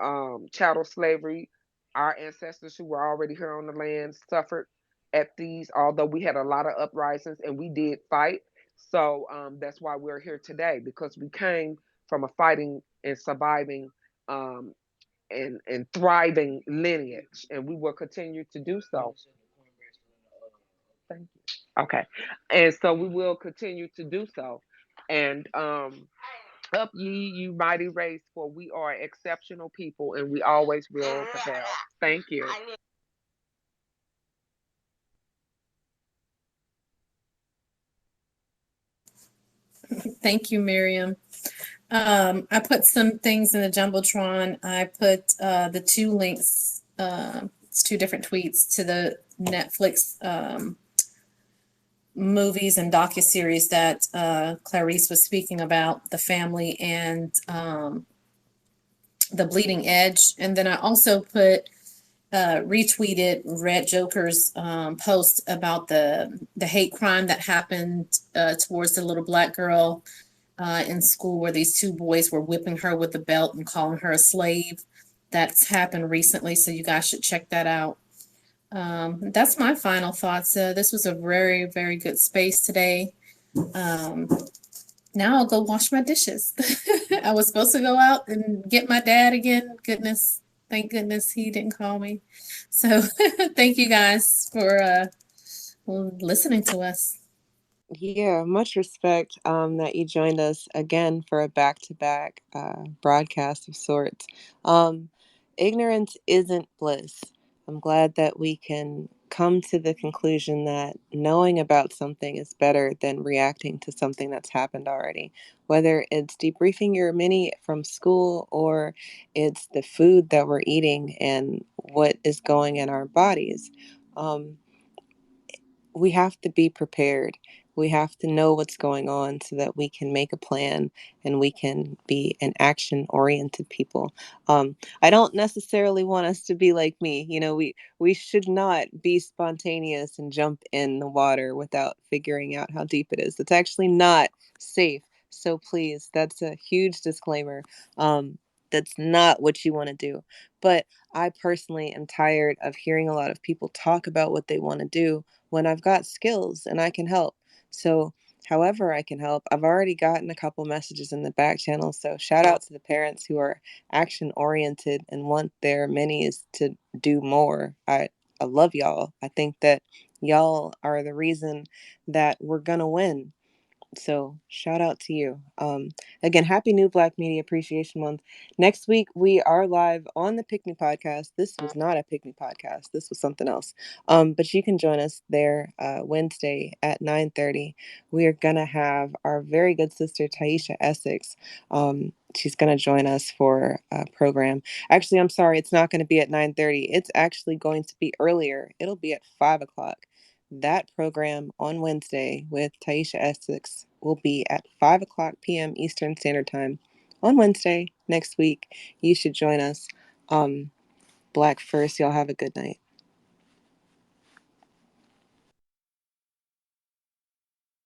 chattel slavery. Our ancestors who were already here on the land suffered at these, although we had a lot of uprisings and we did fight. So that's why we're here today, because we came from a fighting and surviving um, and thriving lineage, and we will continue to do so. Thank you. Okay. And so we will continue to do so. And up ye, you mighty race, for we are exceptional people and we always will prevail. Thank you. Thank you, Miriam. I put some things in the Jumbotron. I put the two links, it's two different tweets to the Netflix movies and docuseries that Clarice was speaking about, The Family and The Bleeding Edge. And then I also put retweeted Red Joker's post about the hate crime that happened towards the little black girl in school, where these two boys were whipping her with a belt and calling her a slave. That's happened recently, so you guys should check that out. That's my final thoughts. This was a very, very good space today. now I'll go wash my dishes. I was supposed to go out and get my dad again. Goodness, thank goodness he didn't call me. So thank you guys for listening to us. Yeah, much respect that you joined us again for a back-to-back broadcast of sorts. Um, Ignorance isn't bliss. I'm glad that we can come to the conclusion that knowing about something is better than reacting to something that's happened already. Whether it's debriefing your mini from school or it's the food that we're eating and what is going in our bodies. Um, we have to be prepared. We have to know what's going on so that we can make a plan and we can be an action oriented people. I don't necessarily want us to be like me. We should not be spontaneous and jump in the water without figuring out how deep it is. It's actually not safe. So please, that's a huge disclaimer. That's not what you want to do. But I personally am tired of hearing a lot of people talk about what they want to do when I've got skills and I can help. So, however I can help, I've already gotten a couple messages in the back channel. So, shout out to the parents who are action oriented and want their minis to do more. I love y'all. I think that y'all are the reason that we're going to win. So shout out to you. Again, happy new Black Media Appreciation Month. Next week we are live on the Pick Me podcast. This was not a Pick Me podcast. This was something else. But you can join us there Wednesday at 9:30. We are gonna have our very good sister Taisha Essex. She's gonna join us for a program. Actually, I'm sorry, it's not gonna be at 9:30. It's actually going to be earlier. It'll be at 5 o'clock. That program on Wednesday with Taisha Essex will be at 5 o'clock p.m. Eastern Standard Time on Wednesday next week. You should join us. Black first. Y'all have a good night.